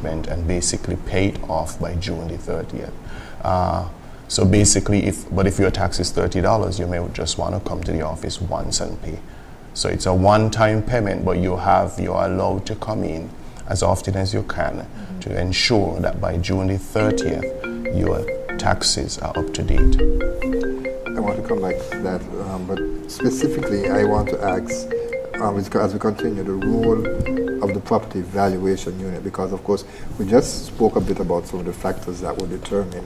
arrangement and basically pay it off by June the 30th. So basically, if your tax is $30, you may just want to come to the office once and pay. So it's a one-time payment, but you're allowed to come in as often as you can to ensure that by June the 30th, your taxes are up to date. I want to come back to that, but specifically, I want to ask, as we continue, the role of the property valuation unit, because of course, we just spoke a bit about some of the factors that would determine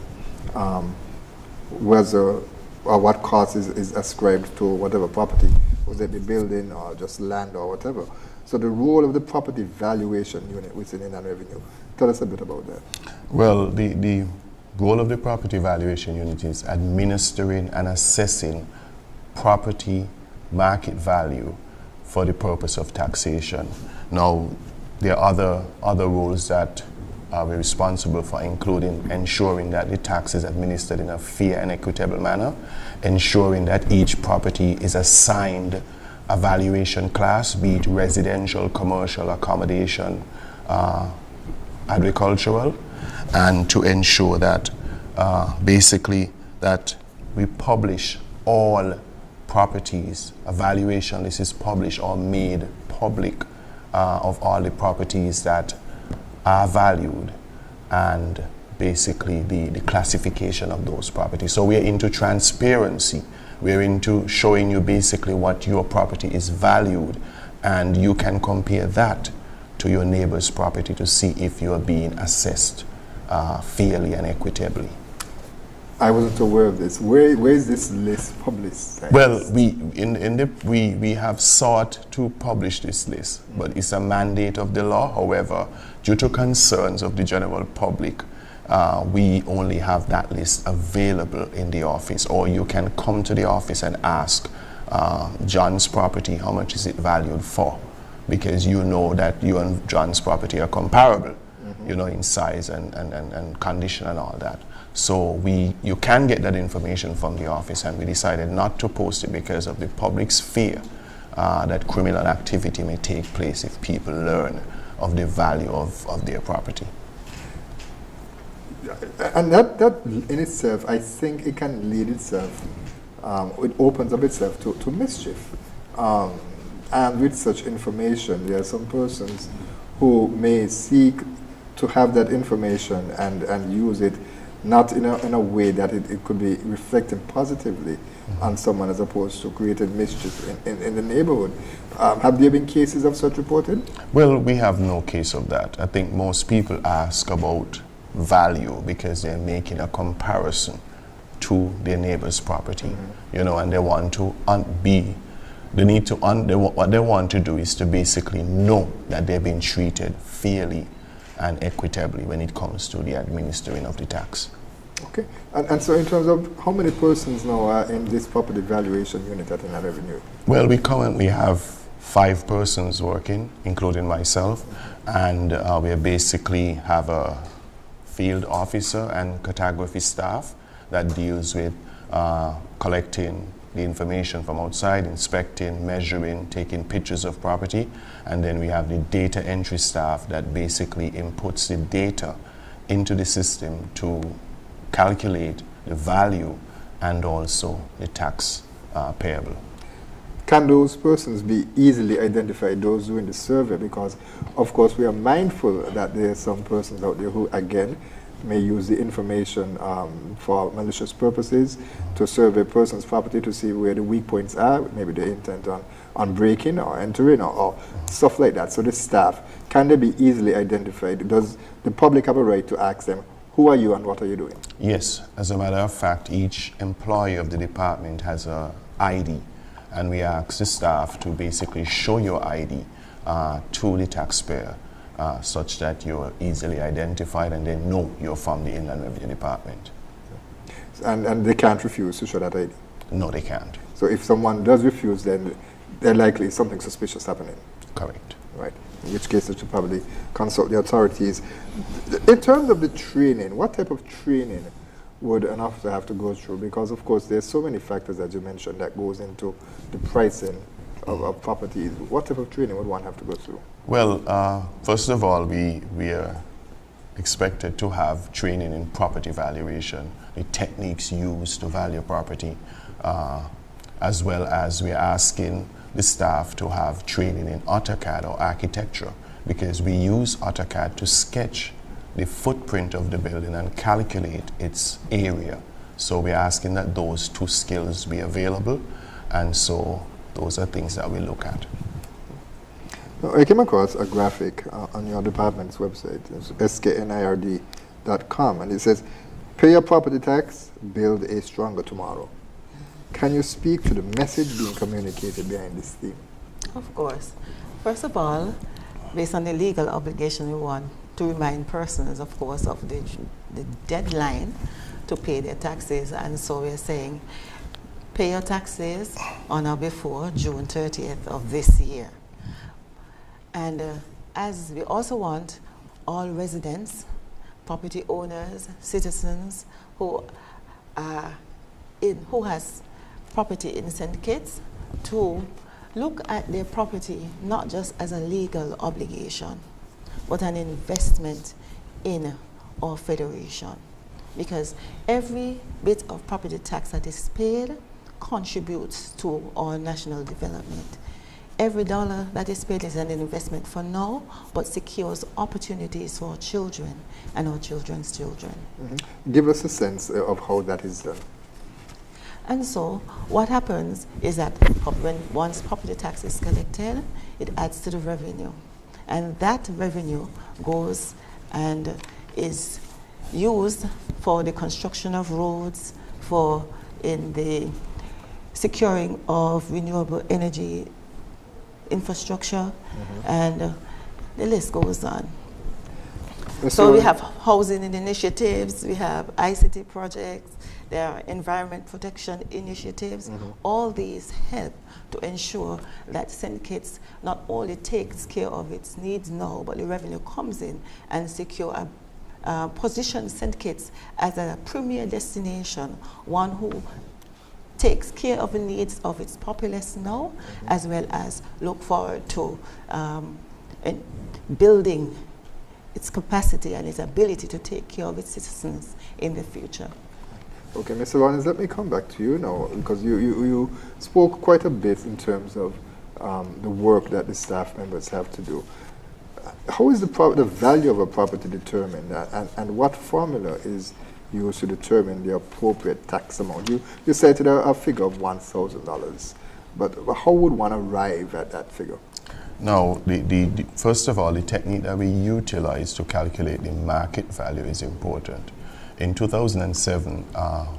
whether or what cost is ascribed to whatever property, whether it be building or just land or whatever. So the role of the property valuation unit within Inland Revenue, tell us a bit about that. Well, the role of the property valuation unit is administering and assessing property market value for the purpose of taxation. Now, there are other roles that we're responsible for, including ensuring that the tax is administered in a fair and equitable manner, ensuring that each property is assigned a valuation class, be it residential, commercial, accommodation, agricultural, and to ensure that basically that we publish all properties, a valuation list is published or made public of all the properties that are valued, and basically the classification of those properties. So we're into transparency. We're into showing you basically what your property is valued, and you can compare that to your neighbor's property to see if you are being assessed fairly and equitably. I wasn't aware of this. Where is this list published? Well, we have sought to publish this list, but it's a mandate of the law. However, due to concerns of the general public, we only have that list available in the office, or you can come to the office and ask John's property, how much is it valued for? Because you know that you and John's property are comparable, you know, in size and condition and all that. So you can get that information from the office, and we decided not to post it because of the public's fear that criminal activity may take place if people learn of the value of their property. And that in itself, I think it can lead itself, it opens up itself to mischief. And with such information, there are some persons who may seek to have that information and use it not in a way that it could be reflecting positively on someone, as opposed to creating mischief in the neighborhood. Have there been cases of such reported? Well, we have no case of that. I think most people ask about value because they're making a comparison to their neighbor's property, you know, and they want to what they want to do is to basically know that they're being treated fairly and equitably when it comes to the administering of the tax. Okay, and so in terms of how many persons now are in this property valuation unit at Inland Revenue? Well, we currently have 5 persons working, including myself, and we basically have a field officer and cartography staff that deals with collecting the information from outside, inspecting, measuring, taking pictures of property, and then we have the data entry staff that basically inputs the data into the system to calculate the value and also the tax payable. Can those persons be easily identified, those doing the survey? Because, of course, we are mindful that there are some persons out there who, again, may use the information for malicious purposes to survey a person's property to see where the weak points are, maybe the intent on breaking or entering or stuff like that. So the staff, can they be easily identified? Does the public have a right to ask them, who are you and what are you doing? Yes, as a matter of fact, each employee of the department has an ID, and we ask the staff to basically show your ID to the taxpayer such that you're easily identified and they know you're from the Inland Revenue Department. And they can't refuse to show that ID? No, they can't. So if someone does refuse, then there likely is something suspicious happening? Correct. Right. In which case, they should probably consult the authorities. In terms of the training, what type of training would an officer have to go through? Because, of course, there's so many factors that you mentioned that goes into the pricing of properties. What type of training would one have to go through? Well, first of all, we are expected to have training in property valuation, the techniques used to value property, as well as we're asking the staff to have training in AutoCAD or architecture, because we use AutoCAD to sketch the footprint of the building and calculate its area. So we're asking that those two skills be available, and so those are things that we look at. I came across a graphic on your department's website, it's SKNIRD.com, and it says, pay your property tax, build a stronger tomorrow. Can you speak to the message being communicated behind this theme? Of course. First of all, based on the legal obligation, we want to remind persons, of course, of the deadline to pay their taxes, and so we're saying pay your taxes on or before June 30th of this year. And as we also want all residents, property owners, citizens who has property in St. Kitts to look at their property not just as a legal obligation, but an investment in our federation. Because every bit of property tax that is paid contributes to our national development. Every dollar that is paid is an investment for now, but secures opportunities for our children and our children's children. Mm-hmm. Give us a sense of how that is done. And so what happens is that once property tax is collected, it adds to the revenue. And that revenue goes and is used for the construction of roads, in the securing of renewable energy infrastructure, and the list goes on. So we have housing initiatives, we have ICT projects, there are environment protection initiatives. All these help to ensure that St. Kitts not only takes care of its needs now, but the revenue comes in and position St. Kitts as a premier destination, one who takes care of the needs of its populace now, as well as look forward to building its capacity and its ability to take care of its citizens in the future. Okay, Mr. Rollins, let me come back to you now, because you spoke quite a bit in terms of the work that the staff members have to do. How is the value of a property determined, and what formula is used to determine the appropriate tax amount? You cited a figure of $1,000, but how would one arrive at that figure? Now, first of all, the technique that we utilize to calculate the market value is important. In 2007,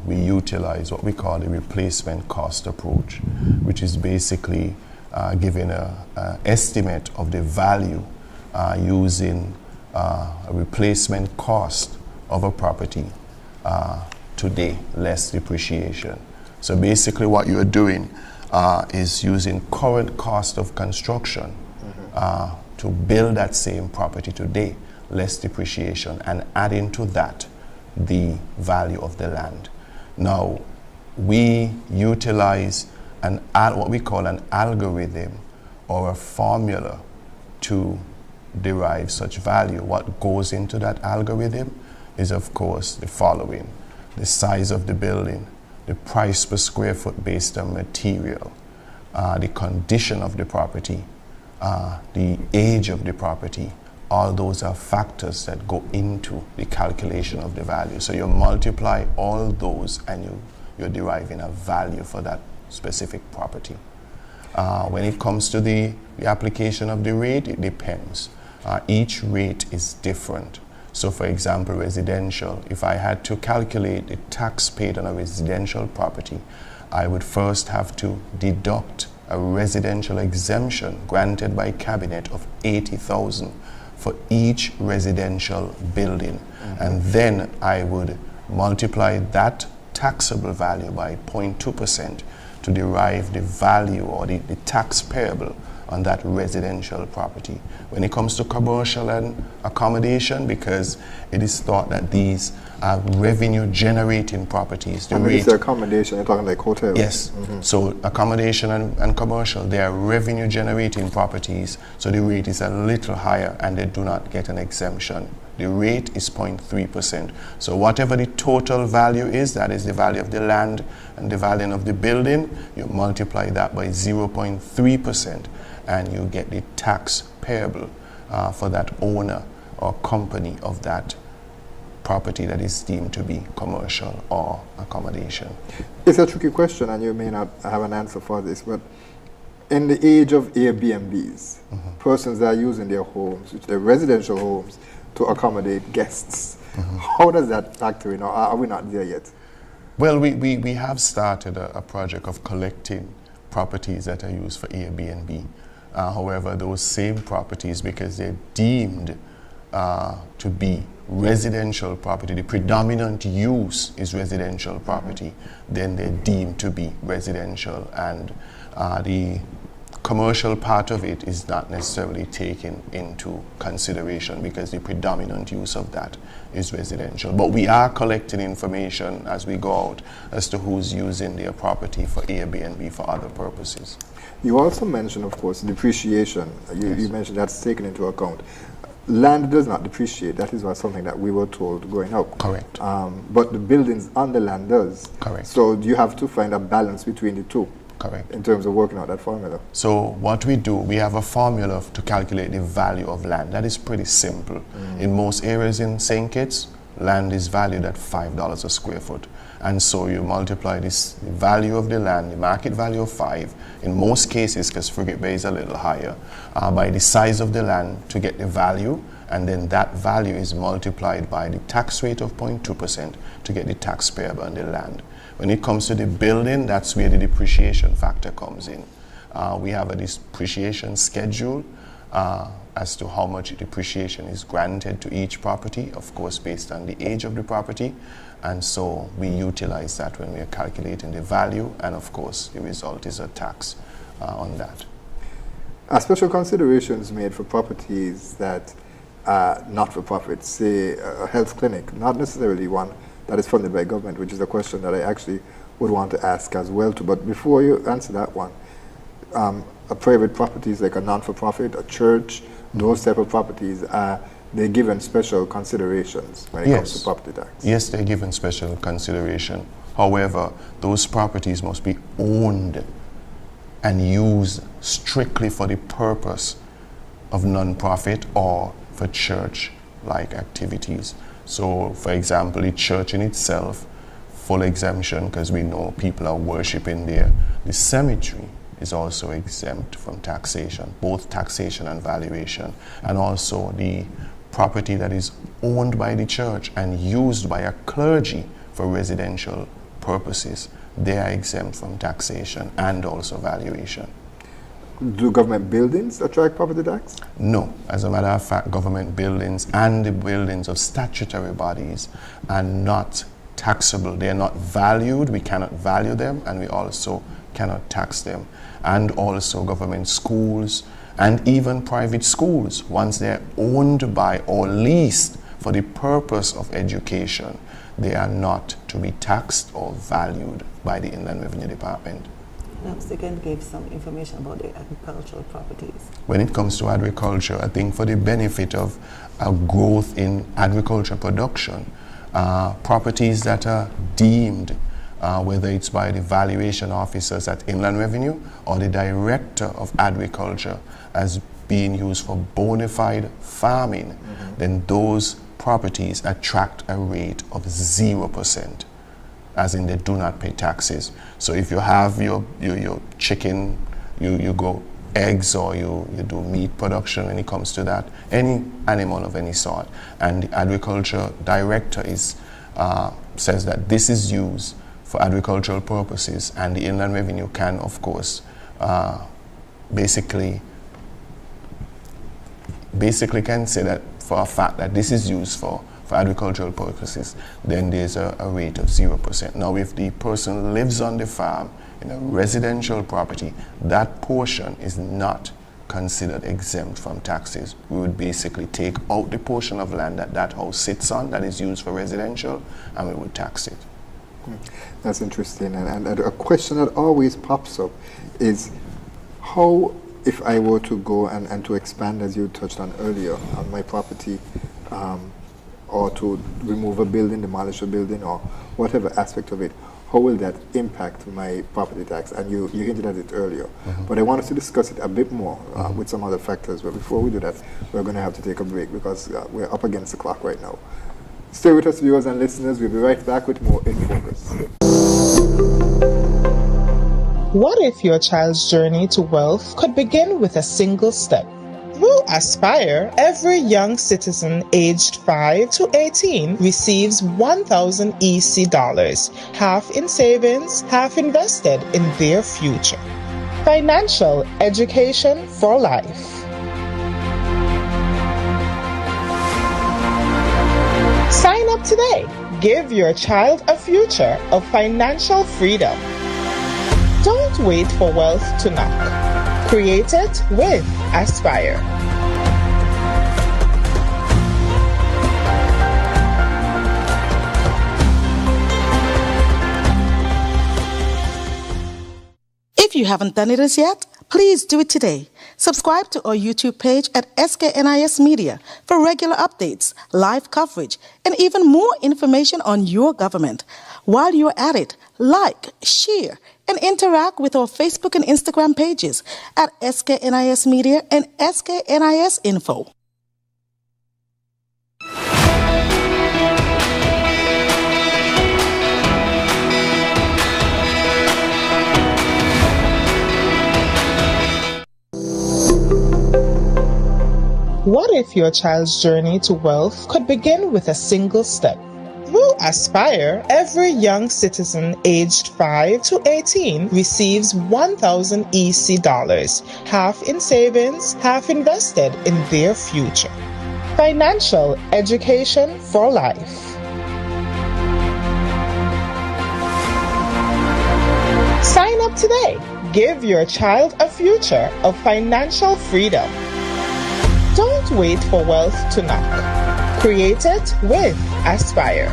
we utilized what we call the replacement cost approach, which is basically giving an estimate of the value using a replacement cost of a property today, less depreciation. So basically what you're doing is using current cost of construction to build that same property today, less depreciation, and adding to that the value of the land. Now, we utilize what we call an algorithm or a formula to derive such value. What goes into that algorithm is, of course, the following: the size of the building, the price per square foot based on material, the condition of the property, the age of the property. All those are factors that go into the calculation of the value. So you multiply all those and you're deriving a value for that specific property. When it comes to the application of the rate, it depends. Each rate is different. So for example, residential, if I had to calculate the tax paid on a residential property, I would first have to deduct a residential exemption granted by cabinet of $80,000 for each residential building. And then I would multiply that taxable value by 0.2% to derive the value or the tax payable on that residential property. When it comes to commercial and accommodation, because it is thought that these are revenue generating properties. The rate, it's accommodation, you're talking like hotels? Yes. So accommodation and commercial, they are revenue generating properties, so the rate is a little higher and they do not get an exemption The rate is 0.3%. So whatever the total value is, that is the value of the land and the value of the building, you multiply that by 0.3% and you get the tax payable for that owner or company of that property that is deemed to be commercial or accommodation. It's a tricky question and you may not have an answer for this, but in the age of Airbnbs, persons are using their homes, which their residential homes, to accommodate guests. How does that factor in, or are we not there yet? Well, we have started a project of collecting properties that are used for Airbnb. However, those same properties, because they're deemed to be residential property, the predominant use is residential property, then they're deemed to be residential, and the commercial part of it is not necessarily taken into consideration because the predominant use of that is residential. But we are collecting information as we go out as to who's using their property for Airbnb for other purposes. You also mentioned, of course, depreciation. You mentioned that's taken into account. Land does not depreciate. That is something that we were told growing up. Correct. But the buildings on the land does. Correct. So you have to find a balance between the two. Correct. In terms of working out that formula. So what we do, we have a formula to calculate the value of land. That is pretty simple. In most areas in St. Kitts, land is valued at $5 a square foot. And so you multiply this the value of the land, the market value of 5, in most cases, because Frigate Bay is a little higher, by the size of the land to get the value, and then that value is multiplied by the tax rate of 0.2% to get the tax payable on the land. When it comes to the building, that's where the depreciation factor comes in. We have a depreciation schedule as to how much depreciation is granted to each property, of course based on the age of the property, and so we utilize that when we are calculating the value, and of course the result is a tax on that. Are special considerations made for properties that are not for profit, say a health clinic, not necessarily one that is funded by government, which is a question that I actually would want to ask as well too. But before you answer that one, a private properties like a non-for-profit, a church, those type of properties, they're given special considerations when it comes to property tax. Yes, they're given special consideration. However, those properties must be owned and used strictly for the purpose of non-profit or for church-like activities. So, for example, the church in itself, full exemption because we know people are worshiping there. The cemetery is also exempt from taxation, both taxation and valuation. And also the property that is owned by the church and used by a clergy for residential purposes, they are exempt from taxation and also valuation. Do government buildings attract property tax? No. As a matter of fact, government buildings and the buildings of statutory bodies are not taxable. They are not valued. We cannot value them, and we also cannot tax them. And also government schools and even private schools, once they're owned by or leased for the purpose of education, they are not to be taxed or valued by the Inland Revenue Department. Perhaps they can give some information about the agricultural properties. When it comes to agriculture, I think for the benefit of a growth in agriculture production, properties that are deemed, whether it's by the valuation officers at Inland Revenue or the Director of Agriculture, as being used for bona fide farming, then those properties attract a rate of 0%. As in they do not pay taxes. So if you have your chicken, you go eggs, or you do meat production when it comes to that, any animal of any sort, and the agriculture director says that this is used for agricultural purposes, and the Inland Revenue can, of course, basically can say that for a fact that this is used for agricultural purposes, then there's a rate of 0%. Now, if the person lives on the farm in a residential property, that portion is not considered exempt from taxes. We would basically take out the portion of land that house sits on that is used for residential, and we would tax it. That's interesting. And a question that always pops up is how, if I were to go and to expand, as you touched on earlier, on my property, or to remove a building, demolish a building, or whatever aspect of it, how will that impact my property tax? And you hinted at it earlier. But I want us to discuss it a bit more with some other factors. But before we do that, we're going to have to take a break because we're up against the clock right now. Stay with us, viewers and listeners. We'll be right back with more In Focus. What if your child's journey to wealth could begin with a single step? Through Aspire, every young citizen aged 5 to 18 receives 1,000 EC dollars, half in savings, half invested in their future. Financial education for life. Sign up today. Give your child a future of financial freedom. Don't wait for wealth to knock. Create it with Aspire. If you haven't done it as yet, please do it today. Subscribe to our YouTube page at SKNIS Media for regular updates, live coverage, and even more information on your government. While you're at it, like, share, and interact with our Facebook and Instagram pages at SKNIS Media and SKNIS Info. What if your child's journey to wealth could begin with a single step? Through Aspire, every young citizen aged 5 to 18 receives 1,000 EC dollars, half in savings, half invested in their future. Financial education for life. Sign up today. Give your child a future of financial freedom. Don't wait for wealth to knock. Create it with Aspire.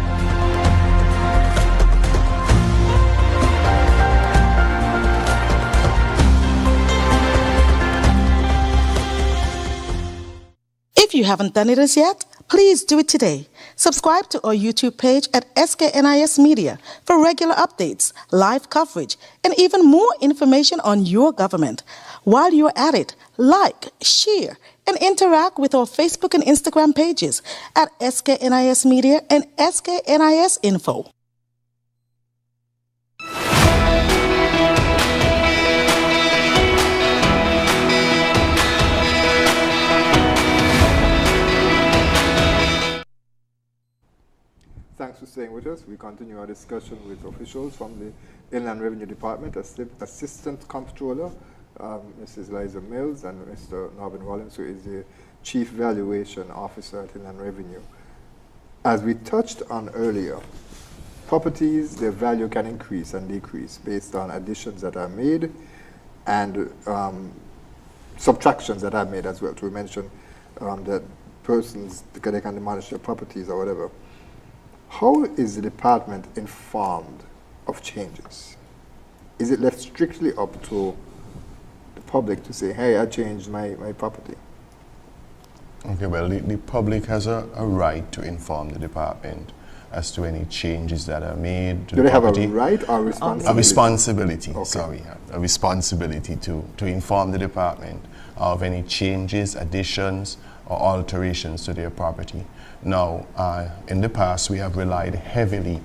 If you haven't done it as yet, please do it today. Subscribe to our YouTube page at SKNIS Media for regular updates, live coverage, and even more information on your government. While you're at it, like, share, and interact with our Facebook and Instagram pages at SKNIS Media and SKNIS Info. Thanks for staying with us. We continue our discussion with officials from the Inland Revenue Department, Assistant Comptroller, Mrs. Liza Mills, and Mr. Norman Rollins, who is the Chief Valuation Officer at Inland Revenue. As we touched on earlier, properties, their value can increase and decrease based on additions that are made and subtractions that are made as well. To mention that persons, they can demolish their properties or whatever. How is the department informed of changes? Is it left strictly up to the public to say, hey, I changed my property? Okay, well, the public has a right to inform the department as to any changes that are made to Do the they have property. a right or responsibility? A responsibility, Okay. sorry. A responsibility to inform the department of any changes, additions, or alterations to their property. Now, in the past, we have relied heavily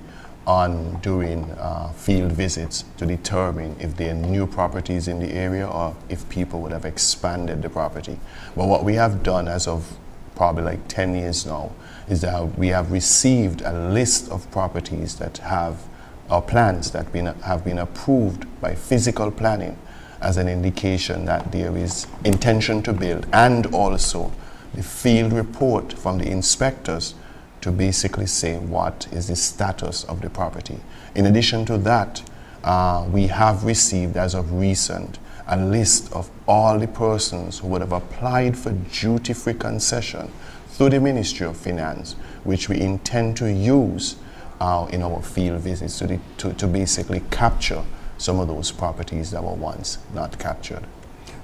on doing field visits to determine if there are new properties in the area or if people would have expanded the property. But what we have done as of probably like 10 years now is that we have received a list of properties that have, or plans that have been approved by physical planning as an indication that there is intention to build, and also the field report from the inspectors to basically say what is the status of the property. In addition to that, we have received as of recent a list of all the persons who would have applied for duty-free concession through the Ministry of Finance, which we intend to use in our field visits to basically capture some of those properties that were once not captured.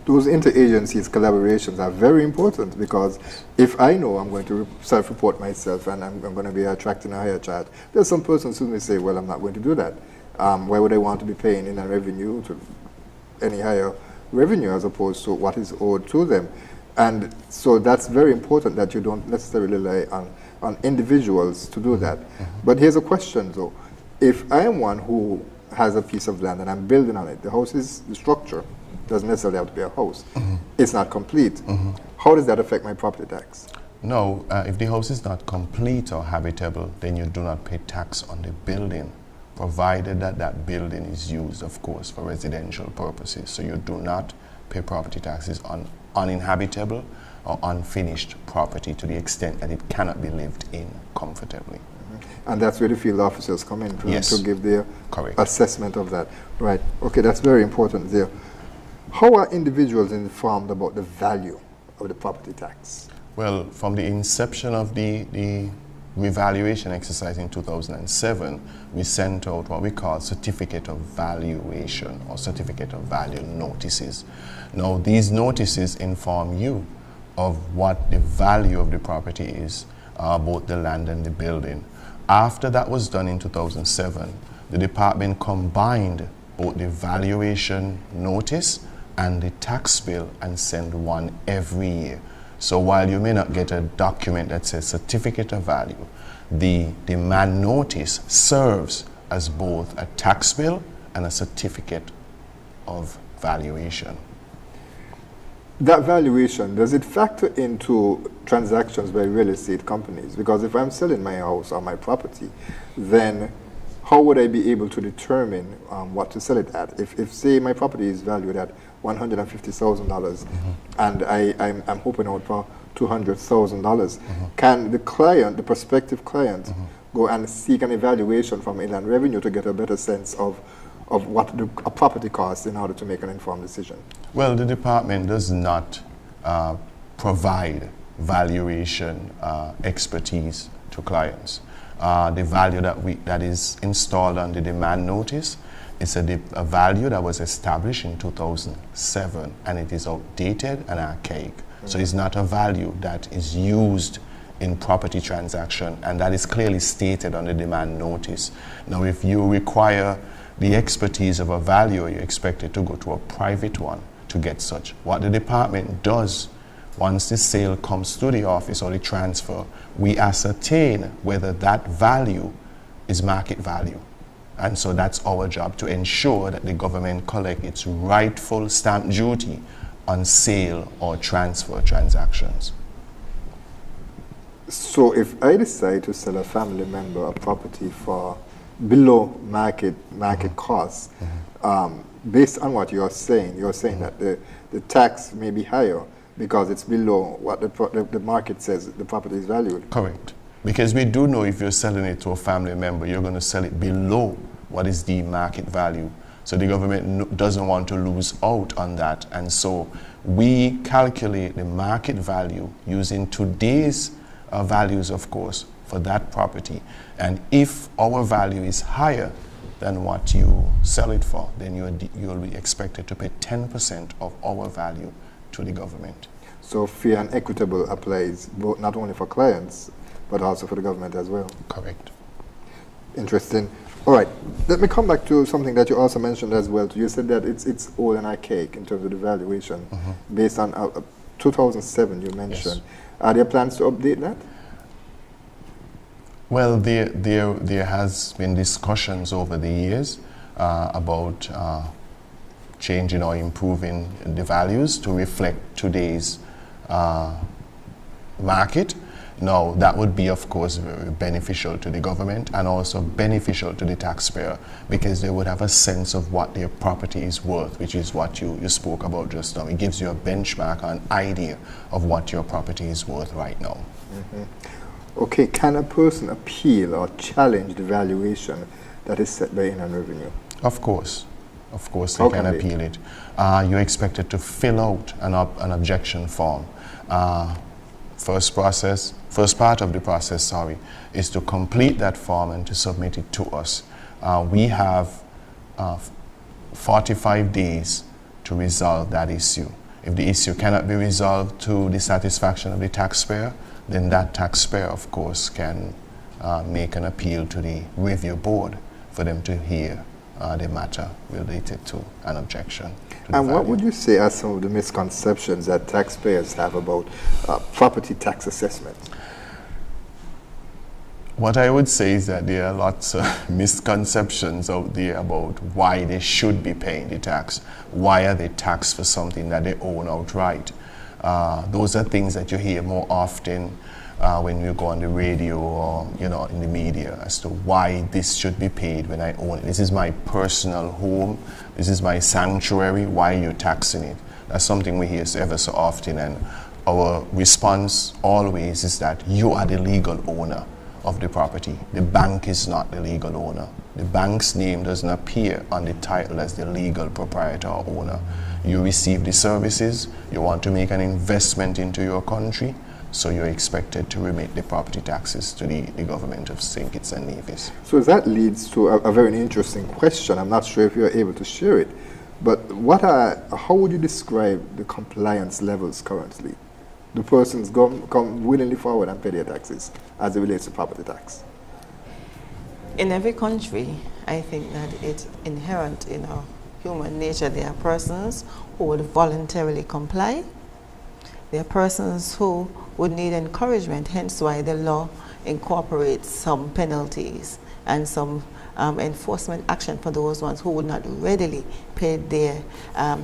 those interagencies collaborations are very important, because if I know I'm going to self-report myself and I'm going to be attracting a higher charge, there's some persons who may say, well, I'm not going to do that. Why would I want to be paying in a revenue to any higher revenue as opposed to what is owed to them? And so that's very important, that you don't necessarily rely on individuals to do that. But here's a question though. If I am one who has a piece of land and I'm building on it, the house is the structure, doesn't necessarily have to be a house. It's not complete. How does that affect my property tax? No, if the house is not complete or habitable, then you do not pay tax on the building, provided that that building is used, of course, for residential purposes. So you do not pay property taxes on uninhabitable or unfinished property to the extent that it cannot be lived in comfortably. And that's where the field officers come in to give their assessment of that. Right. Okay, that's very important there. How are individuals informed about the value of the property tax? Well, from the inception of the revaluation exercise in 2007, we sent out what we call certificate of valuation or certificate of value notices. Now, these notices inform you of what the value of the property is, both the land and the building. After that was done in 2007, the department combined both the valuation notice and the tax bill and send one every year. So while you may not get a document that says certificate of value, the demand notice serves as both a tax bill and a certificate of valuation. That valuation, does it factor into transactions by real estate companies? Because if I'm selling my house or my property, then how would I be able to determine what to sell it at? If say my property is valued at $150,000 and I'm hoping out for $200,000, can the client, the prospective client, go and seek an evaluation from Inland Revenue to get a better sense of what a property costs in order to make an informed decision? Well, the department does not provide valuation expertise to clients. The value that is installed on the demand notice is a value that was established in 2007, and it is outdated and archaic. So it's not a value that is used in property transaction, and that is clearly stated on the demand notice. Now, if you require the expertise of a valuer, you're expected to go to a private one to get such. What the department does, once the sale comes to the office or the transfer, we ascertain whether that value is market value. And so that's our job, to ensure that the government collect its rightful stamp duty on sale or transfer transactions. So if I decide to sell a family member a property for below market costs, based on what you're saying that the tax may be higher because it's below what the market says the property is valued. Correct. Because we do know if you're selling it to a family member, you're going to sell it below what is the market value. So the government doesn't want to lose out on that. And so we calculate the market value using today's values, of course, for that property. And if our value is higher than what you sell it for, then you'll be expected to pay 10% of our value to the government. So fair and equitable applies both, not only for clients, but also for the government as well. Correct. Interesting. All right, let me come back to something that you also mentioned as well. You said that it's old and archaic in terms of the valuation, based on 2007 you mentioned. Yes. Are there plans to update that? Well, there has been discussions over the years about changing or improving the values to reflect today's market. Now, that would be, of course, very beneficial to the government and also beneficial to the taxpayer, because they would have a sense of what their property is worth, which is what you spoke about just now. It gives you a benchmark, an idea of what your property is worth right now. Okay, can a person appeal or challenge the valuation that is set by Inland Revenue? Of course. Of course, they can appeal it. You're expected to fill out an objection form. First part of the process, is to complete that form and to submit it to us. We have 45 days to resolve that issue. If the issue cannot be resolved to the satisfaction of the taxpayer, then that taxpayer, of course, can make an appeal to the review board for them to hear the matter related to an objection. And what would you say are some of the misconceptions that taxpayers have about property tax assessment? What I would say is that there are lots of misconceptions out there about why they should be paying the tax. Why are they taxed for something that they own outright? Those are things that you hear more often when you go on the radio or in the media as to why this should be paid when I own it. This is my personal home. This is my sanctuary. Why are you taxing it? That's something we hear ever so often, and our response always is that you are the legal owner of the property. The bank is not the legal owner. The bank's name doesn't appear on the title as the legal proprietor or owner. You receive the services, you want to make an investment into your country, so you're expected to remit the property taxes to the government of St. Kitts and Nevis. So that leads to a very interesting question. I'm not sure if you're able to share it, but how would you describe the compliance levels currently? The persons come willingly forward and pay their taxes as it relates to property tax? In every country, I think that it's inherent in our human nature. There are persons who would voluntarily comply. There are persons who would need encouragement, hence why the law incorporates some penalties and some enforcement action for those ones who would not readily pay their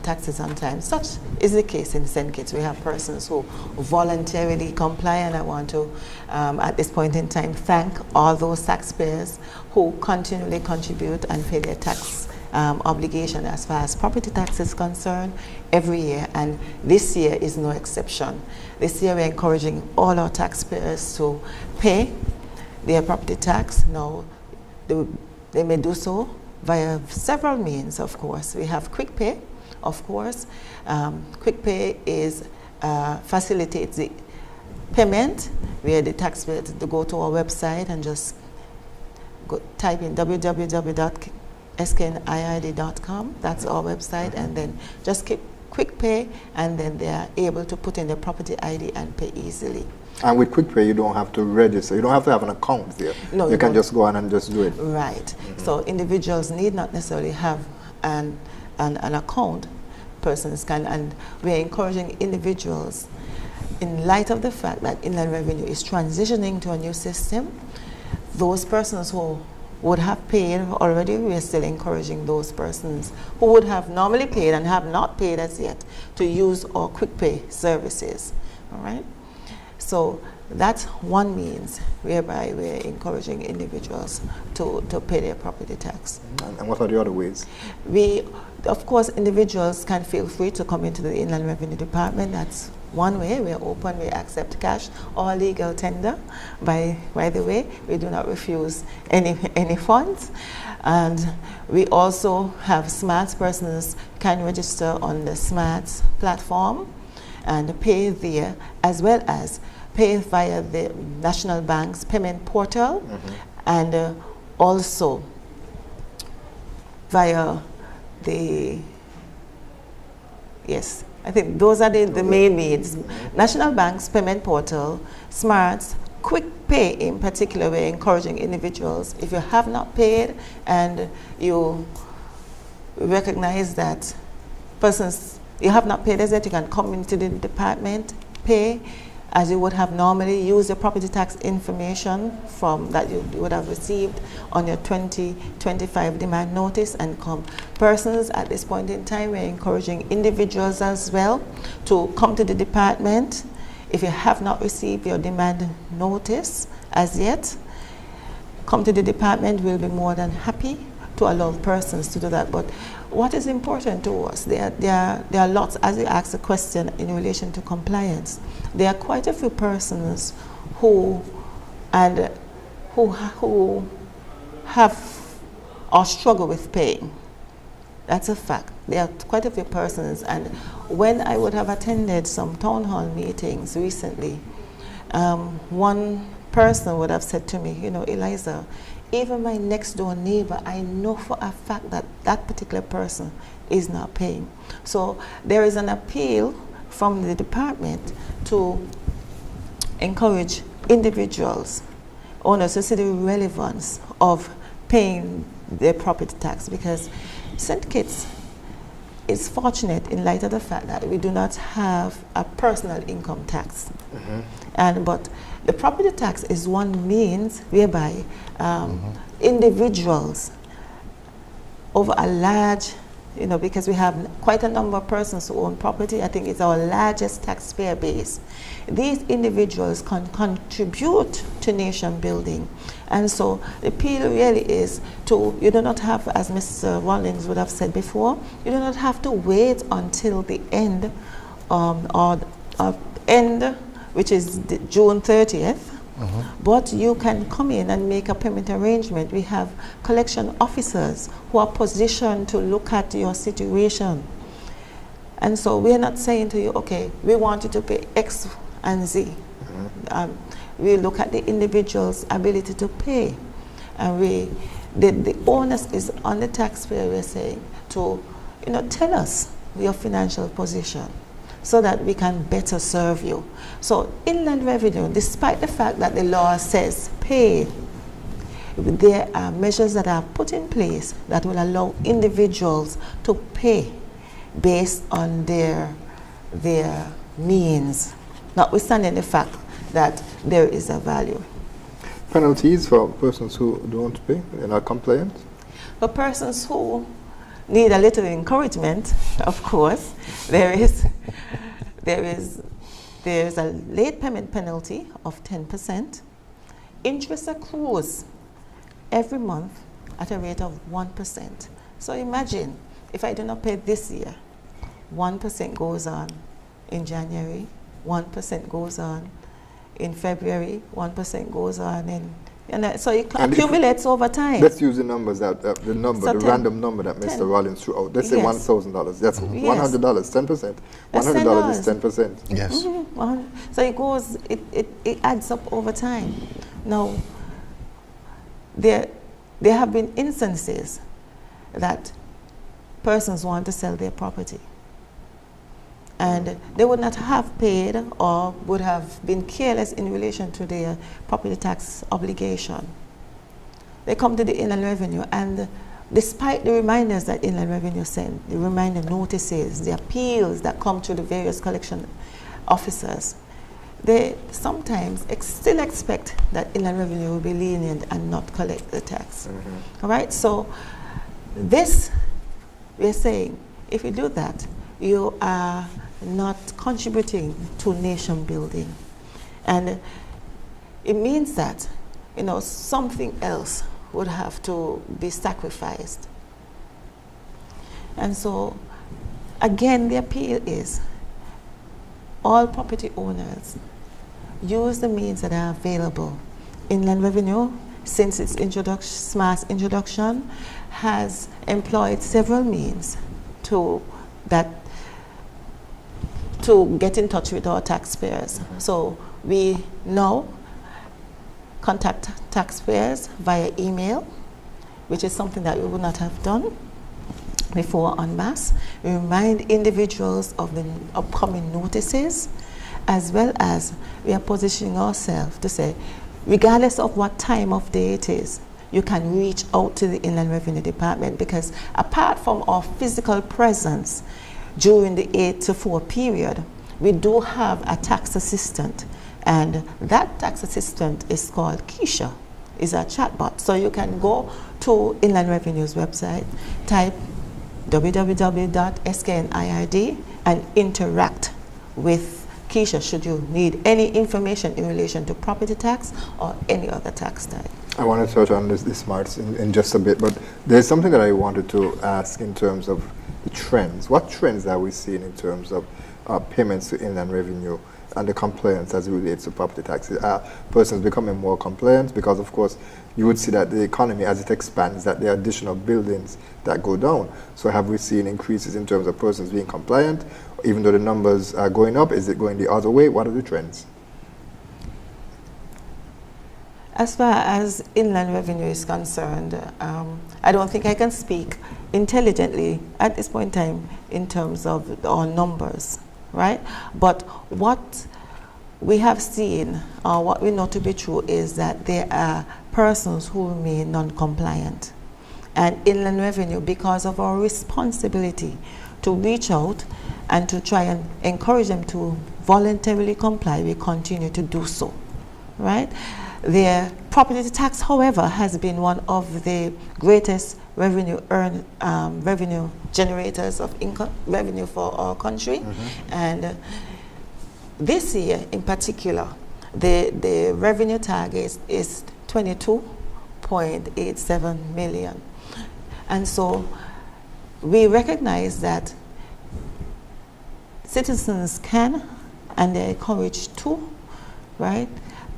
taxes on time. Such is the case in St. Kitts. We have persons who voluntarily comply, and I want to, at this point in time, thank all those taxpayers who continually contribute and pay their tax obligation as far as property tax is concerned every year, and this year is no exception. This year we're encouraging all our taxpayers to pay their property tax. Now, they may do so via several means, of course. We have quick pay, of course. Quick pay facilitates the payment where the taxpayer to go to our website and just type in www.skniid.com. That's our website, and then just quick pay, and then they are able to put in their property ID and pay easily. And with quick pay, you don't have to register. You don't have to have an account there. No, you can just go on and just do it. Right. Mm-hmm. So individuals need not necessarily have an account. Persons can, and we're encouraging individuals, in light of the fact that Inland Revenue is transitioning to a new system. Those persons who would have paid already, we are still encouraging those persons who would have normally paid and have not paid as yet to use our quick pay services. All right. So that's one means whereby we're encouraging individuals to pay their property tax. And what are the other ways? Of course, individuals can feel free to come into the Inland Revenue Department. That's one way. We're open, we accept cash or legal tender. By the way, we do not refuse any funds. And we also have SMARTS. Persons can register on the SMARTS platform and pay there, as well as pay via the National Bank's payment portal, and also via I think those are the main needs. National Bank's payment portal, SMARTS, quick pay in particular, we're encouraging individuals, if you have not paid and you recognize that persons, you have not paid as yet, you can come into the department, pay as you would have normally, use your property tax information from that you would have received on your 2025 demand notice and come. Persons at this point in time, we're encouraging individuals as well to come to the department. If you have not received your demand notice as yet, come to the department. We'll be more than happy to allow persons to do that. But what is important to us, there are lots, as you asked a question in relation to compliance, there are quite a few persons who have or struggle with paying. That's a fact. There are quite a few persons, and when I would have attended some town hall meetings recently, one person would have said to me, Eliza, even my next door neighbor, I know for a fact that that particular person is not paying. So there is an appeal from the department to encourage individuals, owners, to see the relevance of paying their property tax, because St. Kitts is fortunate in light of the fact that we do not have a personal income tax. But the property tax is one means whereby individuals over a large, because we have quite a number of persons who own property. I think it's our largest taxpayer base. These individuals can contribute to nation building. And so the appeal really is to, you do not have, as Mr. Rollins would have said before, you do not have to wait until the end, which is June 30th, but you can come in and make a payment arrangement. We have collection officers who are positioned to look at your situation. And so we're not saying to you, okay, we want you to pay X and Z. We look at the individual's ability to pay. And the onus is on the taxpayer, we're saying, to tell us your financial position, so that we can better serve you. So Inland Revenue, despite the fact that the law says pay, there are measures that are put in place that will allow individuals to pay based on their means, notwithstanding the fact that there is a value. Penalties for persons who don't pay, they're not compliant? For persons who need a little encouragement, of course, there is a late payment penalty of 10%. Interest accrues every month at a rate of 1%. So imagine if I do not pay this year, 1% goes on in January, 1% goes on in February, 1% goes on in, so it accumulates over time. Let's use the numbers the random number that Mr. Rollins threw out. Let's say $1,000. That's $100, 10%. $100 is 10%. Yes. So it goes, it adds up over time. Now, there have been instances that persons want to sell their property, and they would not have paid or would have been careless in relation to their property tax obligation. They come to the Inland Revenue, and despite the reminders that Inland Revenue send, the reminder notices, the appeals that come to the various collection officers, they sometimes still expect that Inland Revenue will be lenient and not collect the tax. All right, so this, we're saying, if you do that, you are not contributing to nation building. And it means that, something else would have to be sacrificed. And so, again, the appeal is all property owners use the means that are available. Inland Revenue, since its SKNIS introduction, has employed several means to get in touch with our taxpayers. So we now contact taxpayers via email, which is something that we would not have done before en masse. We remind individuals of the upcoming notices, as well as we are positioning ourselves to say, regardless of what time of day it is, you can reach out to the Inland Revenue Department, because apart from our physical presence during the 8 to 4 period, we do have a tax assistant, and that tax assistant is called Keisha, is a chatbot. So you can go to Inland Revenue's website, type www.sknird and interact with Keisha should you need any information in relation to property tax or any other tax type. I want to touch on the smarts in just a bit, but there's something that I wanted to ask in terms of the trends. What trends are we seeing in terms of payments to Inland Revenue and the compliance as it relates to property taxes? Are persons becoming more compliant? Because, of course, you would see that the economy, as it expands, that there are additional buildings that go down. So have we seen increases in terms of persons being compliant? Even though the numbers are going up, is it going the other way? What are the trends? As far as inland revenue is concerned, I don't think I can speak intelligently at this point in time in terms of our numbers, right? But what we have seen, or what we know to be true, is that there are persons who remain non-compliant. And inland revenue, because of our responsibility to reach out and to try and encourage them to voluntarily comply, we continue to do so, right? The property tax, however, has been one of the greatest revenue generators of income revenue for our country. And this year in particular, the revenue target is 22.87 million. And so we recognize that citizens can, and they're encouraged to, right,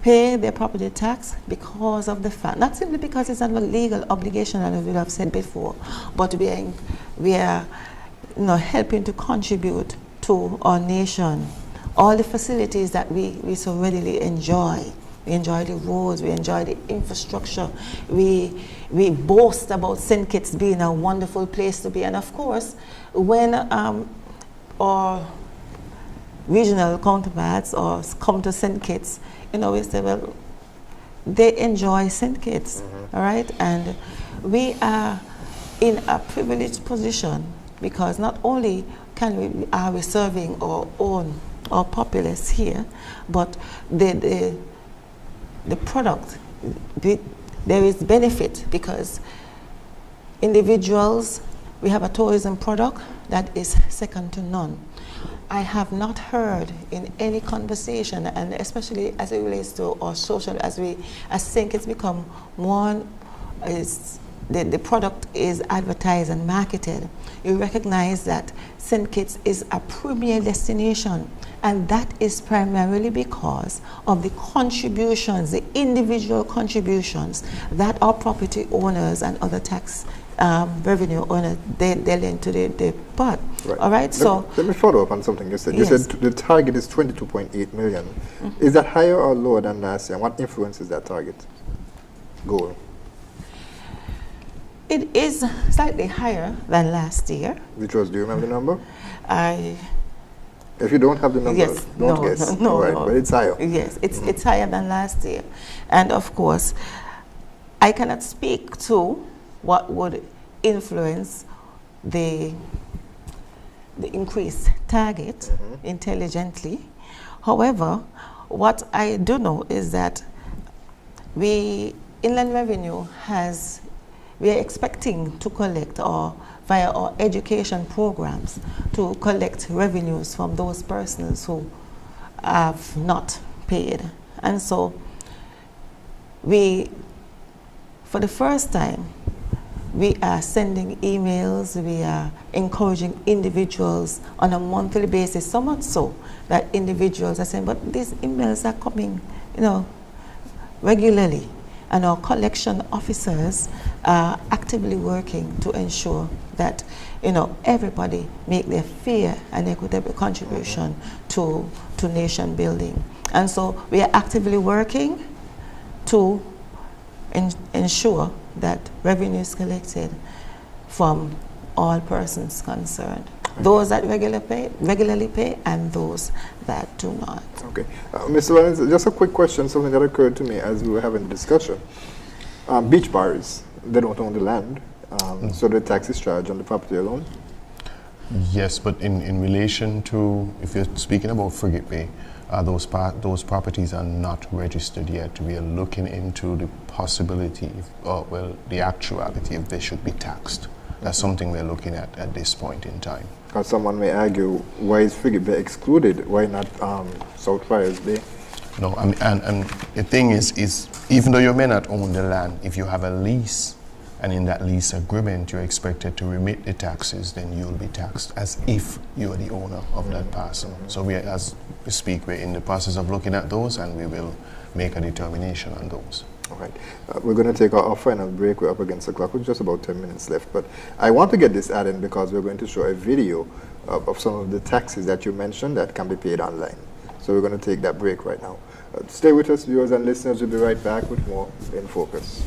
pay their property tax because of the fact, not simply because it's a legal obligation, as we have said before, but we are helping to contribute to our nation, all the facilities that we so readily enjoy. We enjoy the roads, we enjoy the infrastructure, we boast about St. Kitts being a wonderful place to be. And of course, when our regional counterparts or come to St. Kitts, we say, well, they enjoy St. Kitts, all right? And we are in a privileged position because not only are we serving our populace here, but the product, there is benefit because individuals, we have a tourism product that is second to none. I have not heard in any conversation, and especially as it relates to our social, as St. Kitts become more, the product is advertised and marketed, you recognize that St. Kitts is a premier destination, and that is primarily because of the contributions, the individual contributions that our property owners and other tax revenue owners, they lend to the pot. Right. All right, let me follow up on something you said. Yes. You said the target is 22.8 million. Is that higher or lower than last year? And what influences that target goal? It is slightly higher than last year. Which was, do you remember the number? If you don't have the number, yes, don't guess. No, right, but it's higher. Yes, it's higher than last year. And of course, I cannot speak to what would influence the increased target intelligently. However, what I do know is that Inland Revenue we are expecting to collect, or via our education programs, to collect revenues from those persons who have not paid. And so for the first time, we are sending emails, we are encouraging individuals on a monthly basis, so much so that individuals are saying, but these emails are coming, regularly. And our collection officers are actively working to ensure that, everybody make their fair and equitable contribution to nation building. And so we are actively working to ensure that revenue is collected from all persons concerned. Those that regularly pay and those that do not. Okay. Mr. Lawrence, just a quick question, something that occurred to me as we were having a discussion. Beach bars, they don't own the land, so the tax is charged on the property alone? Yes, but in relation to, if you're speaking about Frigate Bay, those properties are not registered yet. We are looking into the possibility, the actuality if they should be taxed. That's something we're looking at this point in time. Because someone may argue, why is Frigate Bay excluded? Why not South Friars Bay? No, and the thing is even though you may not own the land, if you have a lease, and in that lease agreement you're expected to remit the taxes, then you'll be taxed as if you're the owner of that parcel. So as we speak, we're in the process of looking at those, and we will make a determination on those. All right. We're going to take our final break. We're up against the clock with just about 10 minutes left. But I want to get this added because we're going to show a video of some of the taxes that you mentioned that can be paid online. So we're going to take that break right now. Stay with us, viewers and listeners. We'll be right back with more In Focus.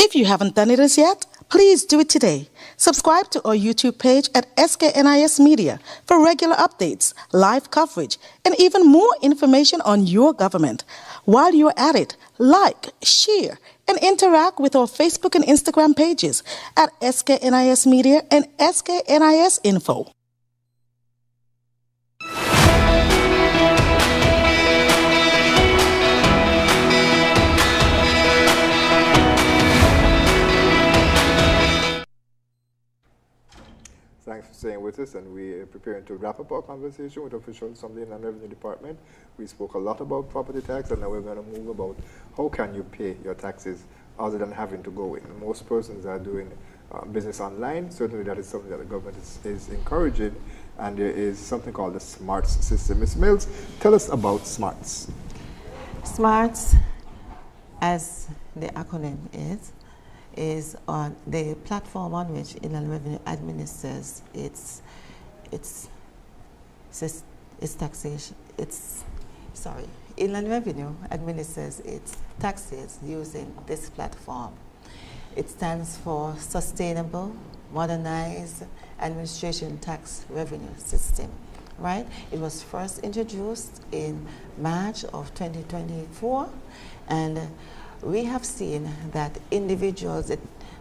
If you haven't done it as yet, please do it today. Subscribe to our YouTube page at SKNIS Media for regular updates, live coverage, and even more information on your government. While you're at it, like, share, and interact with our Facebook and Instagram pages at SKNIS Media and SKNIS Info. Thanks for staying with us, and we are preparing to wrap up our conversation with officials from the Inland Revenue Department. We spoke a lot about property tax, and now we're going to move about how can you pay your taxes other than having to go in. Most persons are doing business online. Certainly that is something that the government is encouraging, and there is something called the SMARTS system. Ms. Mills, tell us about SMARTS. SMARTS, as the acronym is on the platform on which Inland Revenue administers its taxation. Inland Revenue administers its taxes using this platform. It stands for Sustainable Modernized Administration Tax Revenue System. Right? It was first introduced in March of 2024, and we have seen that individuals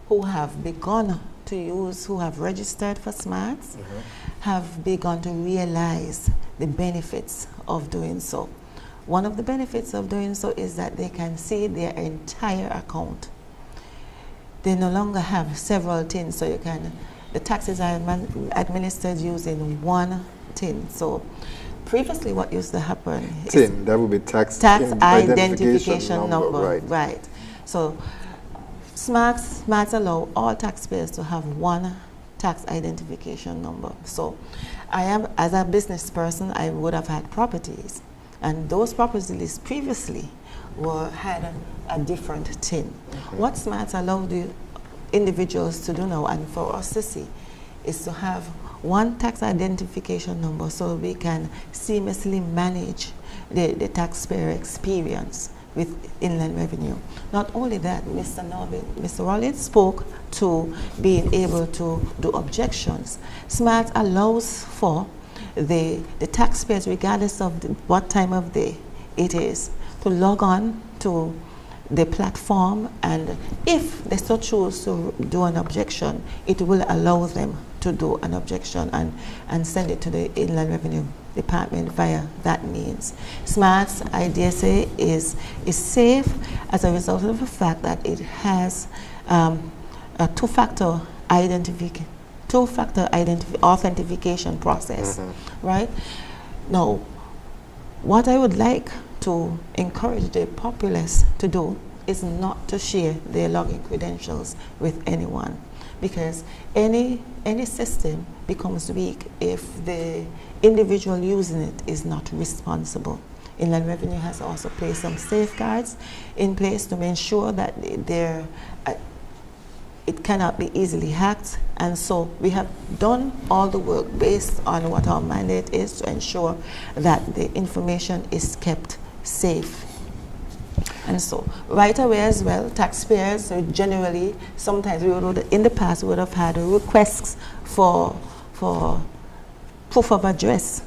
who have begun to use, who have registered for SMARTS, have begun to realize the benefits of doing so. One of the benefits of doing so is that they can see their entire account. They no longer have several tins, so the taxes are administered using one tin. So previously what used to happen TIN, that would be tax identification number. Right. So SMARTS allow all taxpayers to have one tax identification number. So as a business person, I would have had properties, and those properties previously had a different TIN. What SMARTS allow the individuals to do now, and for us to see, is to have one tax identification number so we can seamlessly manage the taxpayer experience with Inland Revenue. Not only that, Mr. Rollins spoke to being able to do objections. SMART allows for the taxpayers, regardless of what time of day it is, to log on to the platform, and if they so choose to do an objection, it will allow them to do an objection and send it to the Inland Revenue Department via that means. SMARTS, I dare say, is safe as a result of the fact that it has a two-factor authentication process, right? Now, what I would like to encourage the populace to do is not to share their login credentials with anyone, because any system becomes weak if the individual using it is not responsible. Inland Revenue has also placed some safeguards in place to ensure that it cannot be easily hacked, and so we have done all the work based on what our mandate is to ensure that the information is kept safe. And so right away as well, taxpayers generally, sometimes in the past we would have had requests for proof of address.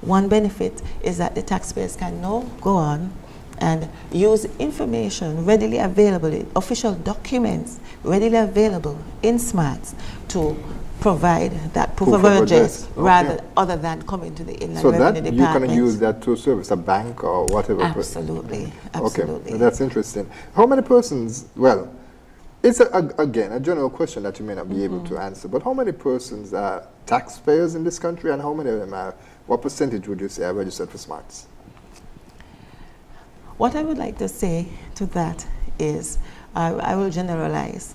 One benefit is that the taxpayers can now go on and use information readily available, official documents readily available in SMARTS to provide that proof of address other than coming to the Inland Revenue Department. So that you can use that to service a bank or whatever. Absolutely. Okay, that's interesting. How many persons, well, It's, again, a general question that you may not be able to answer, but how many persons are taxpayers in this country, and how many of them are, what percentage would you say are registered for SMARTS? What I would like to say to that is, I will generalize.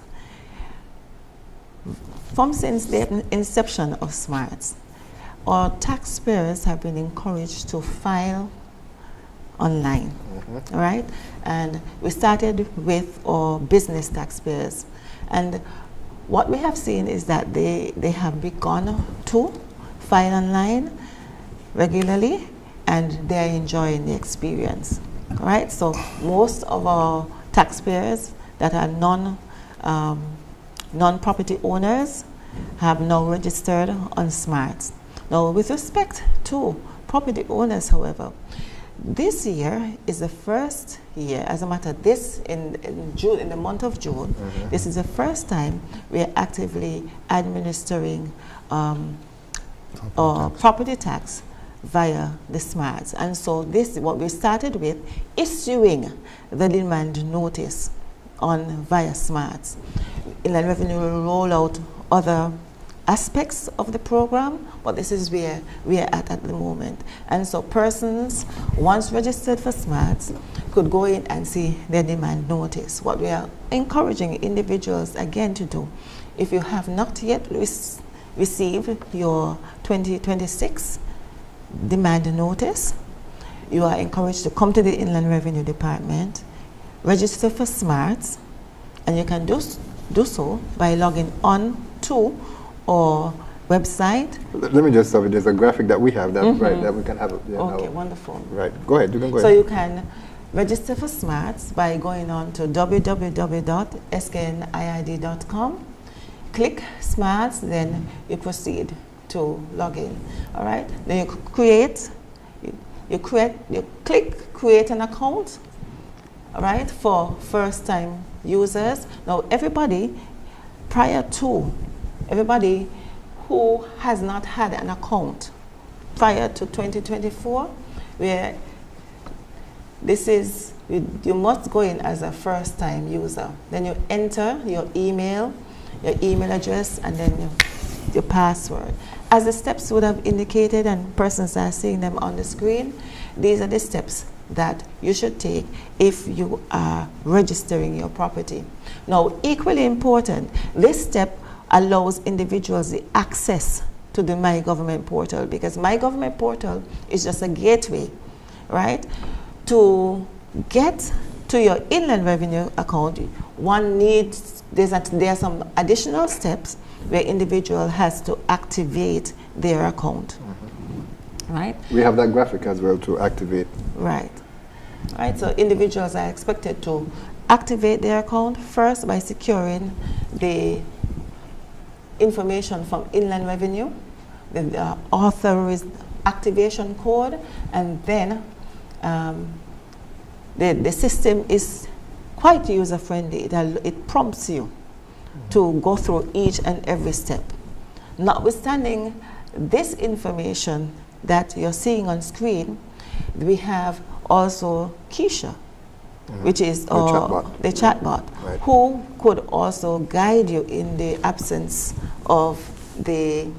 From since the inception of SMARTS, our taxpayers have been encouraged to file online, right? And we started with our business taxpayers. And what we have seen is that they have begun to file online regularly, and they're enjoying the experience, right? So most of our taxpayers that are non-property owners have now registered on SMARTS. Now, with respect to property owners, however, this year is the first year, as a matter of this, in June, in the month of June, this is the first time we are actively administering property tax via the SMARTS. And so this, what we started with, issuing the demand notice on via SMARTS. Inland Revenue will roll out other aspects of the program, but this is where we are at the moment. And so persons, once registered for SMARTS, could go in and see their demand notice. What we are encouraging individuals again to do, if you have not yet received your 2026 demand notice, you are encouraged to come to the Inland Revenue Department, register for SMARTS, and you can do so by logging on to our website. Let me just stop it. There's a graphic that we have that, right, that we can have. Okay, wonderful. Right, go ahead, you can go ahead. So you can register for SMARTS by going on to www.skniid.com, click SMARTS, then you proceed to log in. All right, then you click create an account, all right, for first-time users. Now everybody who has not had an account prior to 2024, where this is, you must go in as a first-time user. Then you enter your email address, and then your password. As the steps would have indicated, and persons are seeing them on the screen, these are the steps that you should take if you are registering your property. Now, equally important, this step allows individuals the access to the My Government portal, because My Government portal is just a gateway, right? To get to your Inland Revenue account, one needs, there are some additional steps where individual has to activate their account, right? We have that graphic as well to activate. Right. Right, so individuals are expected to activate their account first by securing the information from Inland Revenue, the authorized activation code, and then the system is quite user-friendly. It prompts you to go through each and every step. Notwithstanding this information that you're seeing on screen, we have also Keisha, which is the chatbot, right, who could also guide you in the absence of the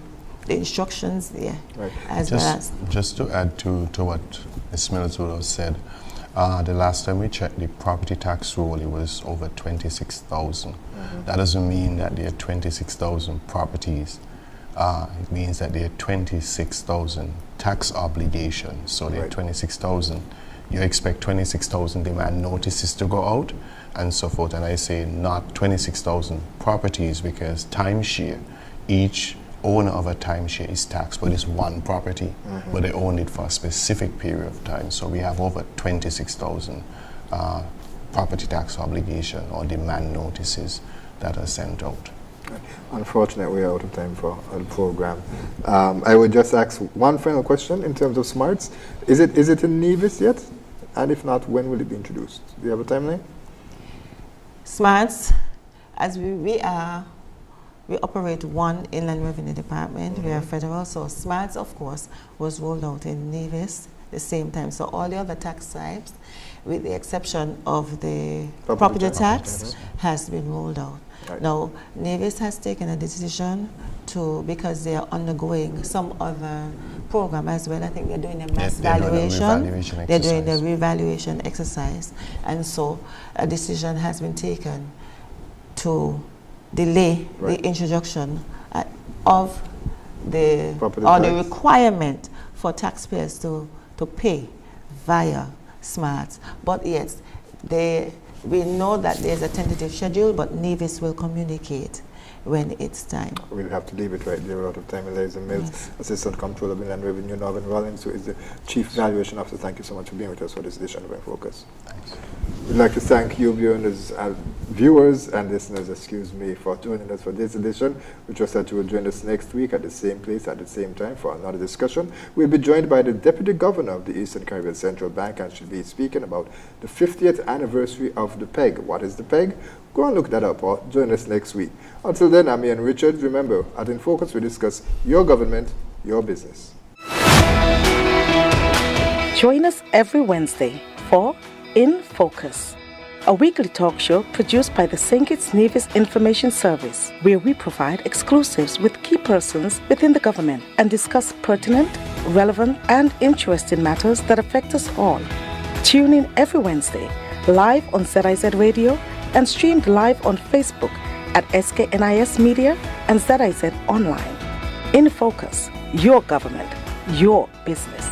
instructions there. Right. Just to add to what Ms. Middleton said, the last time we checked the property tax roll, it was over 26,000. That doesn't mean that there are 26,000 properties. It means that there are 26,000 tax obligations. So there are 26,000. You expect 26,000 demand notices to go out and so forth. And I say not 26,000 properties, because timeshare, each owner of a timeshare is taxed, but it's one property, but they own it for a specific period of time. So we have over 26,000 property tax obligation or demand notices that are sent out. Unfortunately, we are out of time for the program. I would just ask one final question in terms of SMARTS. Is it in Nevis yet? And if not, when will it be introduced? Do you have a timeline? SMARTS, as we operate one Inland Revenue Department. We are federal, so SMARTS, of course, was rolled out in Nevis the same time. So all the other tax types, with the exception of the Property property tax. tax, has been rolled out. Right. Now, Nevis has taken a decision to, because they are undergoing some other program as well. I think they're doing a mass They're doing a valuation. revaluation They're doing the exercise. revaluation exercise. And so a decision has been taken to delay Right. the introduction of the, Property or the tax. requirement for taxpayers to pay via smarts. But yes, we know that there's a tentative schedule, but Nevis will communicate when it's time. We'll have to leave it right there. We're out of time. Eliza Mills, Yes. Assistant Comptroller of Inland Revenue, Northern Rollins, who is the Chief Valuation Officer. Thank you so much for being with us for this edition of In Focus. Thanks. We'd like to thank you, viewers and listeners, for joining us for this edition. We trust that you will join us next week at the same place at the same time for another discussion. We'll be joined by the Deputy Governor of the Eastern Caribbean Central Bank, and she'll be speaking about the 50th anniversary of the PEG. What is the PEG? Go and look that up or join us next week. Until then, I'm Ian Richards. Remember, at In Focus, we discuss your government, your business. Join us every Wednesday for In Focus, a weekly talk show produced by the St. Kitts Nevis Information Service, where we provide exclusives with key persons within the government and discuss pertinent, relevant, and interesting matters that affect us all. Tune in every Wednesday, live on ZIZ Radio and streamed live on Facebook at SKNIS Media and ZIZ Online. In Focus, your government, your business.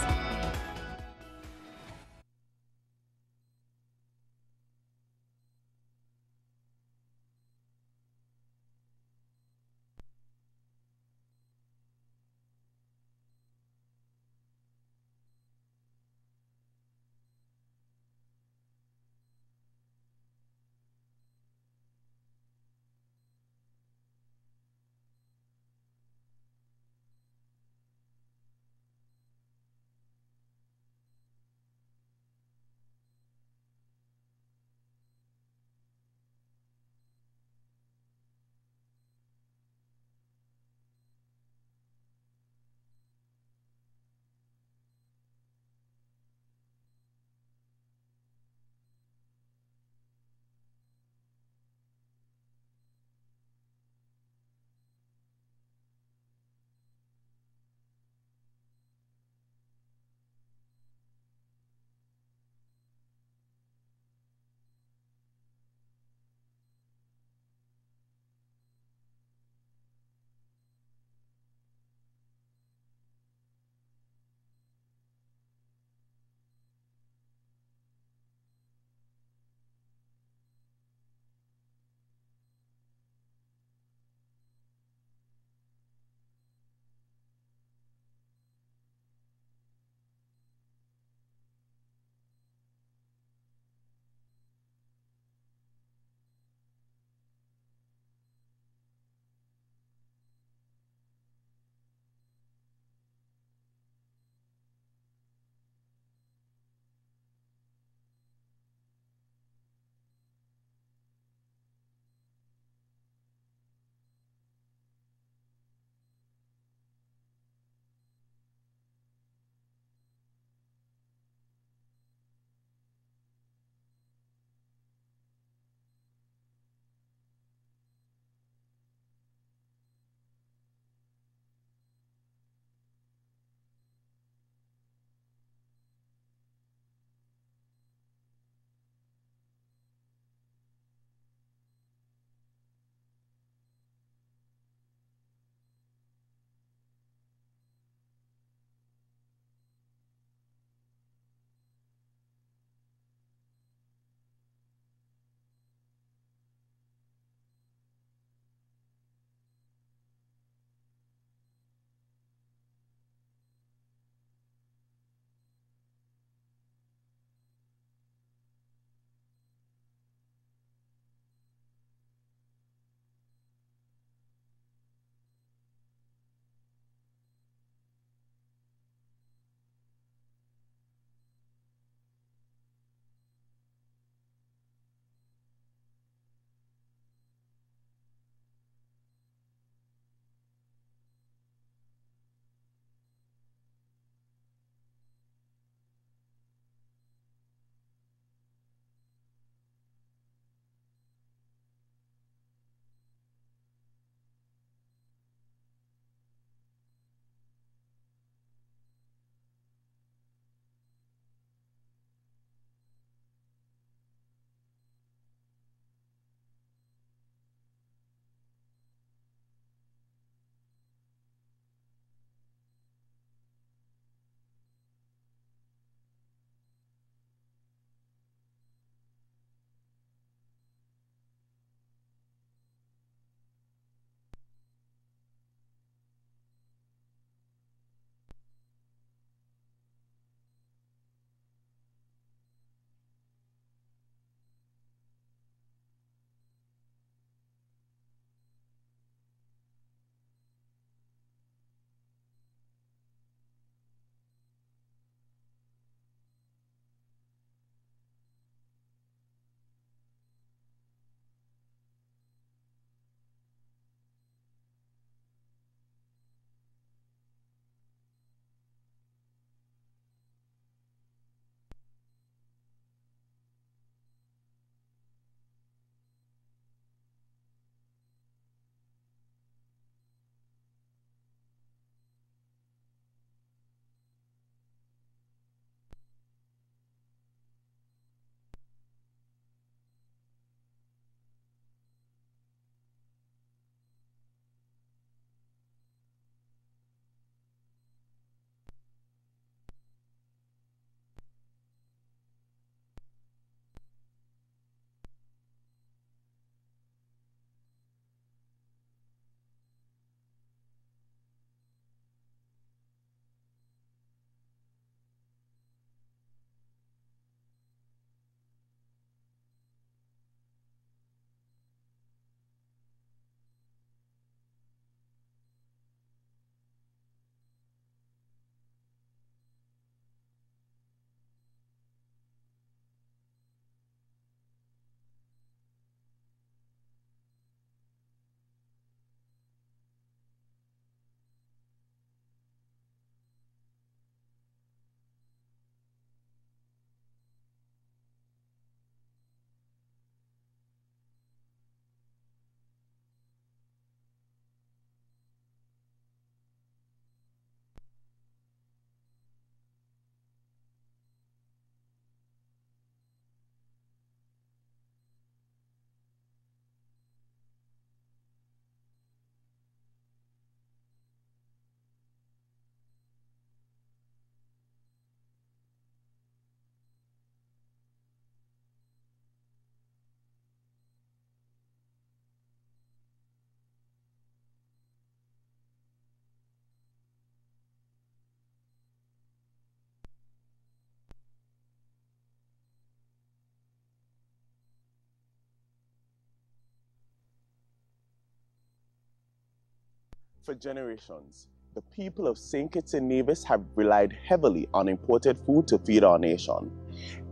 For generations, the people of St. Kitts and Nevis have relied heavily on imported food to feed our nation.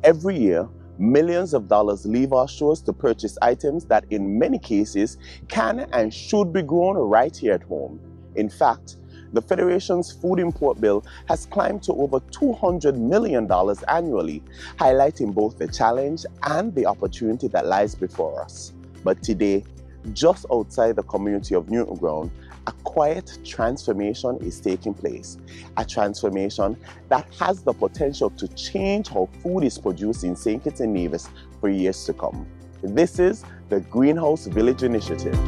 Every year, millions of dollars leave our shores to purchase items that in many cases can and should be grown right here at home. In fact, the Federation's food import bill has climbed to over $200 million annually, highlighting both the challenge and the opportunity that lies before us. But today, just outside the community of Newton Ground, a quiet transformation is taking place. A transformation that has the potential to change how food is produced in St. Kitts and Nevis for years to come. This is the Greenhouse Village Initiative.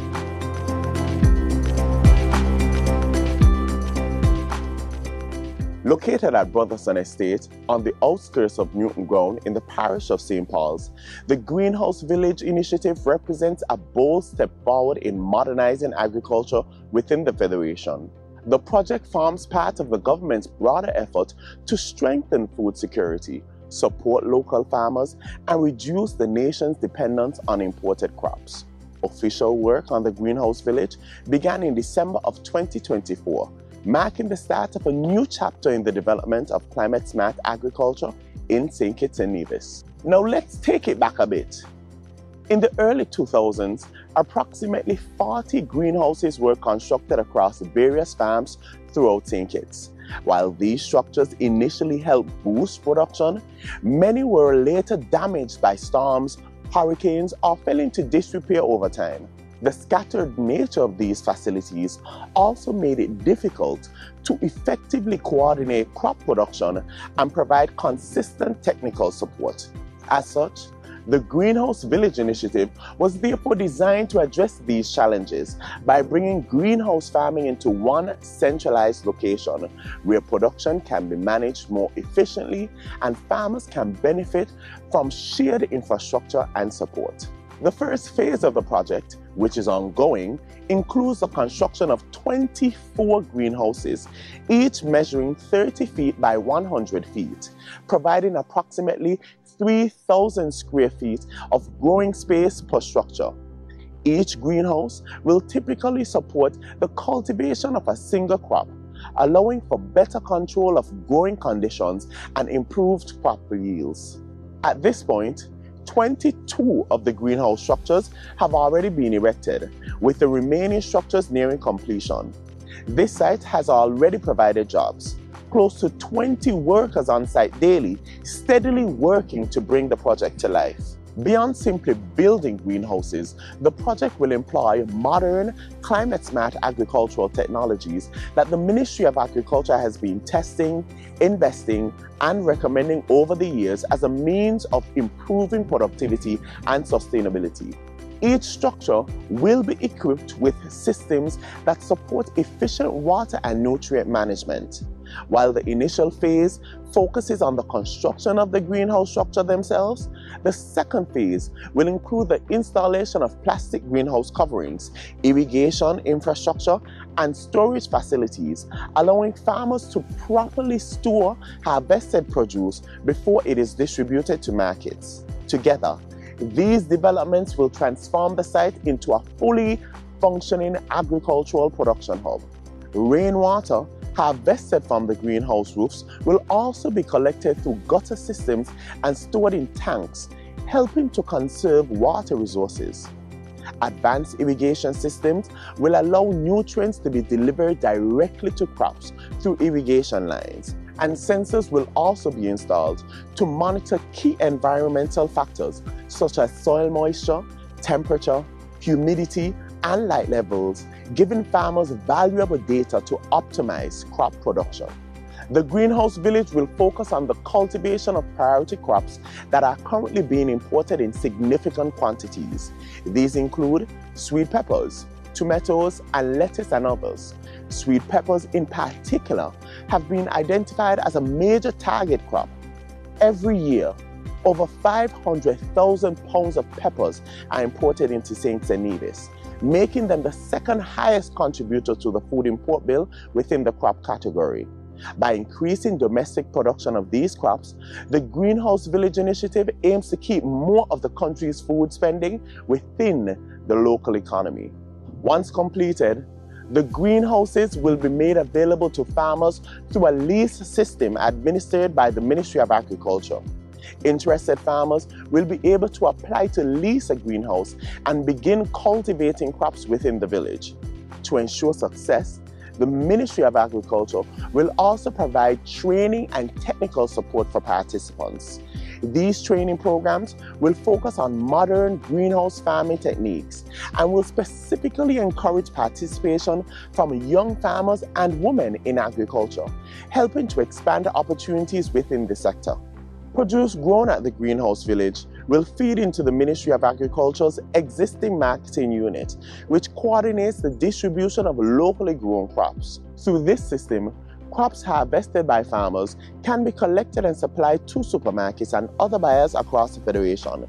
Located at Brotherson Estate on the outskirts of Newton Ground in the parish of St. Paul's, the Greenhouse Village Initiative represents a bold step forward in modernizing agriculture within the Federation. The project forms part of the government's broader effort to strengthen food security, support local farmers, and reduce the nation's dependence on imported crops. Official work on the Greenhouse Village began in December of 2024, marking the start of a new chapter in the development of climate-smart agriculture in St. Kitts and Nevis. Now let's take it back a bit. In the early 2000s, approximately 40 greenhouses were constructed across various farms throughout St. Kitts. While these structures initially helped boost production, many were later damaged by storms, hurricanes, or fell into disrepair over time. The scattered nature of these facilities also made it difficult to effectively coordinate crop production and provide consistent technical support. As such, the Greenhouse Village Initiative was therefore designed to address these challenges by bringing greenhouse farming into one centralized location where production can be managed more efficiently and farmers can benefit from shared infrastructure and support. The first phase of the project, which is ongoing, includes the construction of 24 greenhouses, each measuring 30 feet by 100 feet, providing approximately 3,000 square feet of growing space per structure. Each greenhouse will typically support the cultivation of a single crop, allowing for better control of growing conditions and improved crop yields. At this point, 22 of the greenhouse structures have already been erected, with the remaining structures nearing completion. This site has already provided jobs. Close to 20 workers on site daily, steadily working to bring the project to life. Beyond simply building greenhouses, the project will employ modern, climate-smart agricultural technologies that the Ministry of Agriculture has been testing, investing, and recommending over the years as a means of improving productivity and sustainability. Each structure will be equipped with systems that support efficient water and nutrient management. While the initial phase focuses on the construction of the greenhouse structure themselves, the second phase will include the installation of plastic greenhouse coverings, irrigation infrastructure, and storage facilities, allowing farmers to properly store harvested produce before it is distributed to markets. Together, these developments will transform the site into a fully functioning agricultural production hub. Rainwater harvested from the greenhouse roofs will also be collected through gutter systems and stored in tanks, helping to conserve water resources. Advanced irrigation systems will allow nutrients to be delivered directly to crops through irrigation lines, and sensors will also be installed to monitor key environmental factors such as soil moisture, temperature, humidity, and light levels, giving farmers valuable data to optimize crop production. The Greenhouse Village will focus on the cultivation of priority crops that are currently being imported in significant quantities. These include sweet peppers, tomatoes, and lettuce and others. Sweet peppers in particular have been identified as a major target crop. Every year, over 500,000 pounds of peppers are imported into St. Kitts and Nevis, making them the second highest contributor to the food import bill within the crop category. By increasing domestic production of these crops, the Greenhouse Village Initiative aims to keep more of the country's food spending within the local economy. Once completed, The greenhouses will be made available to farmers through a lease system administered by the Ministry of Agriculture. Interested farmers will be able to apply to lease a greenhouse and begin cultivating crops within the village. To ensure success, the Ministry of Agriculture will also provide training and technical support for participants. These training programs will focus on modern greenhouse farming techniques and will specifically encourage participation from young farmers and women in agriculture, helping to expand opportunities within the sector. Produce grown at the greenhouse village will feed into the Ministry of Agriculture's existing marketing unit, which coordinates the distribution of locally grown crops. Through this system, crops harvested by farmers can be collected and supplied to supermarkets and other buyers across the Federation.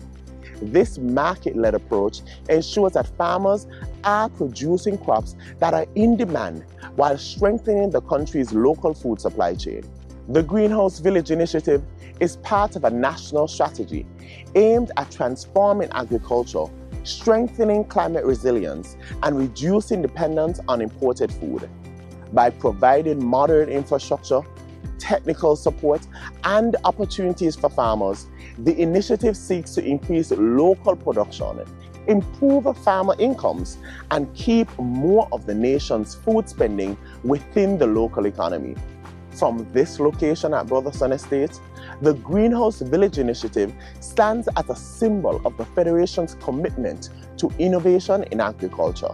This market-led approach ensures that farmers are producing crops that are in demand while strengthening the country's local food supply chain. The Greenhouse Village Initiative is part of a national strategy aimed at transforming agriculture, strengthening climate resilience, and reducing dependence on imported food. By providing modern infrastructure, technical support, and opportunities for farmers, the initiative seeks to increase local production, improve farmer incomes, and keep more of the nation's food spending within the local economy. From this location at Brotherson Estate, the Greenhouse Village Initiative stands as a symbol of the Federation's commitment to innovation in agriculture,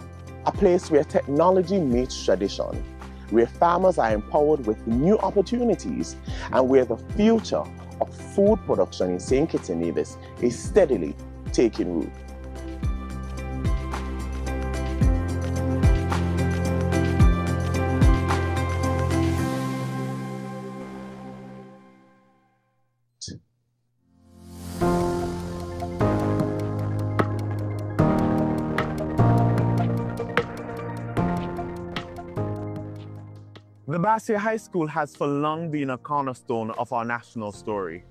a place where technology meets tradition, where farmers are empowered with new opportunities, and where the future of food production in St. Kitts and Nevis is steadily taking root. The Bassier High School has for long been a cornerstone of our national story.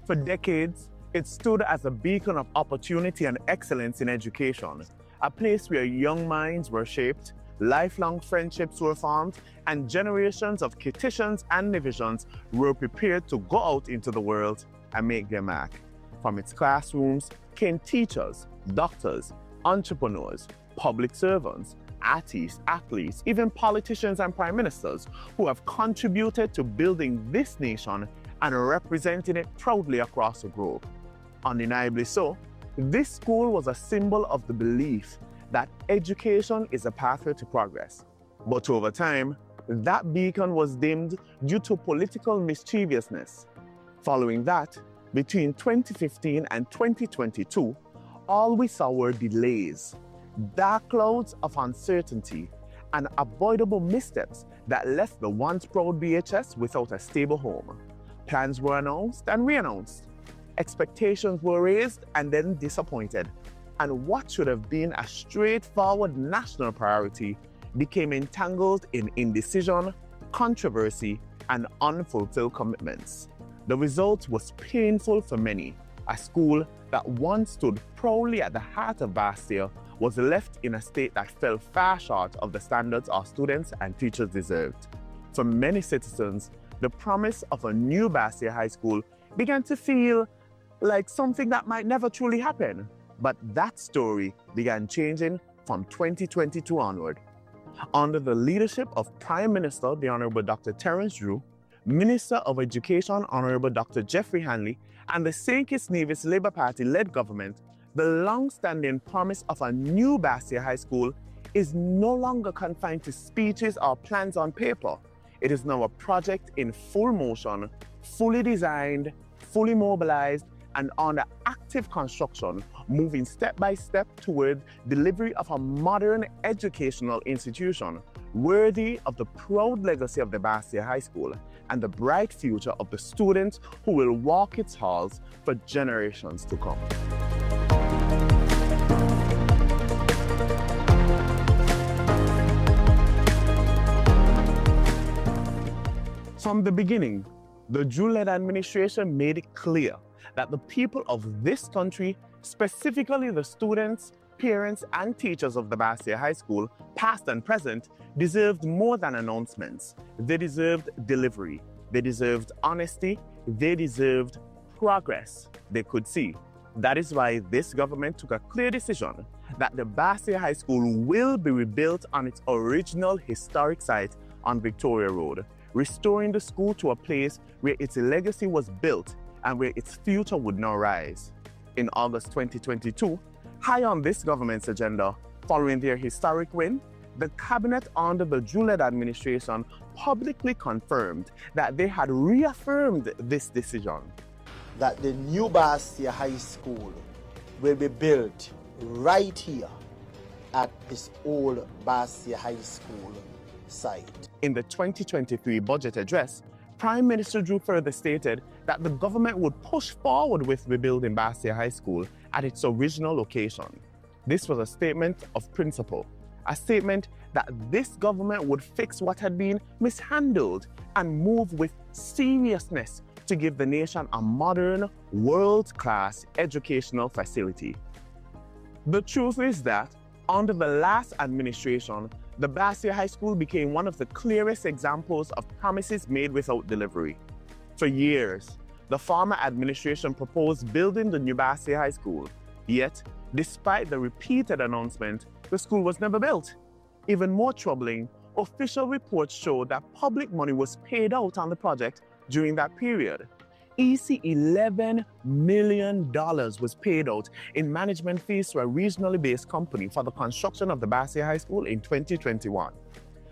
For decades, it stood as a beacon of opportunity and excellence in education, a place where young minds were shaped, lifelong friendships were formed, and generations of Kittitians and Nevisians were prepared to go out into the world and make their mark. From its classrooms came teachers, doctors, entrepreneurs, public servants, artists, athletes, even politicians and prime ministers who have contributed to building this nation and representing it proudly across the globe. Undeniably so, this school was a symbol of the belief that education is a pathway to progress. But over time, that beacon was dimmed due to political mischievousness. Following that, between 2015 and 2022, all we saw were delays, dark clouds of uncertainty, and avoidable missteps that left the once proud BHS without a stable home. Plans were announced and re-announced. Expectations were raised and then disappointed. And what should have been a straightforward national priority became entangled in indecision, controversy, and unfulfilled commitments. The result was painful for many. A school that once stood proudly at the heart of Bassier was left in a state that fell far short of the standards our students and teachers deserved. For many citizens, the promise of a new Bassier High School began to feel like something that might never truly happen. But that story began changing from 2022 onward. Under the leadership of Prime Minister, the Honorable Dr. Terence Drew, Minister of Education, Honorable Dr. Jeffrey Hanley, and the St. Kitts Nevis Labour Party-led government, the long-standing promise of a new Bassier High School is no longer confined to speeches or plans on paper. It is now a project in full motion, fully designed, fully mobilized, and under active construction, moving step by step toward delivery of a modern educational institution worthy of the proud legacy of the Bassier High School and the bright future of the students who will walk its halls for generations to come. From the beginning, the Drew-led administration made it clear that the people of this country, specifically the students, parents and teachers of the Basia High School, past and present, deserved more than announcements. They deserved delivery. They deserved honesty. They deserved progress they could see. That is why this government took a clear decision that the Basia High School will be rebuilt on its original historic site on Victoria Road, restoring the school to a place where its legacy was built and where its future would now rise. In August 2022, high on this government's agenda, following their historic win, the cabinet under the Juled administration publicly confirmed that they had reaffirmed this decision. That the new Basia High School will be built right here at this old Basia High School site. In the 2023 budget address, Prime Minister Drew further stated that the government would push forward with rebuilding Basia High School at its original location. This was a statement of principle, a statement that this government would fix what had been mishandled and move with seriousness to give the nation a modern, world-class educational facility. The truth is that, under the last administration, the Basia High School became one of the clearest examples of promises made without delivery. For years, the former administration proposed building the new Basia High School. Yet, despite the repeated announcement, the school was never built. Even more troubling, official reports showed that public money was paid out on the project during that period. $11 million was paid out in management fees to a regionally based company for the construction of the Basia High School in 2021.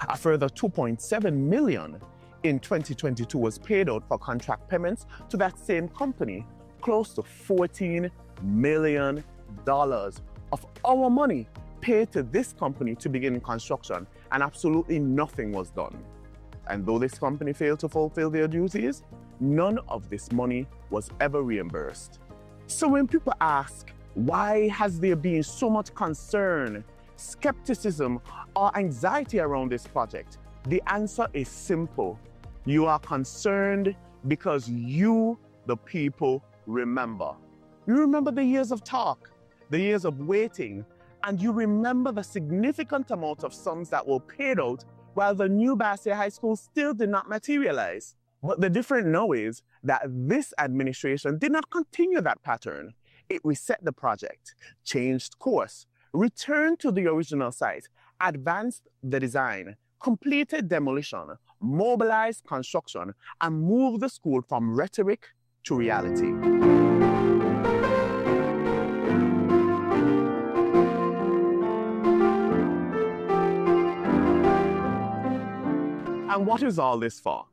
A further $2.7 million in 2022 was paid out for contract payments to that same company, close to $14 million of our money paid to this company to begin construction, and absolutely nothing was done. And though this company failed to fulfill their duties, none of this money was ever reimbursed. So when people ask, why has there been so much concern, skepticism, or anxiety around this project? The answer is simple. You are concerned because you, the people, remember. You remember the years of talk, the years of waiting, and you remember the significant amount of sums that were paid out while the new Basia High School still did not materialize. But the difference now is that this administration did not continue that pattern. It reset the project, changed course, returned to the original site, advanced the design, completed demolition, mobilized construction, and moved the school from rhetoric to reality. And what is all this for?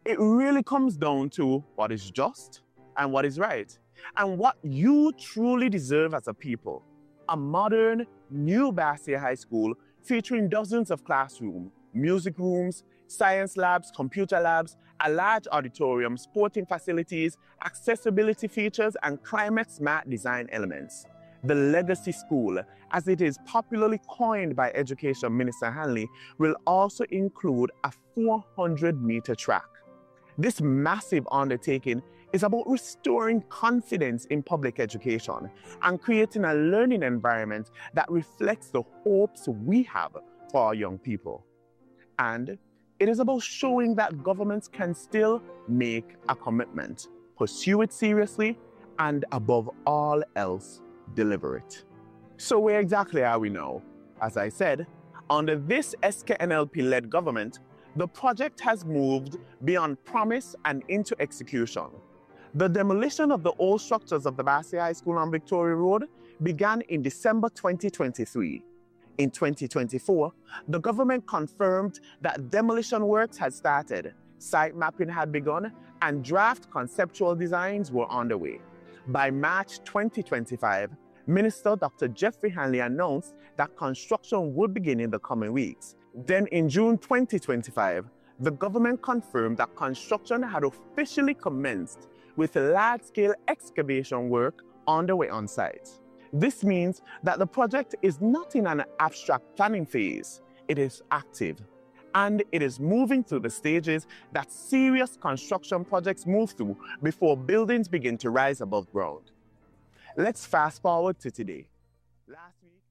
It really comes down to what is just and what is right, and what you truly deserve as a people. A modern, new Basia High School featuring dozens of classrooms, music rooms, science labs, computer labs, a large auditorium, sporting facilities, accessibility features, and climate-smart design elements. The Legacy School, as it is popularly coined by Education Minister Hanley, will also include a 400-meter track. This massive undertaking is about restoring confidence in public education and creating a learning environment that reflects the hopes we have for our young people. And it is about showing that governments can still make a commitment, pursue it seriously, and above all else, deliver it. So where exactly are we now? As I said, under this SKNLP-led government, the project has moved beyond promise and into execution. The demolition of the old structures of the Basia High School on Victoria Road began in December 2023. In 2024, the government confirmed that demolition works had started, site mapping had begun, and draft conceptual designs were underway. By March 2025, Minister Dr. Jeffrey Hanley announced that construction would begin in the coming weeks. Then in June 2025, the government confirmed that construction had officially commenced with large-scale excavation work underway on site. This means that the project is not in an abstract planning phase. It is active, and it is moving through the stages that serious construction projects move through before buildings begin to rise above ground. Let's fast forward to today. Last week,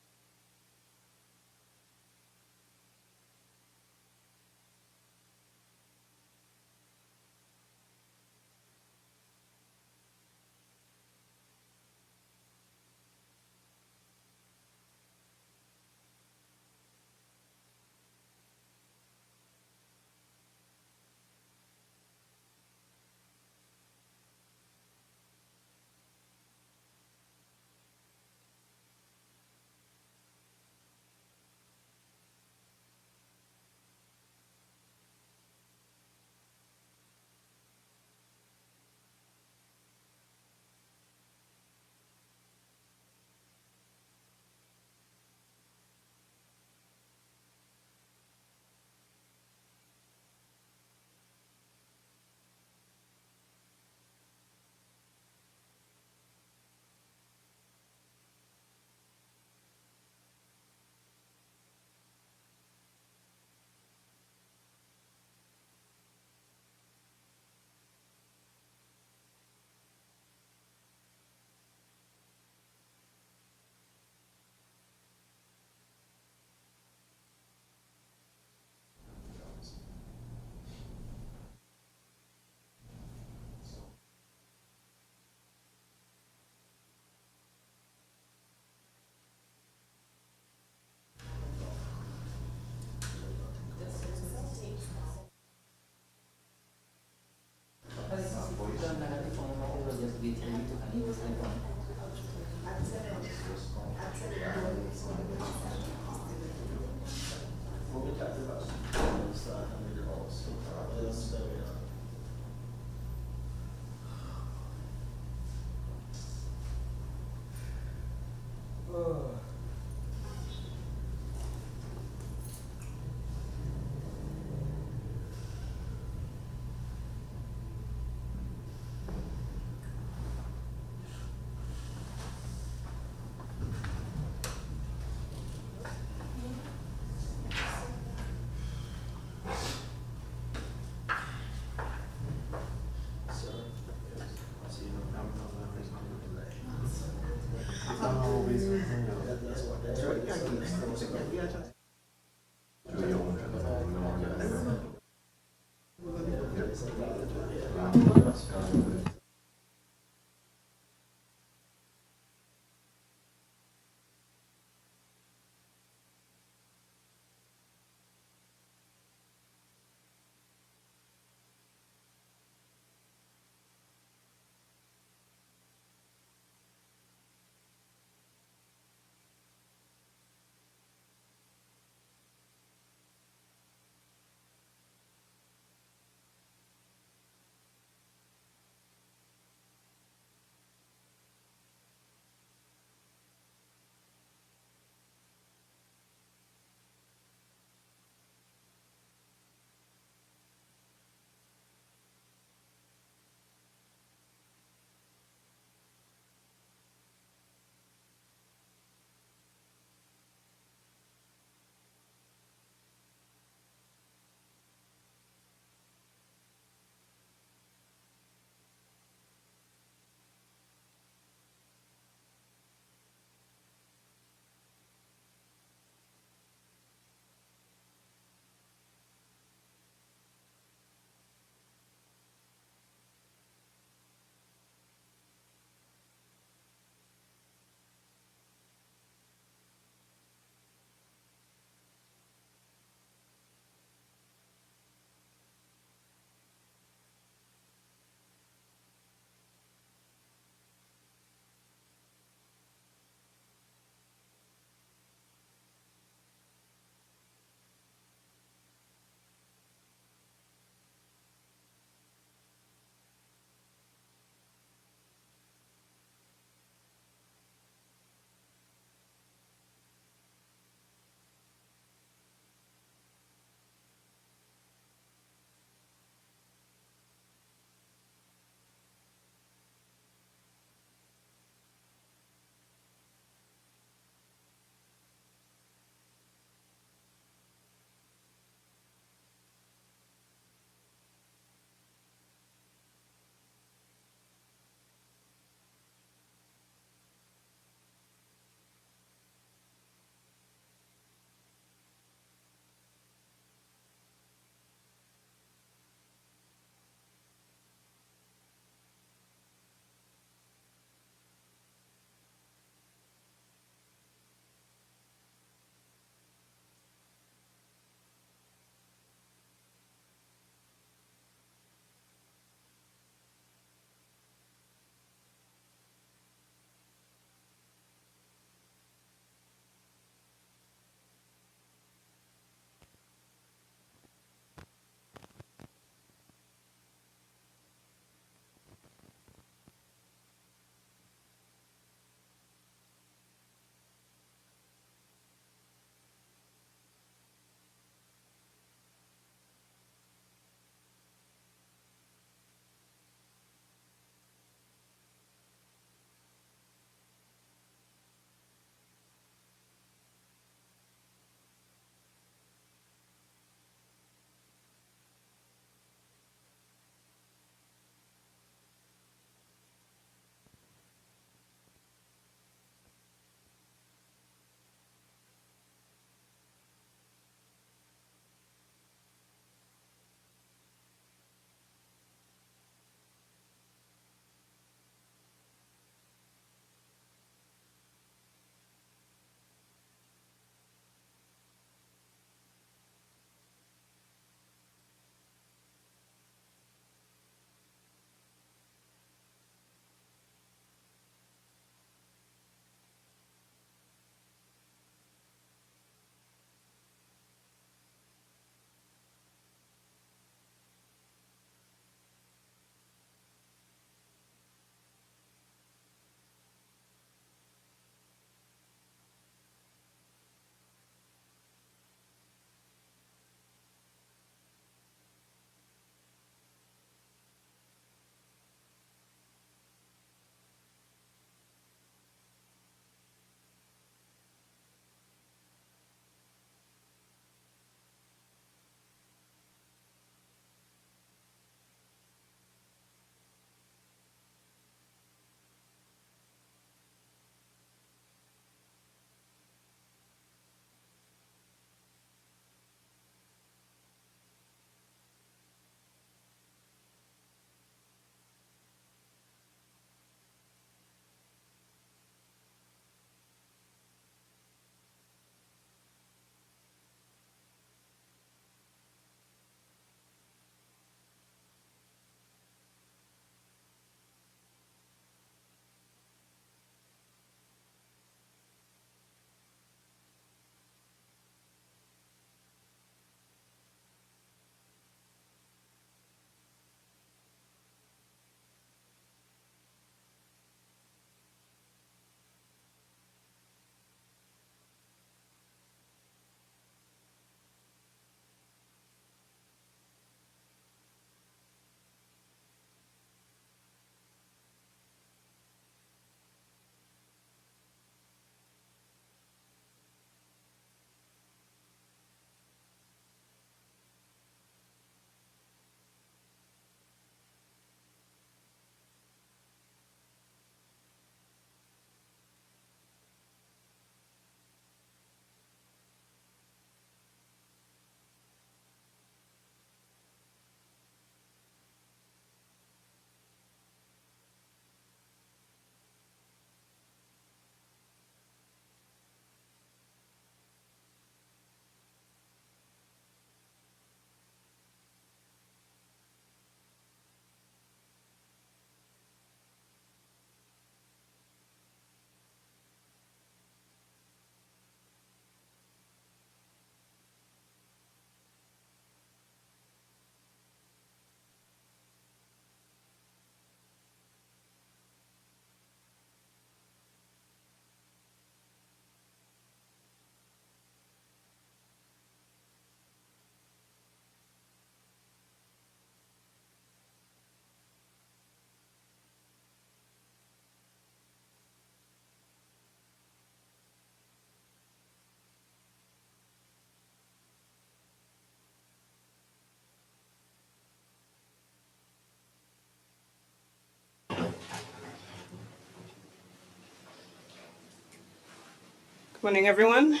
Good morning, everyone.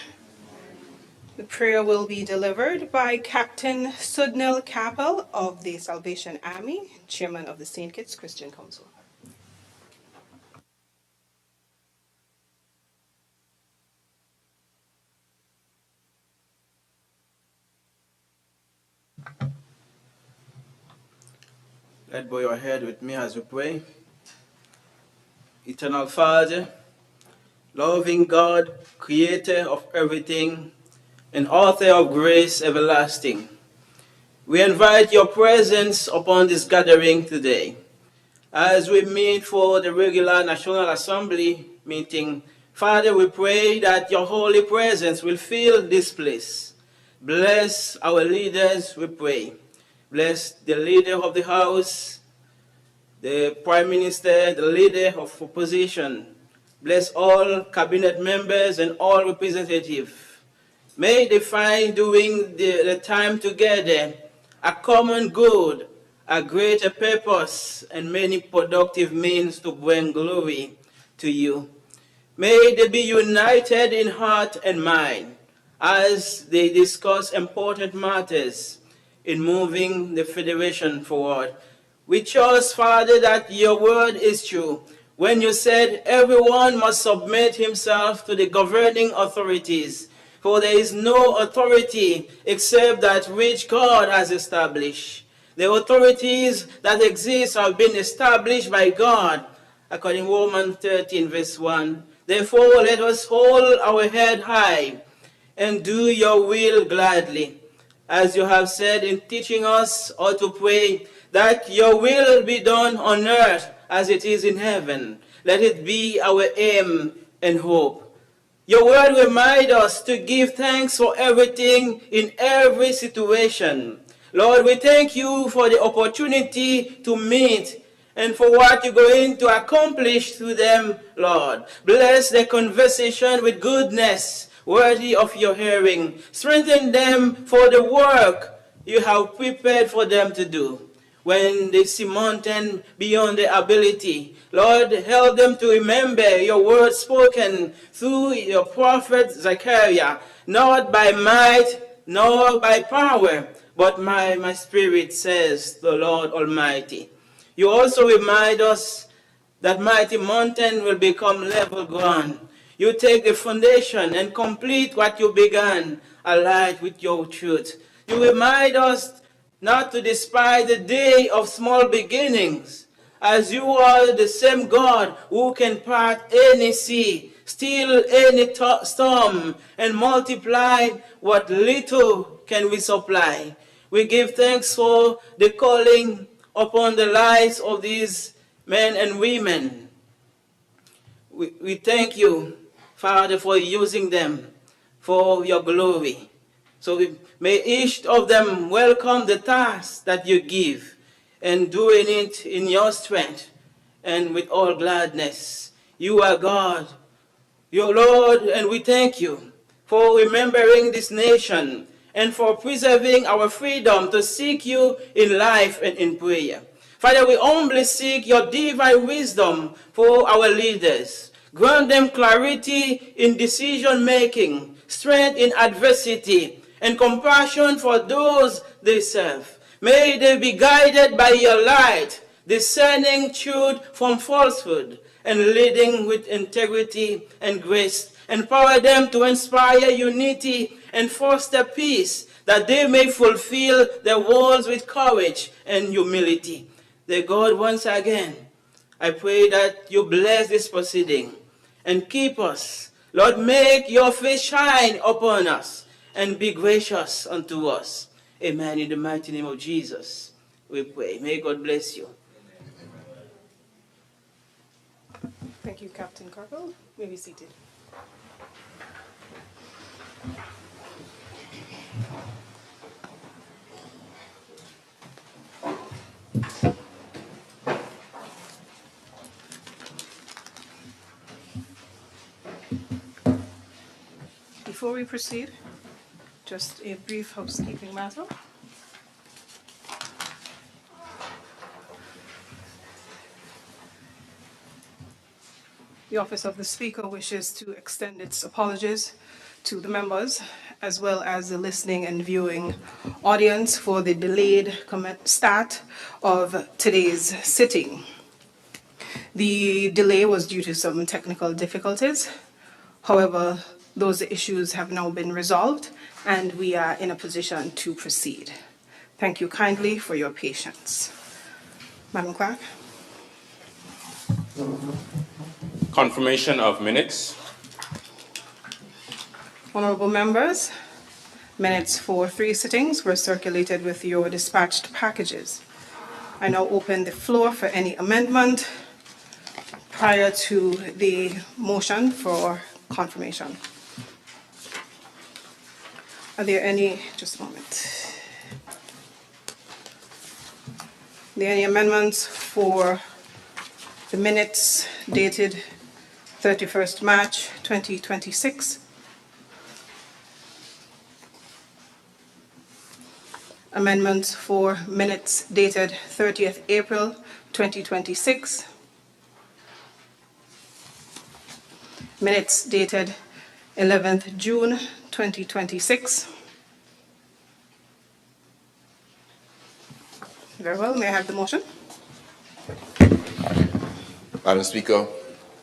The prayer will be delivered by Captain Sudnil Kapil of the Salvation Army, Chairman of the St. Kitts Christian Council. Let's bow your head with me as we pray. Eternal Father, loving God, creator of everything, and author of grace everlasting, we invite your presence upon this gathering today. As we meet for the regular National Assembly meeting, Father, we pray that your holy presence will fill this place. Bless our leaders, we pray. Bless the leader of the House, the Prime Minister, the leader of opposition. Bless all cabinet members and all representatives. May they find during the time together a common good, a greater purpose, and many productive means to bring glory to you. May they be united in heart and mind as they discuss important matters in moving the Federation forward. We trust, Father, that your word is true. When you said everyone must submit himself to the governing authorities, for there is no authority except that which God has established. The authorities that exist have been established by God, according to Romans 13, verse 1. Therefore, let us hold our head high and do your will gladly, as you have said in teaching us how to pray, that your will be done on earth as it is in heaven. Let it be our aim and hope. Your word reminds us to give thanks for everything in every situation. Lord, we thank you for the opportunity to meet and for what you're going to accomplish through them, Lord. Bless the conversation with goodness, worthy of your hearing. Strengthen them for the work you have prepared for them to do. When they see mountain beyond their ability, Lord, help them to remember your word spoken through your prophet Zechariah, not by might nor by power, but my spirit, says the Lord Almighty. You also remind us that mighty mountain will become level ground. You take the foundation and complete what you began, allied with your truth. You remind us not to despise the day of small beginnings, as you are the same God who can part any sea, still any storm, and multiply what little can we supply. We give thanks for the calling upon the lives of these men and women. We thank you, Father, for using them for your glory. So may each of them welcome the task that you give and doing it in your strength and with all gladness. You are God, your Lord, and we thank you for remembering this nation and for preserving our freedom to seek you in life and in prayer. Father, we humbly seek your divine wisdom for our leaders. Grant them clarity in decision-making, strength in adversity, and compassion for those they serve. May they be guided by your light, discerning truth from falsehood, and leading with integrity and grace. Empower them to inspire unity and foster peace, that they may fulfill their roles with courage and humility. Dear God, once again, I pray that you bless this proceeding and keep us. Lord, make your face shine upon us and be gracious unto us. Amen. In the mighty name of Jesus, we pray. May God bless you. Thank you, Captain Carpel. You may be seated. Before we proceed, just a brief housekeeping matter. The Office of the Speaker wishes to extend its apologies to the members, as well as the listening and viewing audience for the delayed start of today's sitting. The delay was due to some technical difficulties. However, those issues have now been resolved and we are in a position to proceed. Thank you kindly for your patience. Madam Clerk. Confirmation of minutes. Honorable members, minutes for 3 sittings were circulated with your dispatched packages. I now open the floor for any amendment prior to the motion for confirmation. Are there any, just a moment. Are there any amendments for the minutes dated 31st March 2026? Amendments for minutes dated 30th April 2026. Minutes dated 11th June 2026. Very well, may I have the motion? Madam Speaker,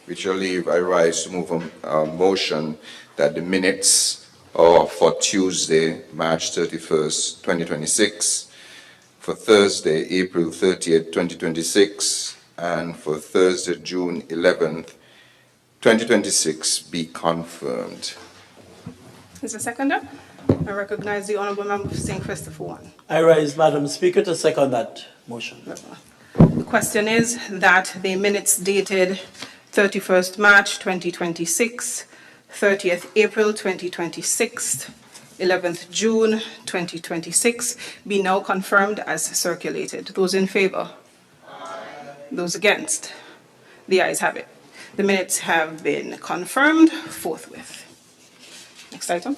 with your leave, I rise to move a motion that the minutes for Tuesday, March 31st, 2026, for Thursday, April 30th, 2026, and for Thursday, June 11th, 2026 be confirmed. Is there a seconder? I recognize the Honourable Member for St. Christopher 1. I rise, Madam Speaker, to second that motion. The question is that the minutes dated 31st March 2026, 30th April 2026, 11th June 2026 be now confirmed as circulated. Those in favour? Those against? The ayes have it. The minutes have been confirmed forthwith. Next item.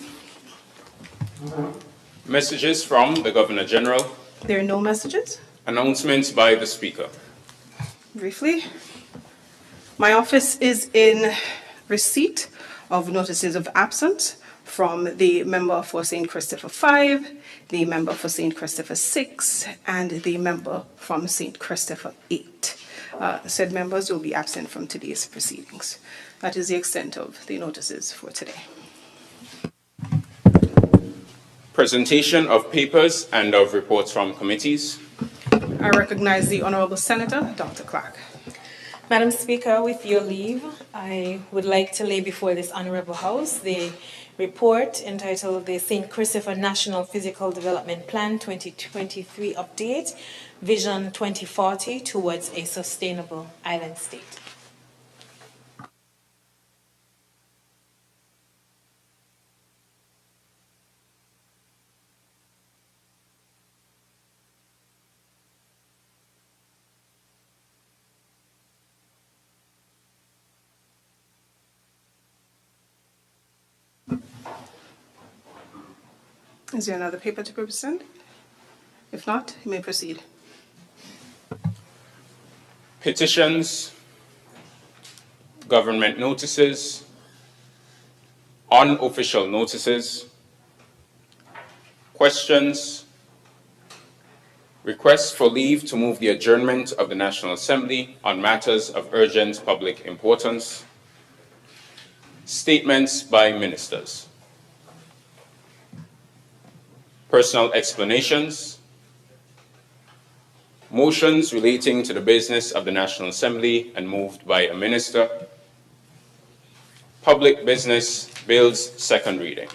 Messages from the Governor General. There are no messages. Announcements by the Speaker. Briefly, my office is in receipt of notices of absence from the member for St. Christopher 5, the member for St. Christopher 6, and the member from St. Christopher 8. Said members will be absent from today's proceedings. That is the extent of the notices for today. Presentation of papers and of reports from committees. I recognize the Honourable Senator, Dr. Clark. Madam Speaker, with your leave, I would like to lay before this Honourable House the report entitled the St. Christopher National Physical Development Plan 2023 Update, Vision 2040 towards a Sustainable Island State. Is there another paper to present? If not, you may proceed. Petitions, government notices, unofficial notices, questions, requests for leave to move the adjournment of the National Assembly on matters of urgent public importance, statements by ministers, personal explanations, motions relating to the business of the National Assembly and moved by a minister, public business bills, second reading.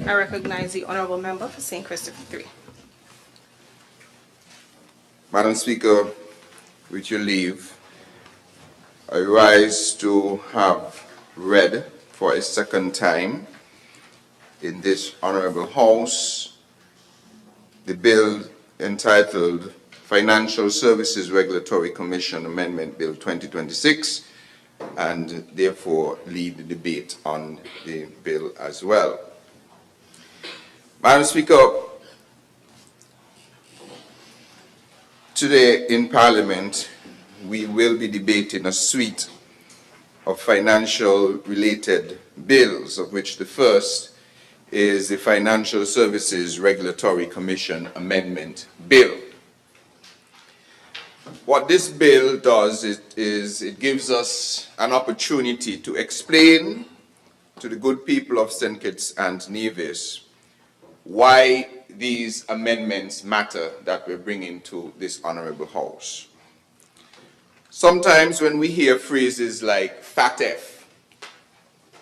I recognize the Honourable Member for St. Christopher 3. Madam Speaker, with your leave, I rise to have read for a second time in this Honourable House the bill entitled Financial Services Regulatory Commission Amendment Bill 2026, and therefore lead the debate on the bill as well. Madam Speaker, Today in Parliament, we will be debating a suite of financial related bills, of which the first is the Financial Services Regulatory Commission Amendment Bill. What this bill does is it gives us an opportunity to explain to the good people of St. Kitts and Nevis why these amendments matter that we're bringing to this Honorable House. Sometimes when we hear phrases like FATF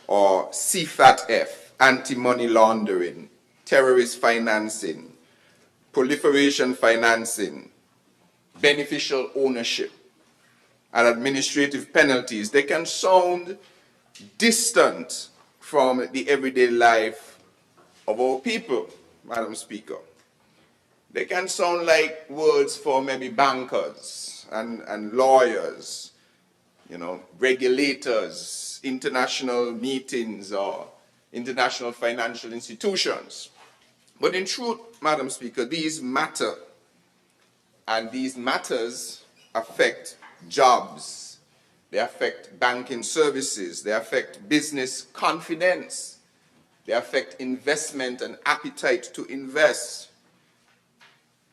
or CFATF, anti-money laundering, terrorist financing, proliferation financing, beneficial ownership, and administrative penalties, they can sound distant from the everyday life of our people, Madam Speaker. They can sound like words for maybe bankers and lawyers, you know, regulators, international meetings, or international financial institutions. But in truth, Madam Speaker, these matter. And these matters affect jobs, they affect banking services, they affect business confidence, they affect investment and appetite to invest.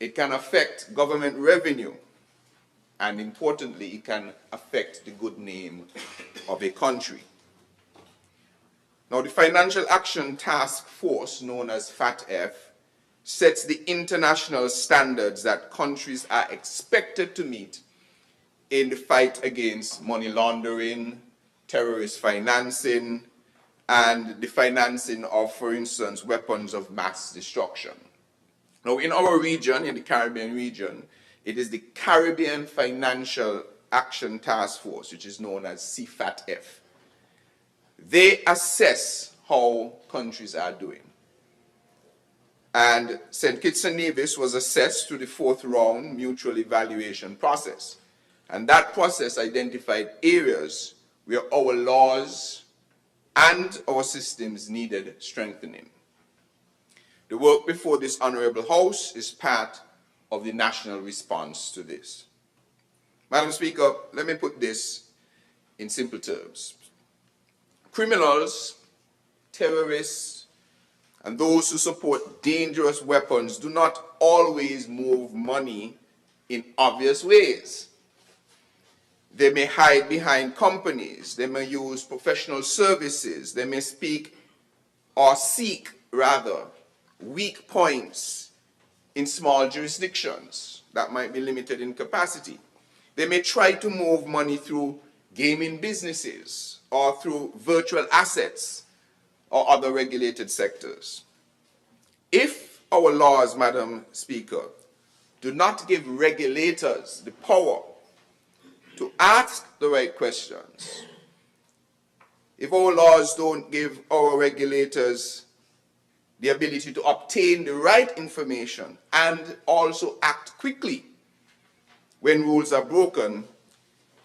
It can affect government revenue, and importantly, it can affect the good name of a country. Now, the Financial Action Task Force, known as FATF, sets the international standards that countries are expected to meet in the fight against money laundering, terrorist financing, and the financing of, for instance, weapons of mass destruction. Now, in our region, in the Caribbean region, it is the Caribbean Financial Action Task Force, which is known as CFATF. They assess how countries are doing. And St. Kitts and Nevis was assessed through the 4th round mutual evaluation process. And that process identified areas where our laws and our systems needed strengthening. The work before this Honorable House is part of the national response to this. Madam Speaker, let me put this in simple terms. Criminals, terrorists, and those who support dangerous weapons do not always move money in obvious ways. They may hide behind companies, they may use professional services, they may seek weak points in small jurisdictions that might be limited in capacity. They may try to move money through gaming businesses or through virtual assets or other regulated sectors. If our laws, Madam Speaker, do not give regulators the power to ask the right questions, if our laws don't give our regulators the ability to obtain the right information and also act quickly when rules are broken,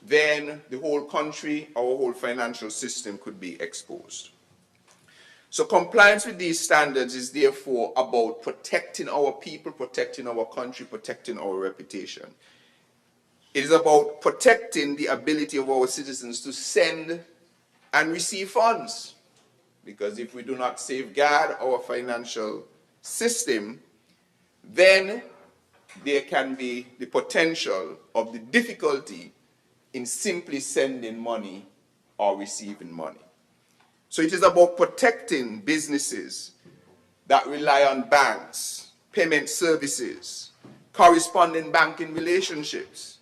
then the whole country, our whole financial system could be exposed. So compliance with these standards is therefore about protecting our people, protecting our country, protecting our reputation. It is about protecting the ability of our citizens to send and receive funds. Because if we do not safeguard our financial system, then there can be the potential of the difficulty in simply sending money or receiving money. So it is about protecting businesses that rely on banks, payment services, corresponding banking relationships,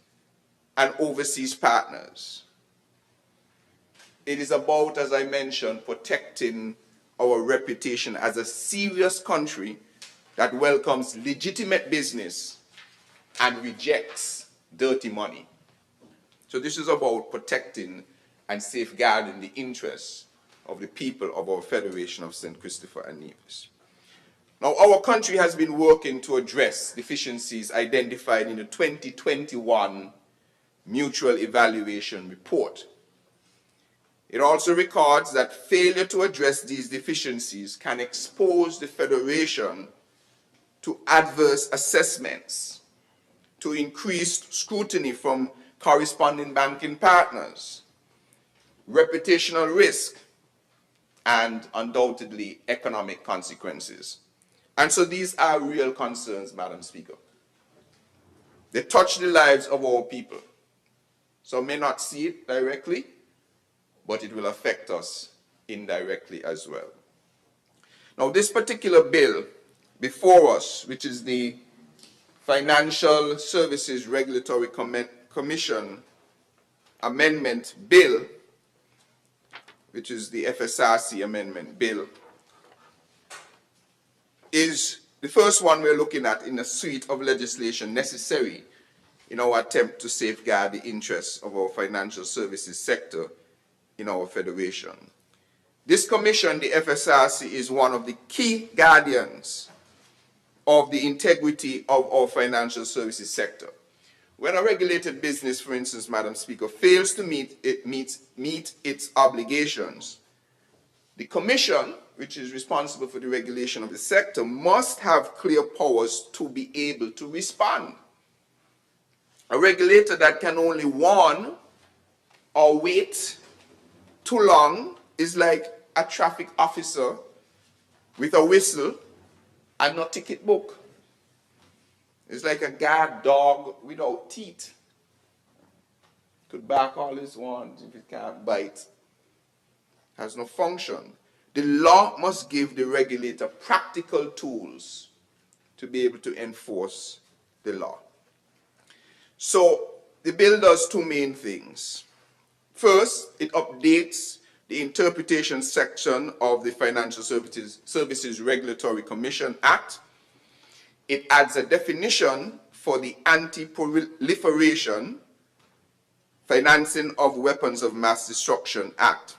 and overseas partners. It is about, as I mentioned, protecting our reputation as a serious country that welcomes legitimate business and rejects dirty money. So this is about protecting and safeguarding the interests of the people of our Federation of St. Christopher and Nevis. Now, our country has been working to address deficiencies identified in the 2021 Mutual Evaluation Report. It also records that failure to address these deficiencies can expose the Federation to adverse assessments, to increased scrutiny from corresponding banking partners, reputational risk, and undoubtedly economic consequences. And so these are real concerns, Madam Speaker. They touch the lives of our people. Some may not see it directly, but it will affect us indirectly as well. Now, this particular bill before us, which is the Financial Services Regulatory Commission Amendment Bill, which is the FSRC Amendment Bill, is the first one we're looking at in a suite of legislation necessary in our attempt to safeguard the interests of our financial services sector in our federation. This commission, the FSRC, is one of the key guardians of the integrity of our financial services sector. When a regulated business, for instance, Madam Speaker, fails to meet its obligations, the commission, which is responsible for the regulation of the sector, must have clear powers to be able to respond. A regulator that can only warn or wait too long is like a traffic officer with a whistle and no ticket book. It's like a guard dog without teeth. Could bark all his wants if it can't bite. Has no function. The law must give the regulator practical tools to be able to enforce the law. So the bill does two main things. First, it updates the interpretation section of the Financial Services Regulatory Commission Act. It adds a definition for the Anti-Proliferation Financing of Weapons of Mass Destruction Act.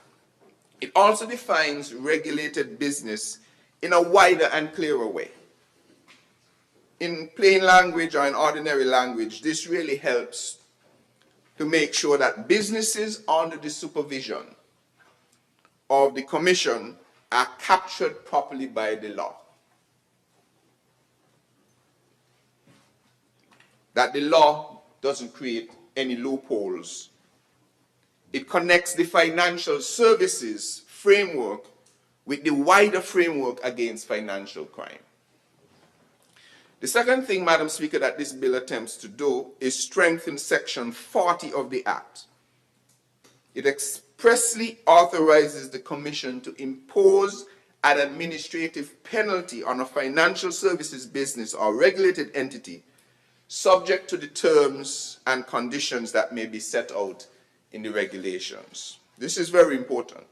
It also defines regulated business in a wider and clearer way. In plain language or in ordinary language, this really helps to make sure that businesses under the supervision of the Commission are captured properly by the law. That the law doesn't create any loopholes. It connects the financial services framework with the wider framework against financial crime. The second thing, Madam Speaker, that this bill attempts to do is strengthen Section 40 of the Act. It expressly authorizes the Commission to impose an administrative penalty on a financial services business or regulated entity subject to the terms and conditions that may be set out in the regulations. This is very important.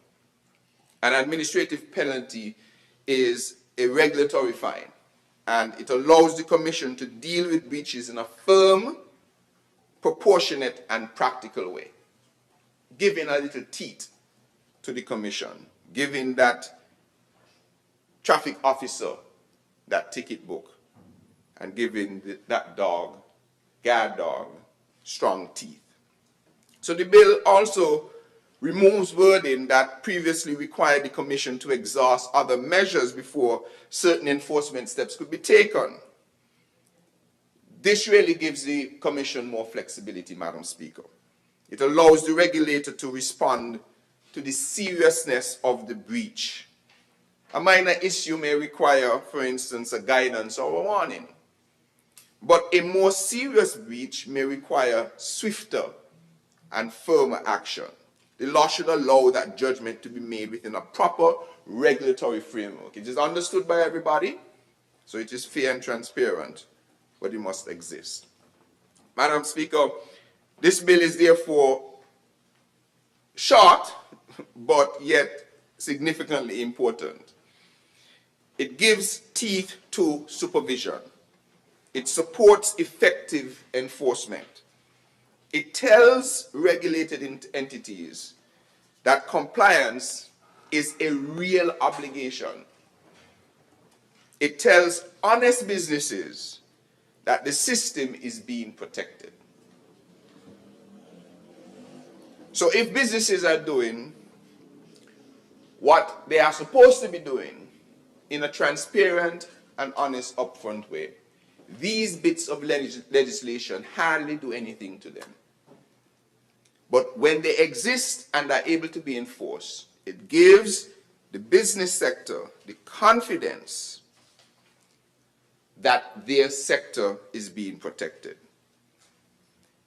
An administrative penalty is a regulatory fine, and it allows the Commission to deal with breaches in a firm, proportionate, and practical way, giving a little teeth to the Commission, giving that traffic officer that ticket book, and giving that dog, guard dog, strong teeth. So the bill also removes wording that previously required the Commission to exhaust other measures before certain enforcement steps could be taken. This really gives the Commission more flexibility, Madam Speaker. It allows the regulator to respond to the seriousness of the breach. A minor issue may require, for instance, a guidance or a warning, but a more serious breach may require swifter and firmer action. The law should allow that judgment to be made within a proper regulatory framework. It is understood by everybody, so it is fair and transparent, but it must exist. Madam Speaker, this bill is therefore short, but yet significantly important. It gives teeth to supervision. It supports effective enforcement. It tells regulated entities that compliance is a real obligation. It tells honest businesses that the system is being protected. So if businesses are doing what they are supposed to be doing in a transparent and honest, upfront way, these bits of legislation hardly do anything to them. But when they exist and are able to be enforced, it gives the business sector the confidence that their sector is being protected.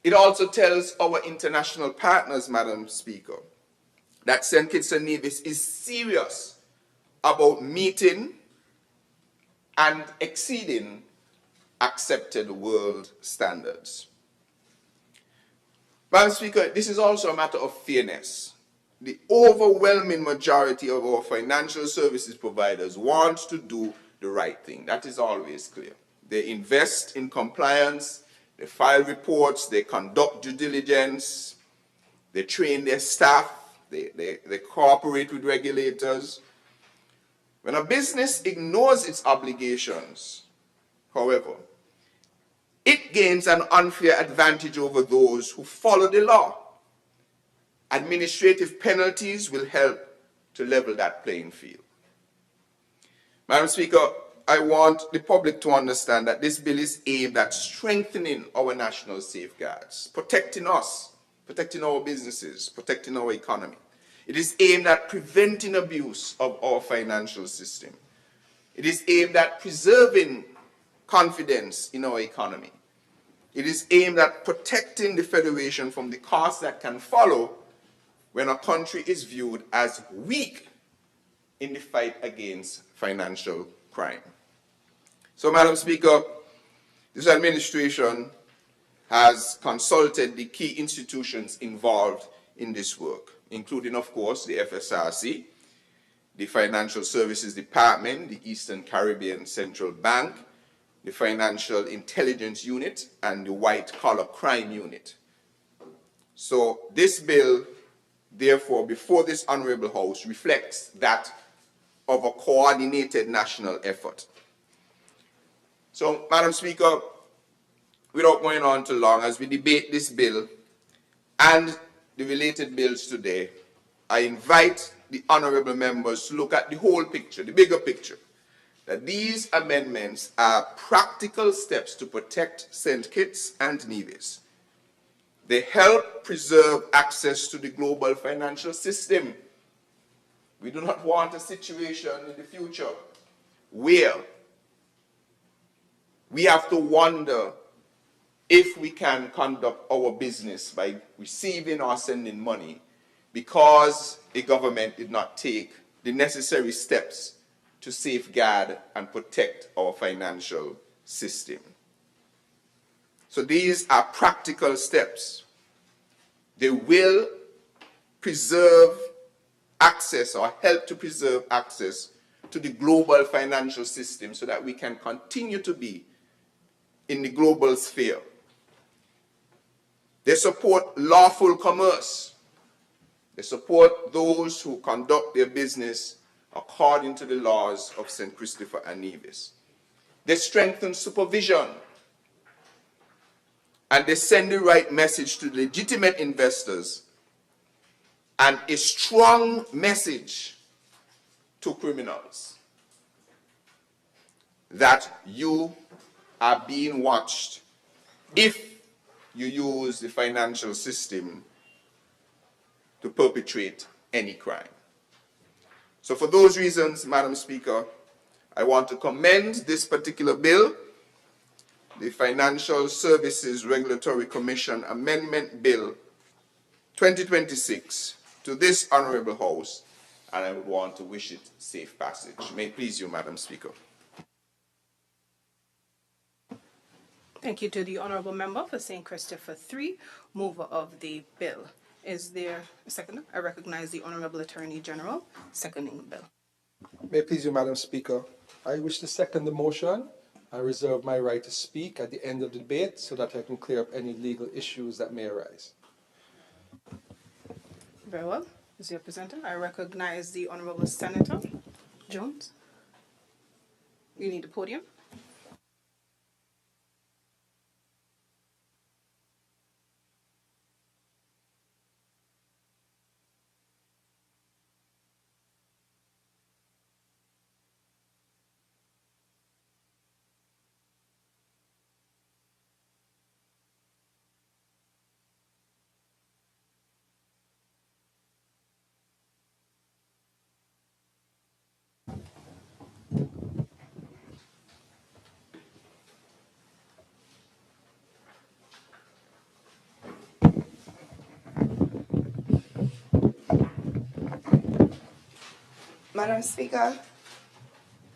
It also tells our international partners, Madam Speaker, that St. Kitts and Nevis is serious about meeting and exceeding accepted world standards. Madam Speaker, this is also a matter of fairness. The overwhelming majority of our financial services providers want to do the right thing. That is always clear. They invest in compliance, they file reports, they conduct due diligence, they train their staff, they cooperate with regulators. When a business ignores its obligations, however, it gains an unfair advantage over those who follow the law. Administrative penalties will help to level that playing field. Madam Speaker, I want the public to understand that this bill is aimed at strengthening our national safeguards, protecting us, protecting our businesses, protecting our economy. It is aimed at preventing abuse of our financial system. It is aimed at preserving confidence in our economy. It is aimed at protecting the Federation from the costs that can follow when a country is viewed as weak in the fight against financial crime. So, Madam Speaker, this administration has consulted the key institutions involved in this work, including, of course, the FSRC, the Financial Services Department, the Eastern Caribbean Central Bank, the Financial Intelligence Unit, and the White Collar Crime Unit. So this bill, therefore, before this Honorable House, reflects that of a coordinated national effort. So, Madam Speaker, without going on too long, as we debate this bill and the related bills today, I invite the honorable members to look at the whole picture, the bigger picture, that these amendments are practical steps to protect St. Kitts and Nevis. They help preserve access to the global financial system. We do not want a situation in the future where we have to wonder if we can conduct our business by receiving or sending money because a government did not take the necessary steps to safeguard and protect our financial system. So these are practical steps. They will preserve access or help to preserve access to the global financial system so that we can continue to be in the global sphere. They support lawful commerce. They support those who conduct their business according to the laws of St. Christopher and Nevis. They strengthen supervision. And they send the right message to legitimate investors and a strong message to criminals that you are being watched if you use the financial system to perpetrate any crime. So for those reasons, Madam Speaker, I want to commend this particular bill, the Financial Services Regulatory Commission Amendment Bill 2026, to this Honorable House, and I would want to wish it safe passage. May it please you, Madam Speaker. Thank you to the Honourable Member for St. Christopher 3, mover of the bill. Is there a seconder? I recognize the Honourable Attorney General seconding the bill. May it please you, Madam Speaker. I wish to second the motion. I reserve my right to speak at the end of the debate so that I can clear up any legal issues that may arise. Very well. Is there a presenter? I recognize the Honourable Senator Jones. You need the podium. Madam Speaker,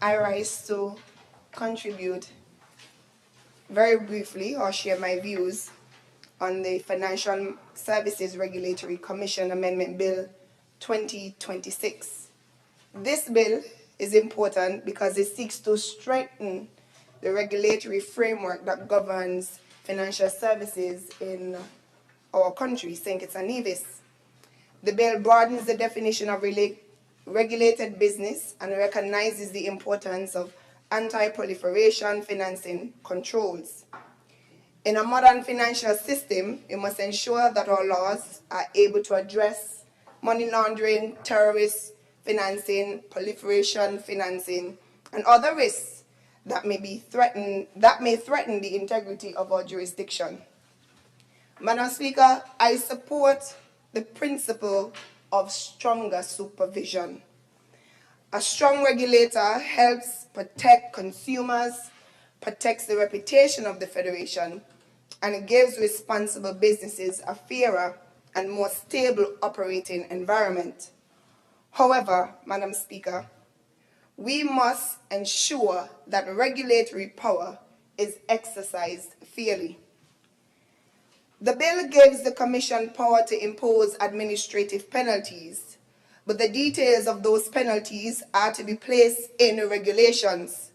I rise to contribute very briefly or share my views on the Financial Services Regulatory Commission Amendment Bill 2026. This bill is important because it seeks to strengthen the regulatory framework that governs financial services in our country, St. Kitts and Nevis. The bill broadens the definition of regulated business and recognizes the importance of anti-proliferation financing controls. In a modern financial system, we must ensure that our laws are able to address money laundering, terrorist financing, proliferation financing, and other risks that may threaten the integrity of our jurisdiction. Madam Speaker, I support the principle of stronger supervision. A strong regulator helps protect consumers, protects the reputation of the Federation, and it gives responsible businesses a fairer and more stable operating environment. However, Madam Speaker, we must ensure that regulatory power is exercised fairly. The bill gives the Commission power to impose administrative penalties, but the details of those penalties are to be placed in the regulations.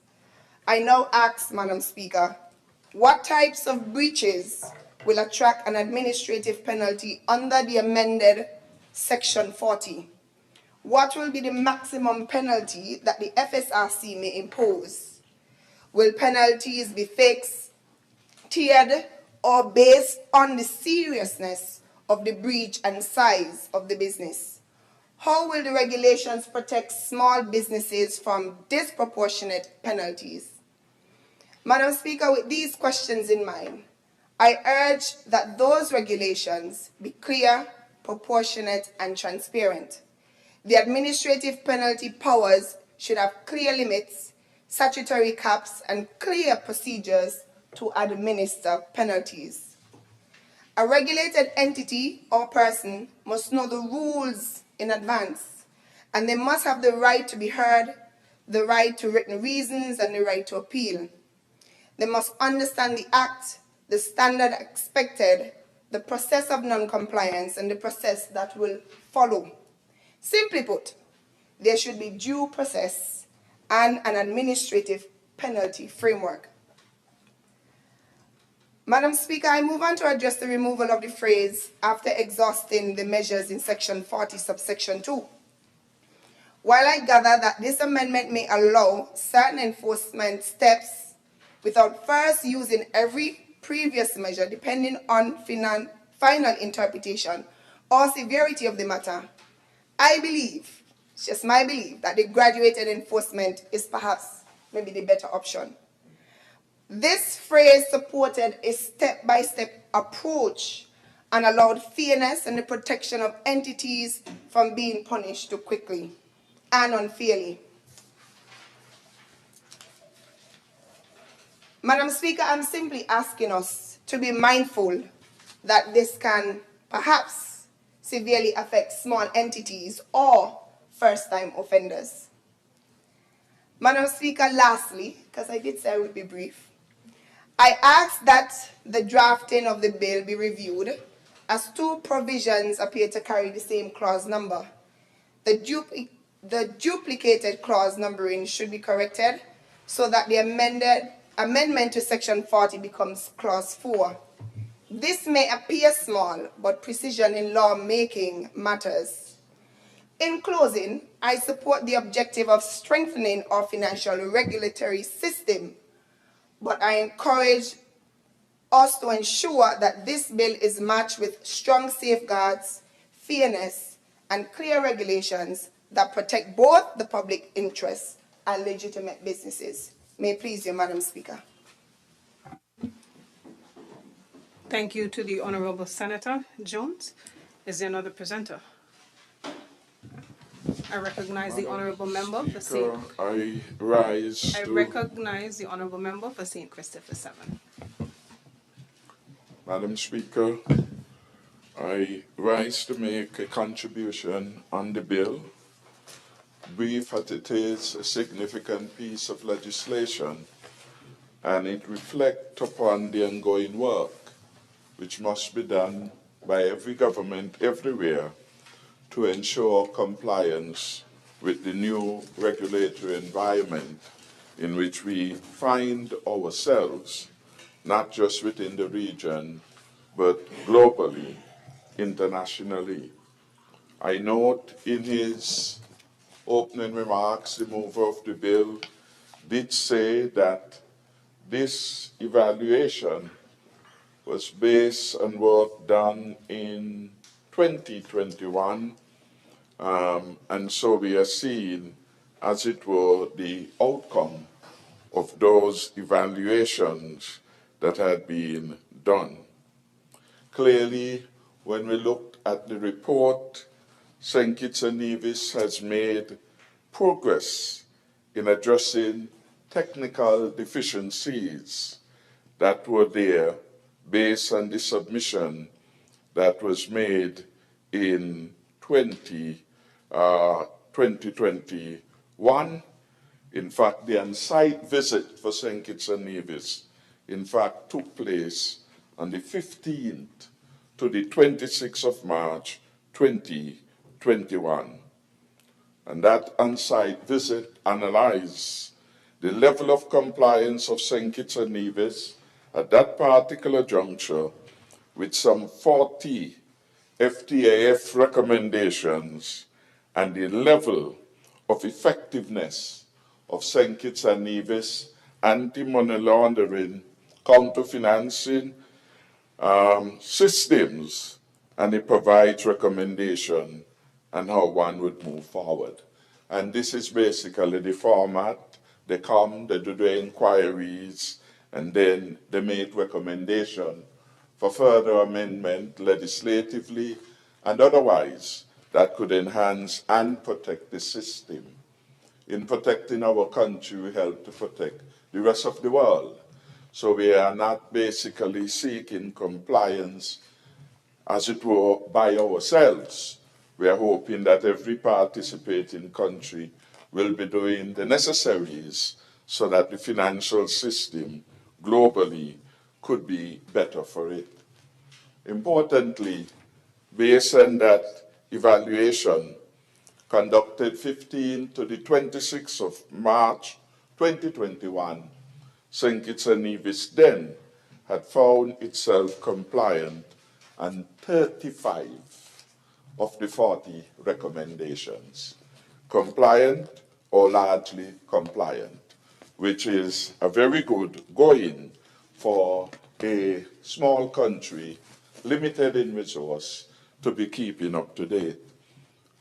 I now ask, Madam Speaker, what types of breaches will attract an administrative penalty under the amended Section 40? What will be the maximum penalty that the FSRC may impose? Will penalties be fixed, tiered, or based on the seriousness of the breach and size of the business? How will the regulations protect small businesses from disproportionate penalties? Madam Speaker, with these questions in mind, I urge that those regulations be clear, proportionate, and transparent. The administrative penalty powers should have clear limits, statutory caps, and clear procedures to administer penalties. A regulated entity or person must know the rules in advance, and they must have the right to be heard, the right to written reasons, and the right to appeal. They must understand the act, the standard expected, the process of non-compliance, and the process that will follow. Simply put, there should be due process and an administrative penalty framework. Madam Speaker, I move on to address the removal of the phrase after exhausting the measures in Section 40, subsection 2. While I gather that this amendment may allow certain enforcement steps without first using every previous measure depending on final interpretation or severity of the matter, I believe, it's just my belief, that the graduated enforcement is perhaps maybe the better option. This phrase supported a step-by-step approach and allowed fairness and the protection of entities from being punished too quickly and unfairly. Madam Speaker, I'm simply asking us to be mindful that this can perhaps severely affect small entities or first-time offenders. Madam Speaker, lastly, because I did say I would be brief, I ask that the drafting of the bill be reviewed as two provisions appear to carry the same clause number. The duplicated clause numbering should be corrected so that the amendment to Section 40 becomes Clause 4. This may appear small, but precision in law-making matters. In closing, I support the objective of strengthening our financial regulatory system, but I encourage us to ensure that this bill is matched with strong safeguards, fairness, and clear regulations that protect both the public interest and legitimate businesses. May it please you, Madam Speaker. Thank you to the Honourable Senator Jones. Is there another presenter? I recognize the Honourable Member for St. I recognize the Honourable Member for St. Christopher 7. Madam Speaker, I rise to make a contribution on the bill. brief as it is, a significant piece of legislation, and it reflects upon the ongoing work which must be done by every government everywhere to ensure compliance with the new regulatory environment in which we find ourselves, not just within the region, but globally, internationally. I note in his opening remarks, the mover of the bill did say that this evaluation was based on work done in 2021, and so we are seeing, as it were, the outcome of those evaluations that had been done. Clearly, when we looked at the report, St. Kitts and Nevis has made progress in addressing technical deficiencies that were there based on the submission that was made in 2021. In fact, the on-site visit for St. Kitts and Nevis, in fact, took place on the 15th to the 26th of March, 2021. And that on-site visit analyzed the level of compliance of St. Kitts and Nevis at that particular juncture with some 40 FTAF recommendations and the level of effectiveness of St. Kitts and Nevis anti-money laundering, counter-financing systems, and it provides recommendation on how one would move forward. And this is basically the format. They come, they do their inquiries, and then they make recommendation for further amendment legislatively and otherwise that could enhance and protect the system. In protecting our country, we help to protect the rest of the world. So we are not basically seeking compliance, as it were, by ourselves. We are hoping that every participating country will be doing the necessaries so that the financial system globally could be better for it. Importantly, based on that evaluation conducted 15 to the 26th of March 2021, St. Kitts and Nevis then had found itself compliant on 35 of the 40 recommendations. Compliant or largely compliant, which is a very good going for a small country, limited in resource, to be keeping up to date.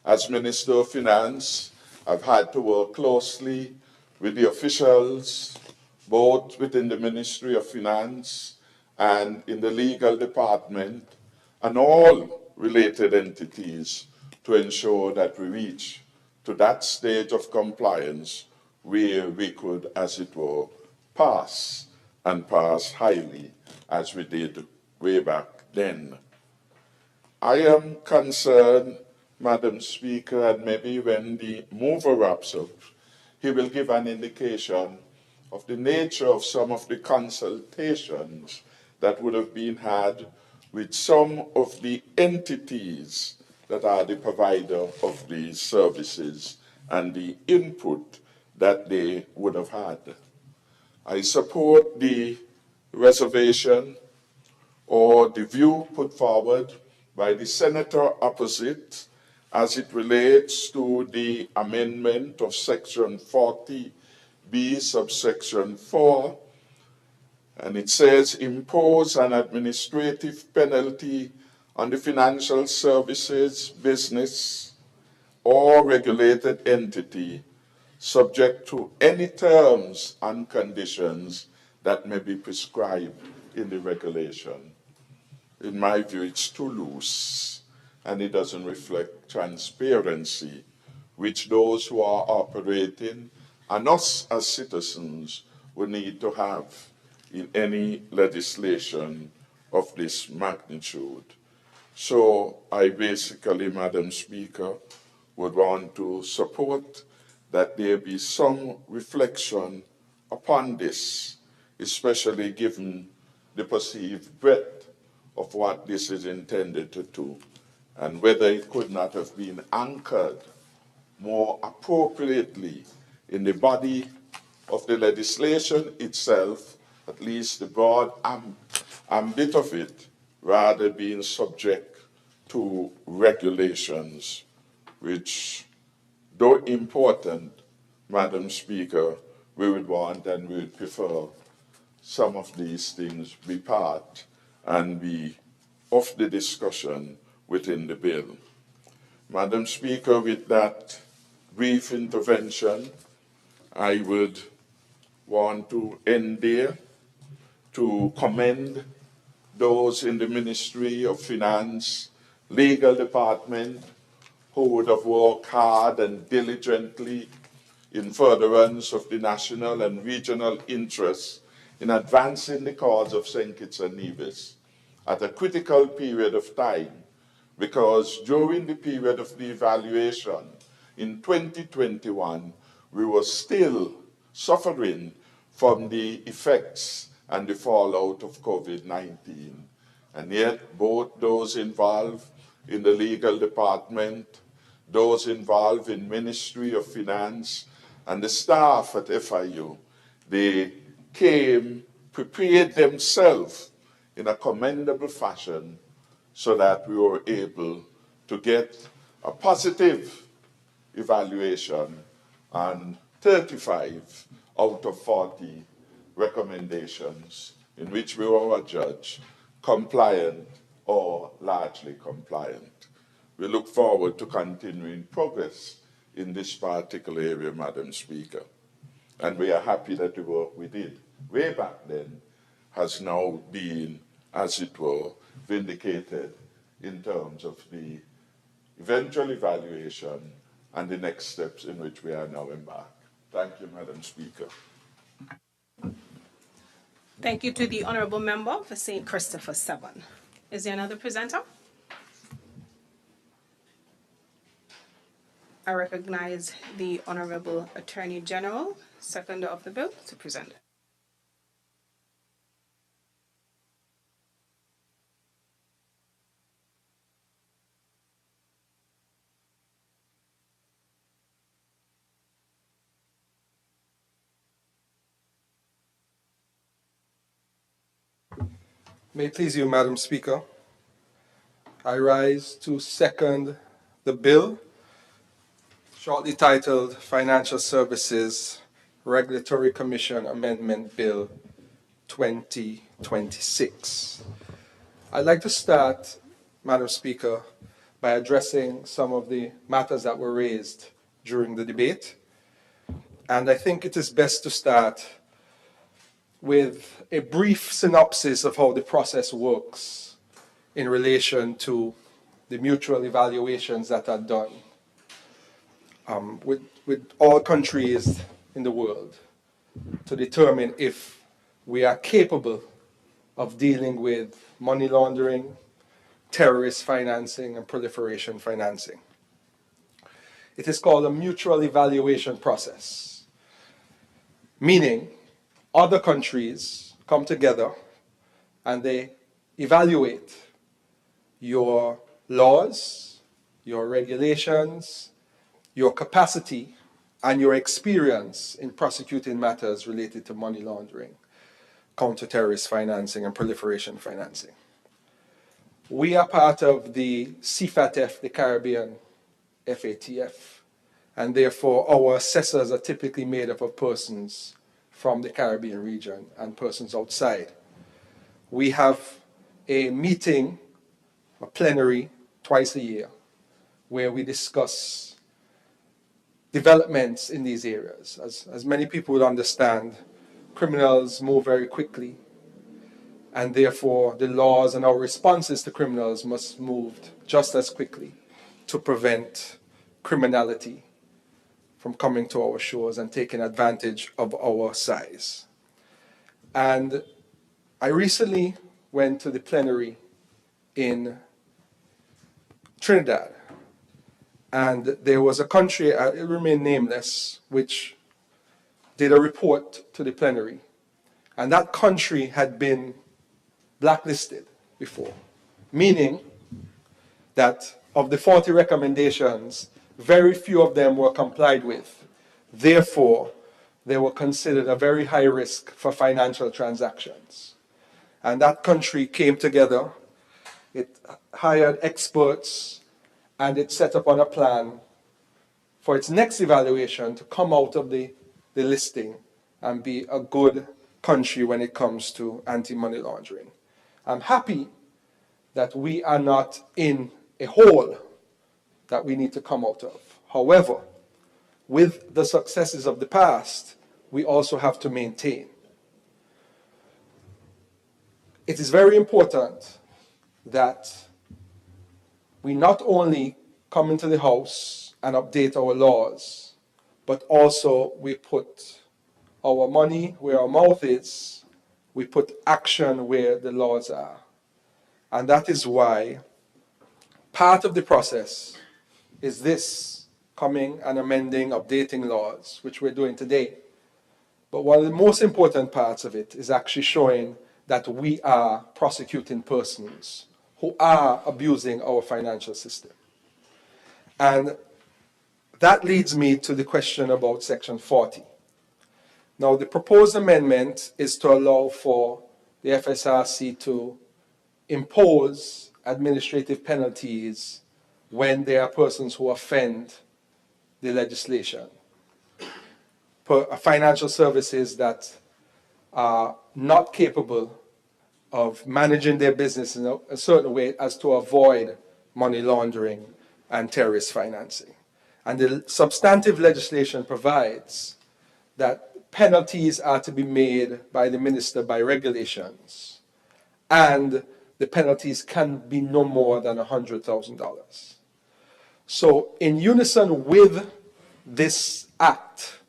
As Minister of Finance, I've had to work closely with the officials, both within the Ministry of Finance and in the legal department, and all related entities to ensure that we reach to that stage of compliance where we could, as it were, pass and pass highly as we did way back then. I am concerned, Madam Speaker, and maybe when the mover wraps up, he will give an indication of the nature of some of the consultations that would have been had with some of the entities that are the provider of these services and the input that they would have had. I support the reservation or the view put forward by the senator opposite as it relates to the amendment of Section 40B, subsection 4, and it says, impose an administrative penalty on the financial services business or regulated entity subject to any terms and conditions that may be prescribed in the regulation. In my view, it's too loose, and it doesn't reflect transparency, which those who are operating and us as citizens will need to have in any legislation of this magnitude. So I basically, Madam Speaker, would want to support that there be some reflection upon this, especially given the perceived breadth of what this is intended to do, and whether it could not have been anchored more appropriately in the body of the legislation itself, at least the broad ambit of it, rather being subject to regulations, which, though important, Madam Speaker, we would want and we would prefer some of these things be part and be of the discussion within the bill. Madam Speaker, with that brief intervention, I would want to end there to commend those in the Ministry of Finance, Legal Department, who would have worked hard and diligently in furtherance of the national and regional interests in advancing the cause of St. Kitts and Nevis at a critical period of time, because during the period of the evaluation in 2021, we were still suffering from the effects and the fallout of COVID-19. And yet, both those involved in the legal department, those involved in Ministry of Finance, and the staff at FIU, they came, prepared themselves in a commendable fashion so that we were able to get a positive evaluation on 35 out of 40 recommendations in which we were adjudged compliant or largely compliant. We look forward to continuing progress in this particular area, Madam Speaker. And we are happy that the work we did way back then has now been, as it were, vindicated in terms of the eventual evaluation and the next steps in which we are now embarked. Thank you, Madam Speaker. Thank you to the Honourable Member for St. Christopher 7. Is there another presenter? I recognize the Honourable Attorney General, seconder of the bill, to present it. May it please you, Madam Speaker, I rise to second the bill, shortly titled Financial Services Regulatory Commission Amendment Bill 2026. I'd like to start, Madam Speaker, by addressing some of the matters that were raised during the debate. And I think it is best to start with a brief synopsis of how the process works in relation to the mutual evaluations that are done with all countries in the world to determine if we are capable of dealing with money laundering, terrorist financing, and proliferation financing. It is called a mutual evaluation process, meaning other countries come together and they evaluate your laws, your regulations, your capacity, and your experience in prosecuting matters related to money laundering, counter-terrorist financing, and proliferation financing. We are part of the CFATF, the Caribbean FATF, and therefore our assessors are typically made up of persons from the Caribbean region and persons outside. We have a meeting, a plenary, twice a year, where we discuss developments in these areas. As many people would understand, criminals move very quickly, and therefore the laws and our responses to criminals must move just as quickly to prevent criminality from coming to our shores and taking advantage of our size. And I recently went to the plenary in Trinidad, And there was a country, it remained nameless, which did a report to the plenary. And that country had been blacklisted before, meaning that of the 40 recommendations, very few of them were complied with. Therefore, they were considered a very high risk for financial transactions. And that country came together, it hired experts, and it set up on a plan for its next evaluation to come out of the listing and be a good country when it comes to anti-money laundering. I'm happy that we are not in a hole that we need to come out of. However, with the successes of the past, we also have to maintain. It is very important that we not only come into the House and update our laws, but also we put our money where our mouth is, we put action where the laws are. And that is why part of the process is this coming and amending, updating laws, which we're doing today. But one of the most important parts of it is actually showing that we are prosecuting persons who are abusing our financial system. And that leads me to the question about Section 40. Now, the proposed amendment is to allow for the FSRC to impose administrative penalties when there are persons who offend the legislation. Financial services that are not capable of managing their business in a certain way as to avoid money laundering and terrorist financing. And the substantive legislation provides that penalties are to be made by the minister by regulations, and the penalties can be no more than $100,000. So in unison with this act,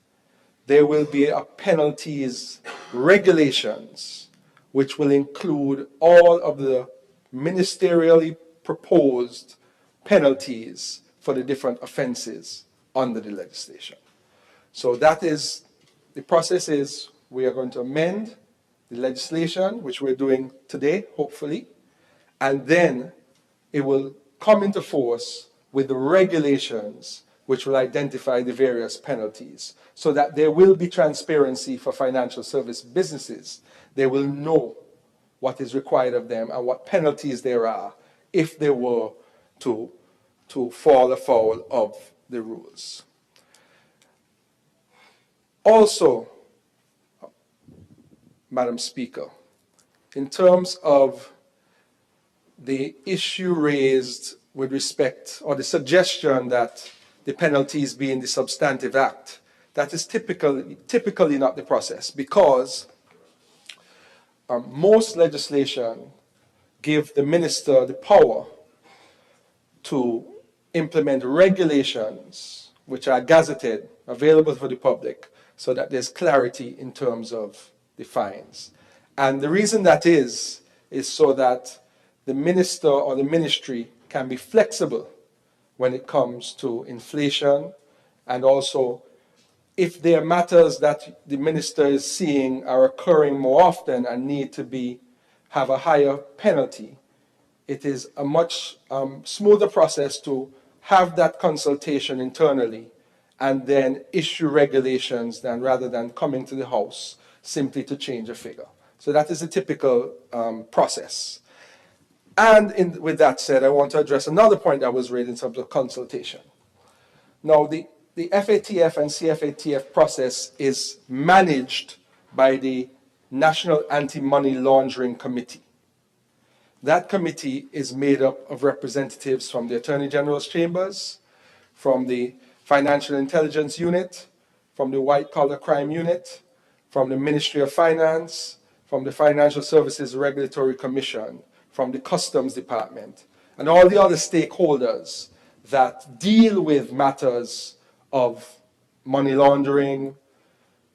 there will be a penalties regulations which will include all of the ministerially proposed penalties for the different offenses under the legislation. So that is, the process is we are going to amend the legislation, which we're doing today, hopefully, and then it will come into force with the regulations which will identify the various penalties so that there will be transparency for financial service businesses. They will know what is required of them and what penalties there are if they were to fall afoul of the rules. Also, Madam Speaker, in terms of the issue raised with respect, or the suggestion that the penalties be in the substantive act, that is typically not the process, because most legislation give the minister the power to implement regulations which are gazetted, available for the public, so that there's clarity in terms of the fines. And the reason that is so that the minister or the ministry can be flexible when it comes to inflation, and also if there are matters that the minister is seeing are occurring more often and need to have a higher penalty, it is a much smoother process to have that consultation internally and then issue regulations rather than coming to the House simply to change a figure. So that is a typical process. And with that said, I want to address another point that was raised in terms of consultation. Now, the FATF and CFATF process is managed by the National Anti-Money Laundering Committee. That committee is made up of representatives from the Attorney General's Chambers, from the Financial Intelligence Unit, from the White Collar Crime Unit, from the Ministry of Finance, from the Financial Services Regulatory Commission, from the Customs Department, and all the other stakeholders that deal with matters of money laundering,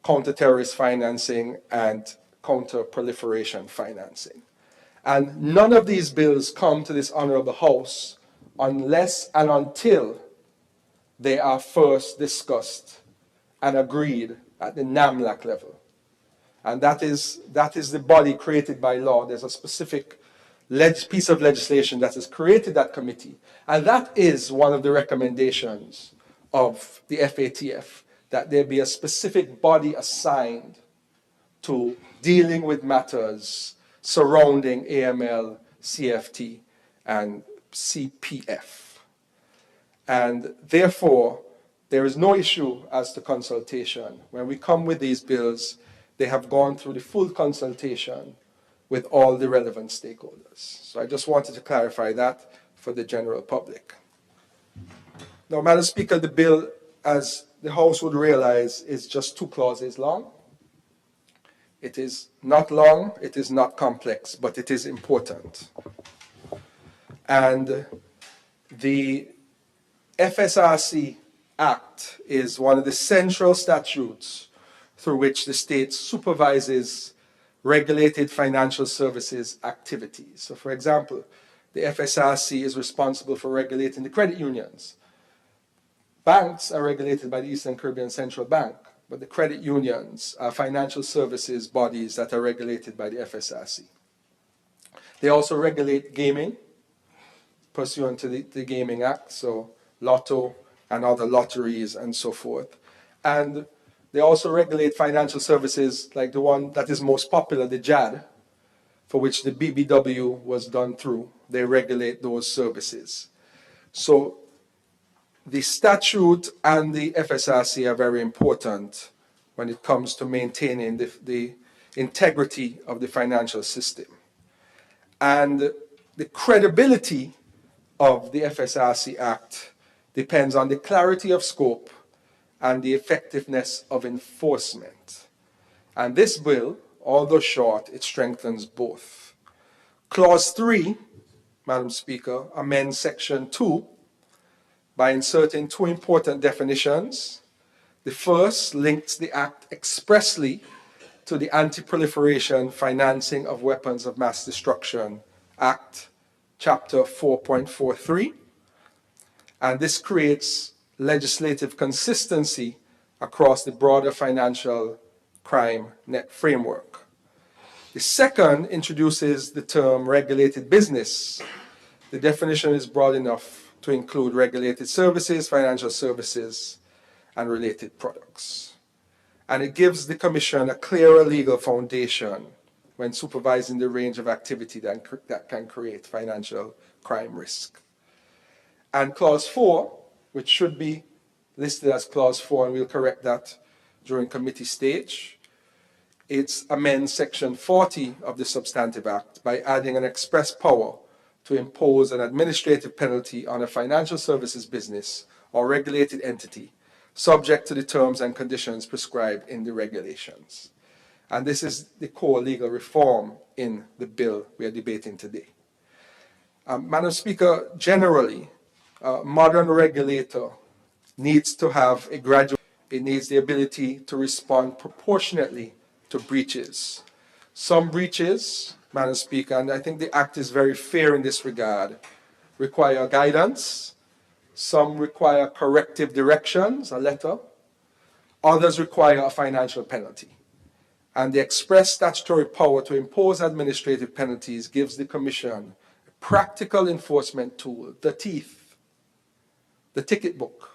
counter-terrorist financing, and counter-proliferation financing. And none of these bills come to this honorable House unless and until they are first discussed and agreed at the NAMLAC level. And that is the body created by law. There's a specific piece of legislation that has created that committee. And that is one of the recommendations of the FATF, that there be a specific body assigned to dealing with matters surrounding AML, CFT, and CPF. And therefore, there is no issue as to consultation. When we come with these bills, they have gone through the full consultation with all the relevant stakeholders. So I just wanted to clarify that for the general public. Now, Madam Speaker, the bill, as the House would realize, is just 2 clauses long. It is not long, it is not complex, but it is important. And the FSRC Act is one of the central statutes through which the state supervises regulated financial services activities. So, for example, the FSRC is responsible for regulating the credit unions. Banks are regulated by the Eastern Caribbean Central Bank, but the credit unions are financial services bodies that are regulated by the FSRC. They also regulate gaming, pursuant to the Gaming Act, so lotto and other lotteries and so forth. And they also regulate financial services like the one that is most popular, the JAD, for which the BBW was done through. They regulate those services. So the statute and the FSRC are very important when it comes to maintaining the integrity of the financial system. And the credibility of the FSRC Act depends on the clarity of scope and the effectiveness of enforcement. And this bill, although short, it strengthens both. Clause 3, Madam Speaker, amends Section 2 by inserting 2 important definitions. The first links the Act expressly to the Anti-Proliferation Financing of Weapons of Mass Destruction Act, Chapter 4.43, and this creates legislative consistency across the broader financial crime net framework. The second introduces the term regulated business. The definition is broad enough to include regulated services, financial services, and related products. And it gives the Commission a clearer legal foundation when supervising the range of activity that can create financial crime risk. And Clause 4, which should be listed as Clause 4, and we'll correct that during committee stage, it amends Section 40 of the Substantive Act by adding an express power to impose an administrative penalty on a financial services business or regulated entity subject to the terms and conditions prescribed in the regulations. And this is the core legal reform in the bill we are debating today. Madam Speaker, generally, a modern regulator needs to have a gradual, it needs the ability to respond proportionately to breaches. Some breaches, Madam Speaker, and I think the Act is very fair in this regard, require guidance. Some require corrective directions, a letter. Others require a financial penalty. And the express statutory power to impose administrative penalties gives the Commission a practical enforcement tool, the teeth, the ticket book,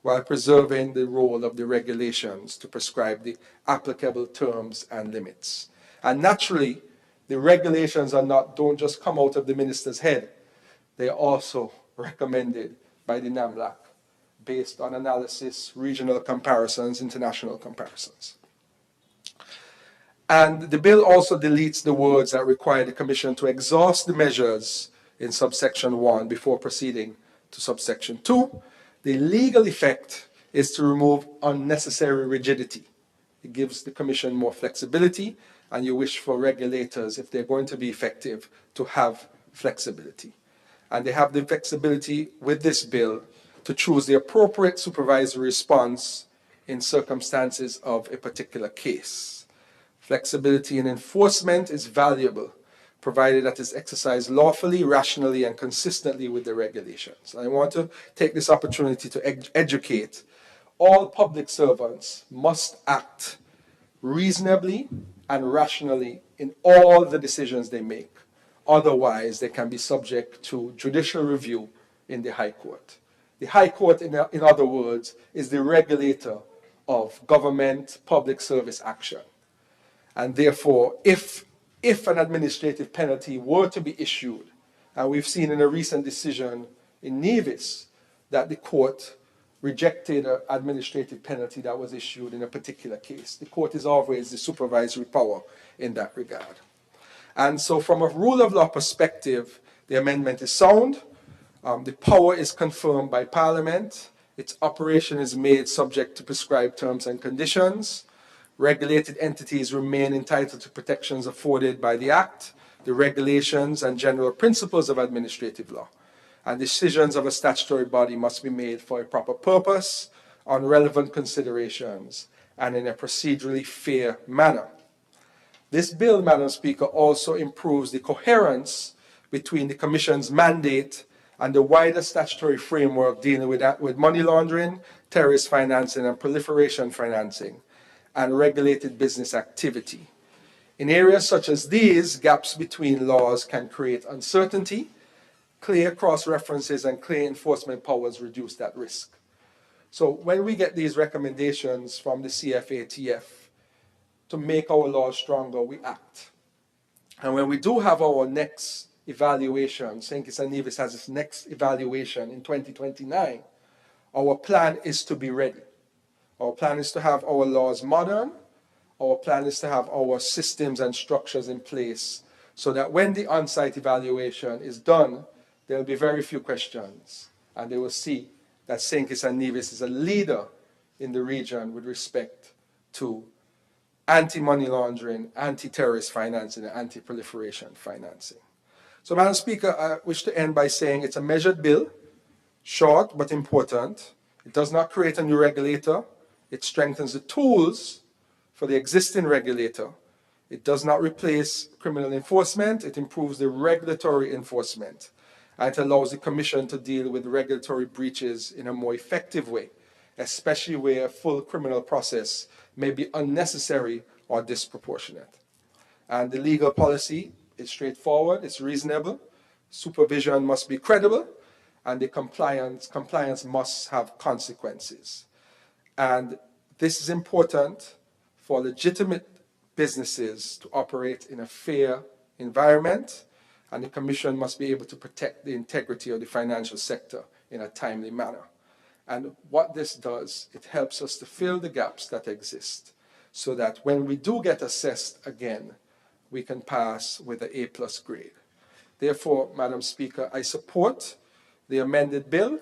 while preserving the role of the regulations to prescribe the applicable terms and limits. And naturally, the regulations don't just come out of the minister's head. They are also recommended by the NAMLAC based on analysis, regional comparisons, international comparisons. And the bill also deletes the words that require the Commission to exhaust the measures in subsection 1 before proceeding to subsection 2. The legal effect is to remove unnecessary rigidity. It gives the Commission more flexibility, and you wish for regulators, if they're going to be effective, to have flexibility. And they have the flexibility with this bill to choose the appropriate supervisory response in circumstances of a particular case. Flexibility in enforcement is valuable provided that it's exercised lawfully, rationally, and consistently with the regulations. I want to take this opportunity to educate all public servants must act reasonably and rationally in all the decisions they make. Otherwise, they can be subject to judicial review in the High Court. The High Court, in other words, is the regulator of government public service action. And therefore, if an administrative penalty were to be issued, and we've seen in a recent decision in Nevis that the court rejected an administrative penalty that was issued in a particular case. The court is always the supervisory power in that regard. And so from a rule of law perspective, the amendment is sound. The power is confirmed by Parliament. Its operation is made subject to prescribed terms and conditions. Regulated entities remain entitled to protections afforded by the Act, the regulations, and general principles of administrative law. And decisions of a statutory body must be made for a proper purpose, on relevant considerations, and in a procedurally fair manner. This bill, Madam Speaker, also improves the coherence between the Commission's mandate and the wider statutory framework dealing with money laundering, terrorist financing, and proliferation financing, and regulated business activity. In areas such as these, gaps between laws can create uncertainty. Clear cross-references and clear enforcement powers reduce that risk. So when we get these recommendations from the CFATF to make our laws stronger, we act. And when we do have our next evaluation, SKNIS and Nevis has its next evaluation in 2029, our plan is to be ready. Our plan is to have our laws modern. Our plan is to have our systems and structures in place so that when the on-site evaluation is done, there will be very few questions, and they will see that SKNIS and Nevis is a leader in the region with respect to anti-money laundering, anti-terrorist financing, and anti-proliferation financing. So, Madam Speaker, I wish to end by saying it's a measured bill, short but important. It does not create a new regulator. It strengthens the tools for the existing regulator. It does not replace criminal enforcement. It improves the regulatory enforcement. And it allows the Commission to deal with regulatory breaches in a more effective way, especially where a full criminal process may be unnecessary or disproportionate. And the legal policy is straightforward, it's reasonable, supervision must be credible, and the compliance must have consequences. And this is important for legitimate businesses to operate in a fair environment, and the Commission must be able to protect the integrity of the financial sector in a timely manner. And what this does, it helps us to fill the gaps that exist so that when we do get assessed again, we can pass with an A+ grade. Therefore, Madam Speaker, I support the amended bill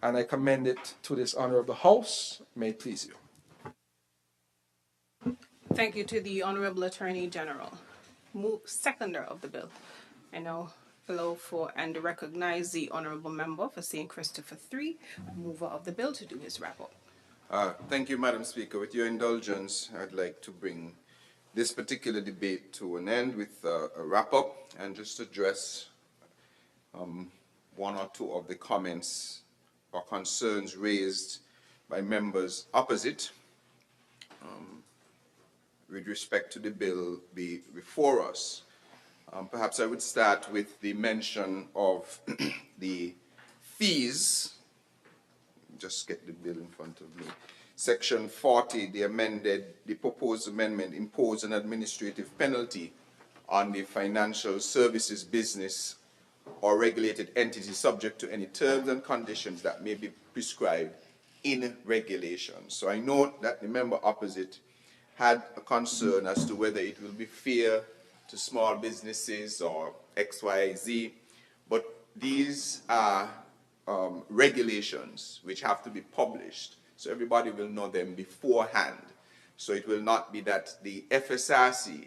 and I commend it to this Honourable House. May it please you. Thank you to the Honourable Attorney General. Seconder of the bill. I now allow for and recognize the Honourable Member for St. Christopher III, mover of the bill, to do his wrap-up. Thank you, Madam Speaker. With your indulgence, I'd like to bring this particular debate to an end with a wrap-up and just address one or two of the comments or concerns raised by members opposite with respect to the bill before us. Perhaps I would start with the mention of the fees. Just get the bill in front of me. Section 40, the proposed amendment imposed an administrative penalty on the financial services business or regulated entity subject to any terms and conditions that may be prescribed in regulations. So I note that the member opposite had a concern as to whether it will be fair to small businesses or XYZ, but these are regulations which have to be published, so everybody will know them beforehand. So it will not be that the FSRC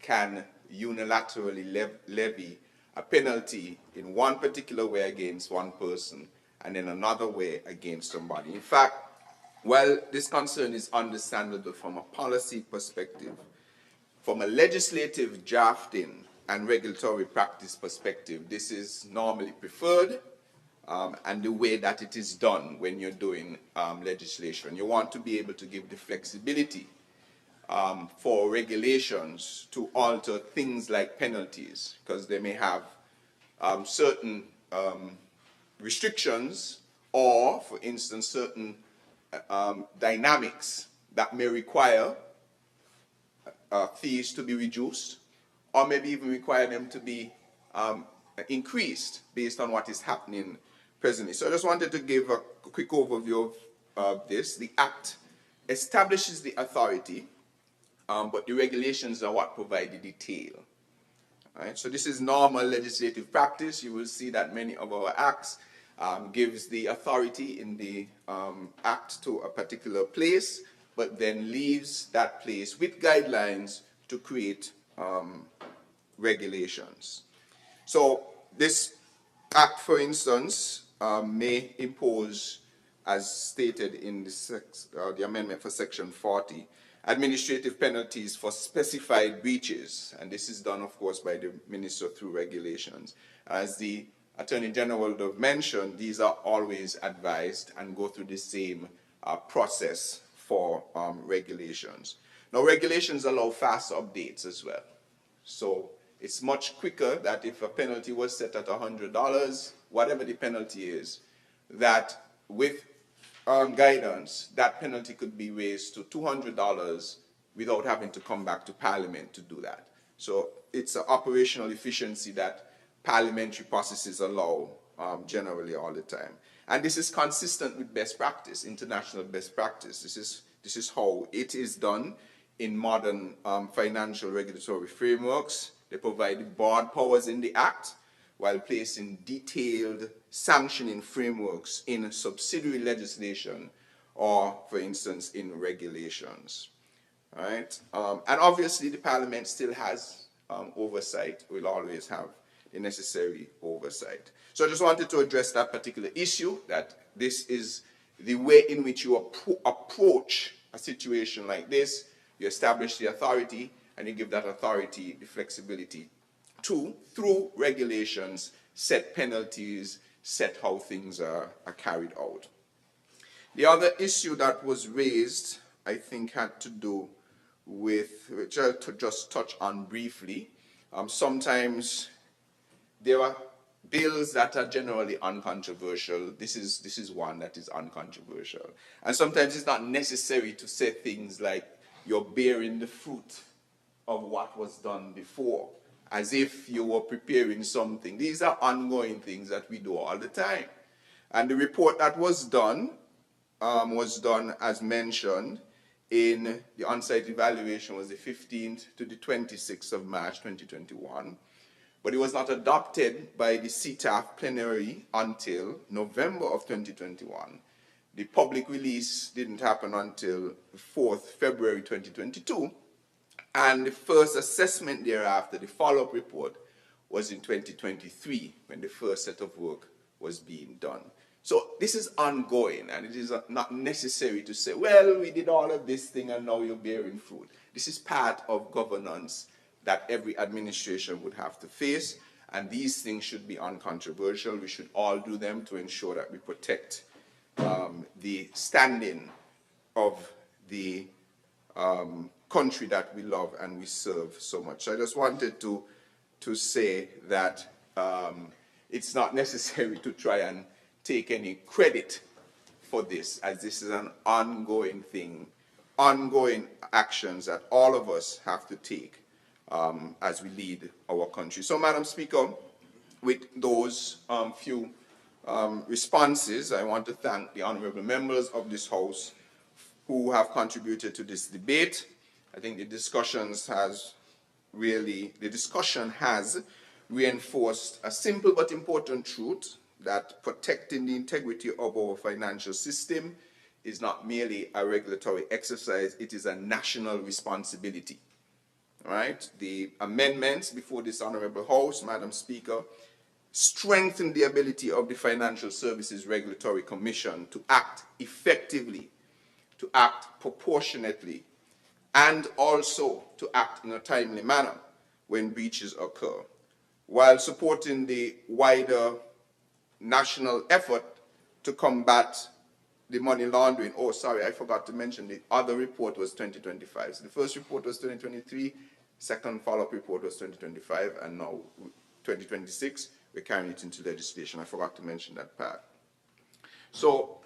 can unilaterally levy a penalty in one particular way against one person and in another way against somebody. In fact, while this concern is understandable from a policy perspective, from a legislative drafting and regulatory practice perspective, this is normally preferred, and the way that it is done when you're doing legislation. You want to be able to give the flexibility for regulations to alter things like penalties, because they may have certain restrictions or, for instance, certain dynamics that may require fees to be reduced, or maybe even require them to be increased based on what is happening presently. So I just wanted to give a quick overview of this. The Act establishes the authority, but the regulations are what provide the detail. Right? So this is normal legislative practice. You will see that many of our acts gives the authority in the act to a particular place, but then leaves that place with guidelines to create regulations. So this act, for instance, may impose, as stated in the amendment for Section 40, administrative penalties for specified breaches, and this is done, of course, by the Minister through regulations. As the Attorney General would have mentioned, these are always advised and go through the same process for regulations. Now, regulations allow fast updates as well. So it's much quicker that if a penalty was set at $100, whatever the penalty is, that with guidance, that penalty could be raised to $200 without having to come back to Parliament to do that. So it's an operational efficiency that parliamentary processes allow generally all the time. And this is consistent with best practice, international best practice. This is how it is done in modern financial regulatory frameworks. They provide broad powers in the Act while placing detailed sanctioning frameworks in subsidiary legislation or, for instance, in regulations. All right? And obviously, the Parliament still has oversight, will always have the necessary oversight. So I just wanted to address that particular issue, that this is the way in which you approach a situation like this. You establish the authority, and you give that authority the flexibility to, through regulations, set penalties, set how things are carried out. The other issue that was raised, I think, had to do with, which I'll just touch on briefly. Sometimes there are bills that are generally uncontroversial. This is one that is uncontroversial. And sometimes it's not necessary to say things like you're bearing the fruit of what was done before, as if you were preparing something. These are ongoing things that we do all the time. And the report that was done as mentioned in the on-site evaluation was the 15th to the 26th of March 2021. But it was not adopted by the CTAF plenary until November of 2021. The public release didn't happen until the 4th February 2022. And the first assessment thereafter, the follow-up report, was in 2023 when the first set of work was being done. So this is ongoing, and it is not necessary to say, well, we did all of this thing and now you're bearing fruit. This is part of governance that every administration would have to face, and these things should be uncontroversial. We should all do them to ensure that we protect the standing of the country that we love and we serve so much. So I just wanted to say that it's not necessary to try and take any credit for this, as this is an ongoing thing, ongoing actions that all of us have to take as we lead our country. So, Madam Speaker, with those few responses, I want to thank the honorable members of this House who have contributed to this debate. I think the discussion has reinforced a simple but important truth, that protecting the integrity of our financial system is not merely a regulatory exercise, it is a national responsibility. Right? The amendments before this Honorable House, Madam Speaker, strengthen the ability of the Financial Services Regulatory Commission to act effectively, to act proportionately, and also to act in a timely manner when breaches occur, while supporting the wider national effort to combat the money laundering. Oh, sorry, I forgot to mention the other report was 2025. So the first report was 2023, second follow-up report was 2025, and now 2026, we're carrying it into legislation. I forgot to mention that part. So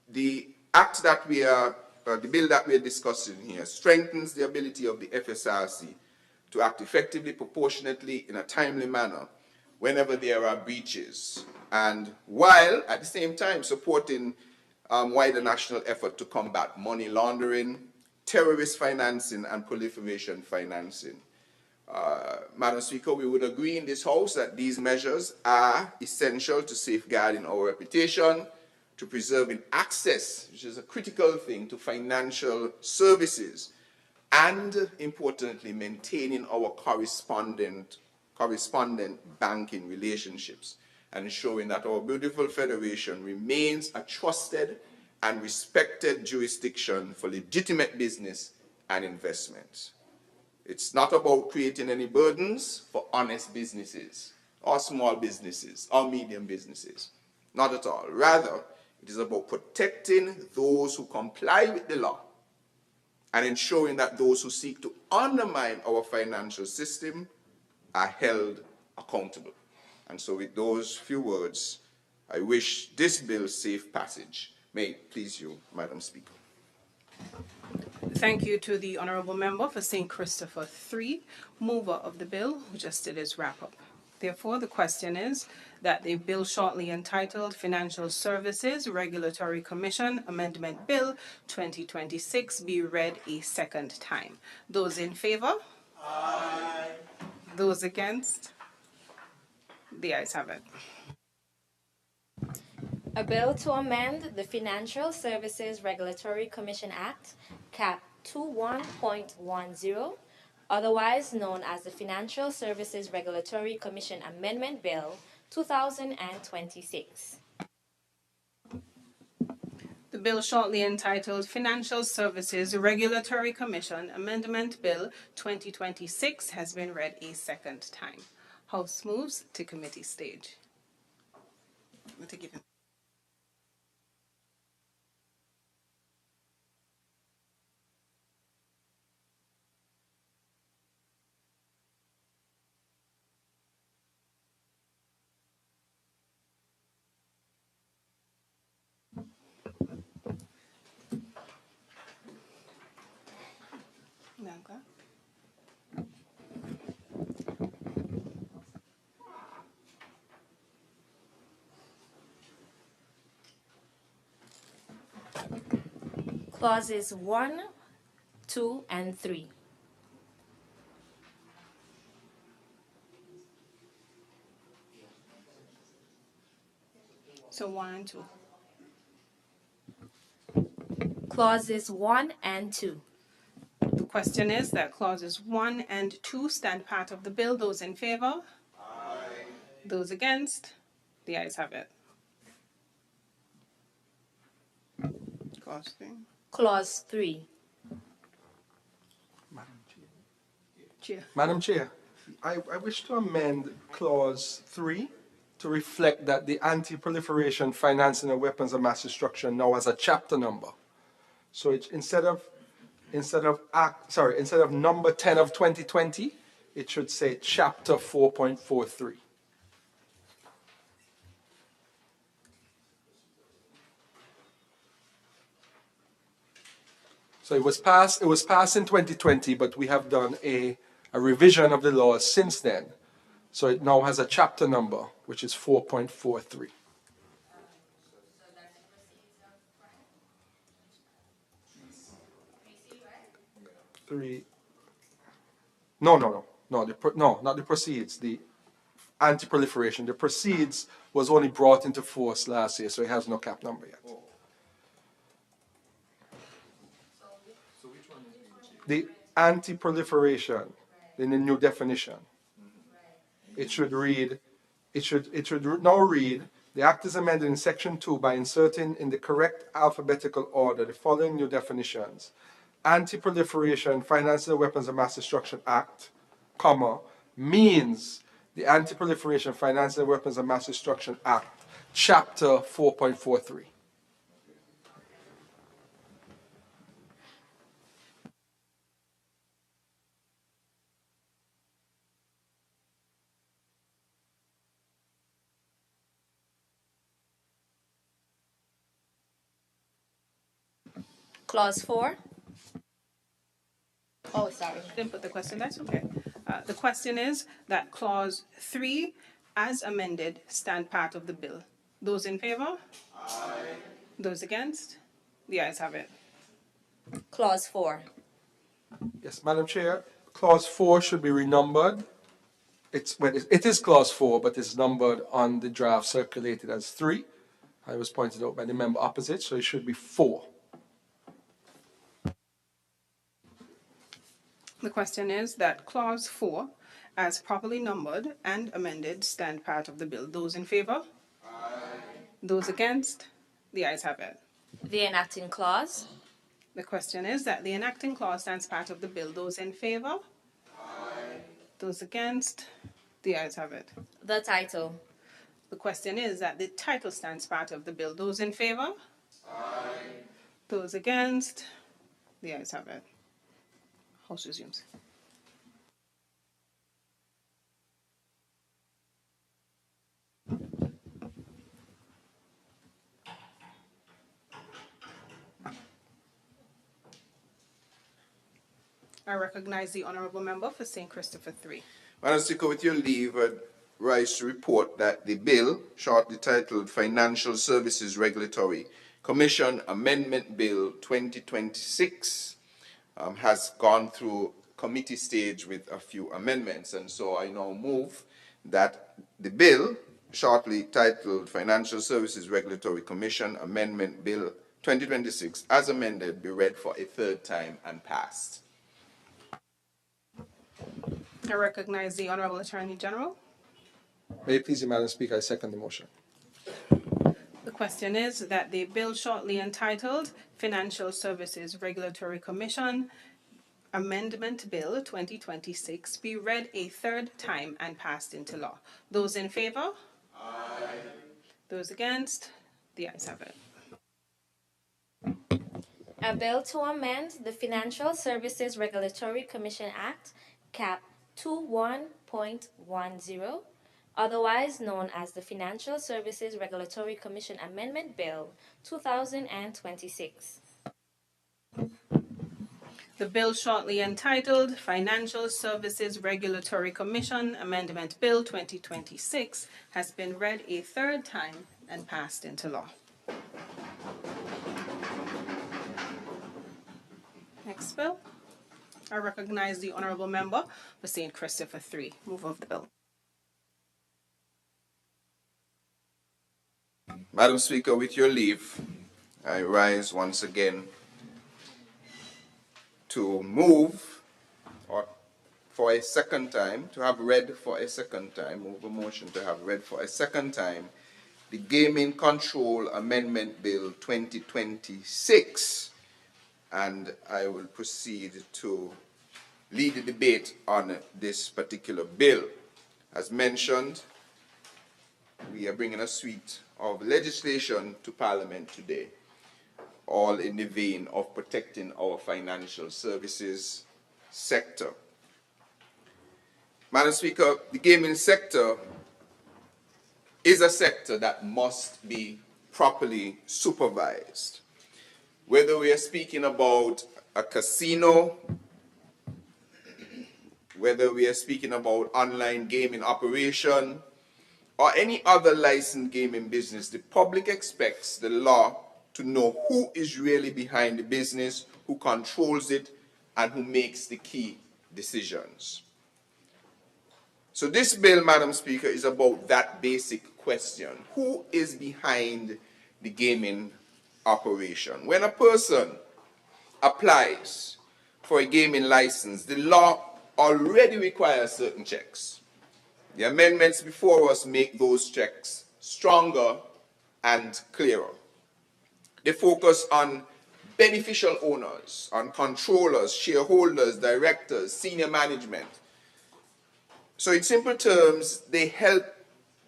the act that we are, the bill that we are discussing here strengthens the ability of the FSRC to act effectively, proportionately, in a timely manner whenever there are breaches, and while at the same time supporting wider national effort to combat money laundering, terrorist financing, and proliferation financing. Madam Speaker, we would agree in this House that these measures are essential to safeguarding our reputation, to preserving access, which is a critical thing, to financial services, and importantly, maintaining our correspondent banking relationships and ensuring that our beautiful federation remains a trusted and respected jurisdiction for legitimate business and investment. It's not about creating any burdens for honest businesses or small businesses or medium businesses. Not at all. Rather, it is about protecting those who comply with the law and ensuring that those who seek to undermine our financial system are held accountable. And so with those few words, I wish this bill safe passage. May it please you, Madam Speaker. Thank you to the Honourable Member for St. Christopher 3, mover of the bill, who just did his wrap-up. Therefore, the question is that the bill shortly entitled Financial Services Regulatory Commission Amendment Bill 2026 be read a second time. Those in favour? Aye. Those against? The ayes have it. A bill to amend the Financial Services Regulatory Commission Act, Cap 21.10, otherwise known as the Financial Services Regulatory Commission Amendment Bill 2026. The bill shortly entitled Financial Services Regulatory Commission Amendment Bill 2026 has been read a second time. House moves to committee stage. Clauses 1, 2, and 3. So 1 and 2. Clauses 1 and 2. The question is that clauses 1 and 2 stand part of the bill. Those in favour? Aye. Those against? The ayes have it. Clause 3. Clause 3. Madam Chair, I wish to amend Clause 3 to reflect that the Anti-Proliferation, Financing of Weapons of Mass Destruction now has a chapter number. So it's instead of number 10 of 2020, it should say chapter 4.43. So it was passed in 2020, but we have done a revision of the laws since then. So it now has a chapter number, which is 4.43. No, not the proceeds. The anti-proliferation. The proceeds was only brought into force last year, so it has no cap number yet. The anti-proliferation in the new definition. It should now read, the Act is amended in Section 2 by inserting in the correct alphabetical order the following new definitions. Anti-Proliferation, Financing of Weapons of Mass Destruction Act, comma, means the Anti-Proliferation, Financing of Weapons of Mass Destruction Act, Chapter 4.43. Clause 4. Oh, sorry. Didn't put the question, that's okay. The question is that clause 3, as amended, stand part of the bill. Those in favor? Aye. Those against? The ayes have it. Clause 4. Yes, Madam Chair, Clause 4 should be renumbered. It is Clause 4, but it's numbered on the draft circulated as 3. I was pointed out by the member opposite, so it should be 4. The question is that clause 4, as properly numbered and amended, stand part of the bill. Those in favor? Aye. Those against? The ayes have it. The enacting clause. The question is that the enacting clause stands part of the bill. Those in favor? Aye. Those against? The ayes have it. The title. The question is that the title stands part of the bill. Those in favor? Aye. Those against? The ayes have it. House resumes. I recognize the honourable member for St. Christopher 3. Madam Speaker, with your leave, I rise to report that the bill, shortly titled Financial Services Regulatory Commission Amendment Bill 2026, has gone through committee stage with a few amendments, and so I now move that the bill, shortly titled Financial Services Regulatory Commission Amendment Bill 2026, as amended, be read for a third time and passed. I recognize the Honourable Attorney General. May it please you, Madam Speaker, I second the motion. The question is that the bill shortly entitled Financial Services Regulatory Commission Amendment Bill 2026 be read a third time and passed into law. Those in favour? Aye. Those against? The ayes have it. A bill to amend the Financial Services Regulatory Commission Act, Cap 21.10, otherwise known as the Financial Services Regulatory Commission Amendment Bill 2026. The bill shortly entitled Financial Services Regulatory Commission Amendment Bill 2026 has been read a third time and passed into law. Next bill. I recognize the honourable member for St. Christopher 3. Move of the bill. Madam Speaker, with your leave, I rise once again to move, or for a second time, to have read for a second time, move a motion to have read for a second time, the Gaming Control Amendment Bill 2026, and I will proceed to lead the debate on this particular bill. As mentioned, we are bringing a suite of legislation to Parliament today, all in the vein of protecting our financial services sector. Madam Speaker, the gaming sector is a sector that must be properly supervised. Whether we are speaking about a casino, whether we are speaking about online gaming operation, or any other licensed gaming business, the public expects the law to know who is really behind the business, who controls it, and who makes the key decisions. So this bill, Madam Speaker, is about that basic question. Who is behind the gaming operation? When a person applies for a gaming license, the law already requires certain checks. The amendments before us make those checks stronger and clearer. They focus on beneficial owners, on controllers, shareholders, directors, senior management. So in simple terms, they help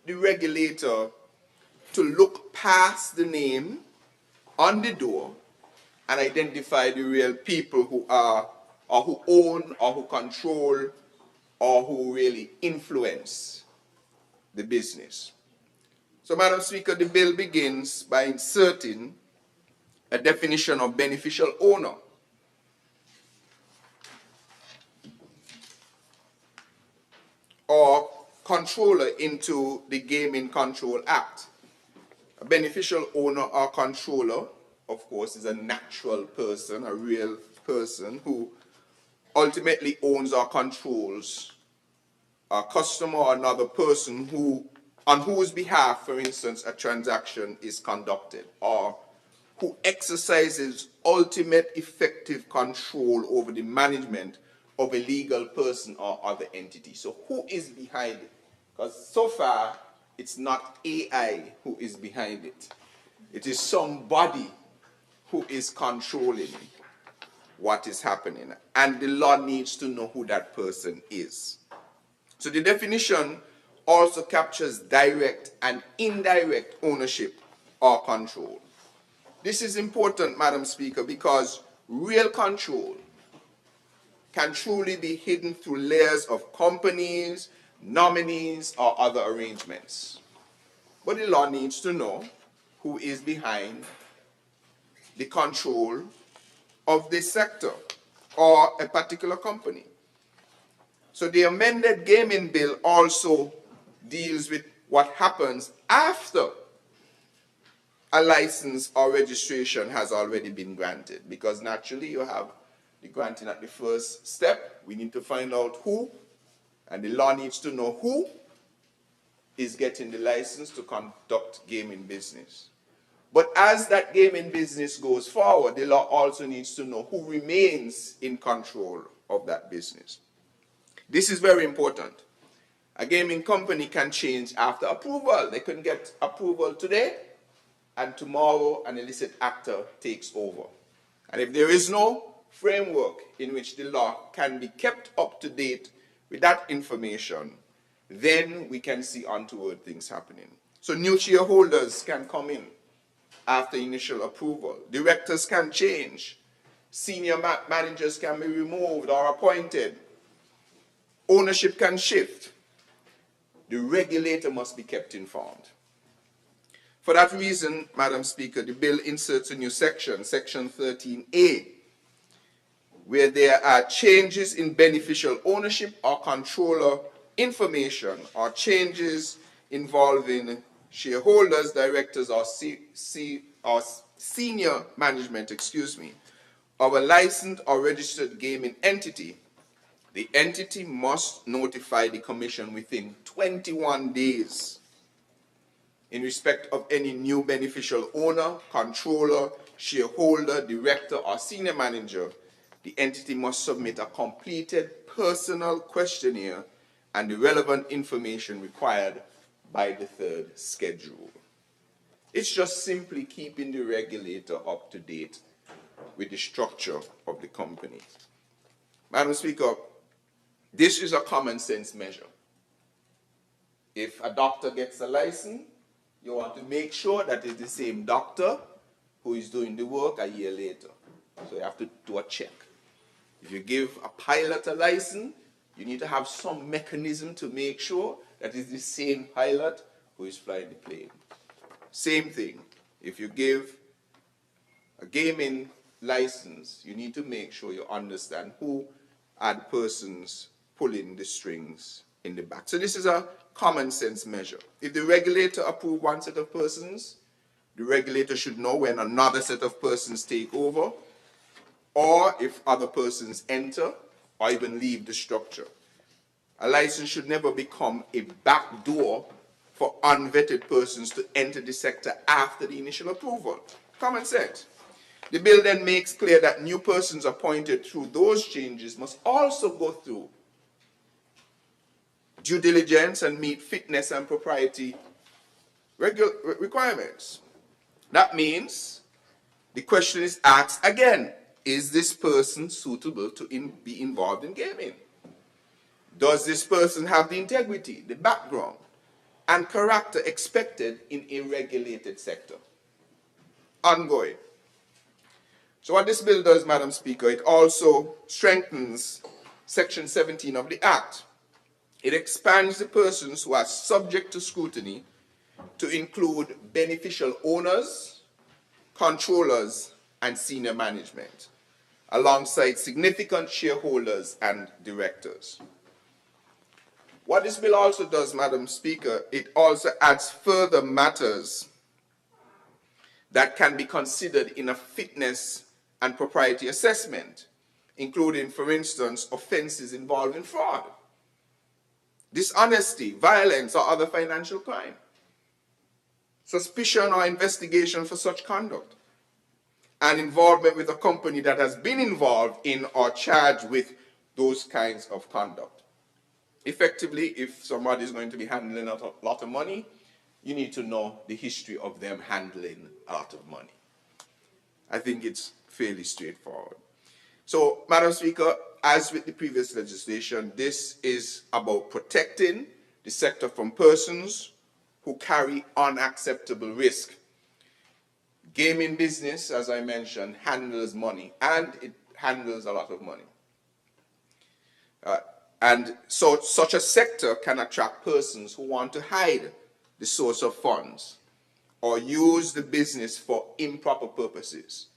the regulator to look past the name on the door and identify the real people who are, or who own, or who control, or who really influence the business. So, Madam Speaker, the bill begins by inserting a definition of beneficial owner. Or controller into the Gaming Control Act. A beneficial owner or controller, of course, is a natural person, a real person who ultimately owns or controls a customer or another person who, on whose behalf, for instance, a transaction is conducted, or who exercises ultimate effective control over the management of a legal person or other entity. So who is behind it? Because so far, it's not AI who is behind it. It is somebody who is controlling what is happening. And the law needs to know who that person is. So the definition also captures direct and indirect ownership or control. This is important, Madam Speaker, because real control can truly be hidden through layers of companies, nominees, or other arrangements. But the law needs to know who is behind the control of this sector or a particular company. So the amended gaming bill also deals with what happens after a license or registration has already been granted, because naturally you have the granting at the first step. We need to find out who, and the law needs to know who is getting the license to conduct gaming business. But as that gaming business goes forward, the law also needs to know who remains in control of that business. This is very important. A gaming company can change after approval. They can get approval today, and tomorrow an illicit actor takes over. And if there is no framework in which the law can be kept up to date with that information, then we can see untoward things happening. So new shareholders can come in after initial approval. Directors can change. Senior managers can be removed or appointed. Ownership can shift. The regulator must be kept informed. For that reason, Madam Speaker, the bill inserts a new section, Section 13A, where there are changes in beneficial ownership or controller information, or changes involving shareholders, directors, or senior management, of a licensed or registered gaming entity. The entity must notify the Commission within 21 days in respect of any new beneficial owner, controller, shareholder, director, or senior manager. The entity must submit a completed personal questionnaire and the relevant information required by the third schedule. It's just simply keeping the regulator up to date with the structure of the company. Madam Speaker, this is a common sense measure. If a doctor gets a license, you want to make sure that it's the same doctor who is doing the work a year later. So you have to do a check. If you give a pilot a license, you need to have some mechanism to make sure that it's the same pilot who is flying the plane. Same thing. If you give a gaming license, you need to make sure you understand who are the persons pulling the strings in the back. So this is a common sense measure. If the regulator approves one set of persons, the regulator should know when another set of persons take over, or if other persons enter or even leave the structure. A license should never become a back door for unvetted persons to enter the sector after the initial approval. Common sense. The bill then makes clear that new persons appointed through those changes must also go through due diligence and meet fitness and propriety requirements. That means the question is asked again, is this person suitable to be involved in gaming? Does this person have the integrity, the background, and character expected in a regulated sector? Ongoing. So what this bill does, Madam Speaker, it also strengthens Section 17 of the Act. It expands the persons who are subject to scrutiny to include beneficial owners, controllers, and senior management, alongside significant shareholders and directors. What this bill also does, Madam Speaker, it also adds further matters that can be considered in a fitness and propriety assessment, including, for instance, offenses involving fraud, dishonesty, violence, or other financial crime, suspicion or investigation for such conduct, and involvement with a company that has been involved in or charged with those kinds of conduct. Effectively, if somebody is going to be handling a lot of money, you need to know the history of them handling a lot of money. I think it's fairly straightforward. So, Madam Speaker, as with the previous legislation, this is about protecting the sector from persons who carry unacceptable risk. Gaming business, as I mentioned, handles money, and it handles a lot of money. And so such a sector can attract persons who want to hide the source of funds or use the business for improper purposes.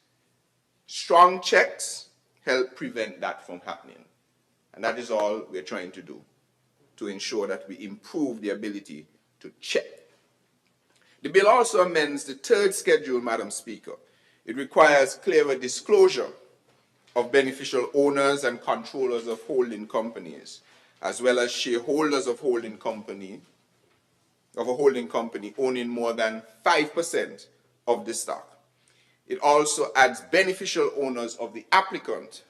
Strong checks help prevent that from happening. And that is all we're trying to do, to ensure that we improve the ability to check. The bill also amends the third schedule, Madam Speaker. It requires clearer disclosure of beneficial owners and controllers of holding companies, as well as shareholders of a holding company owning more than 5% of the stock. It also adds beneficial owners of the applicant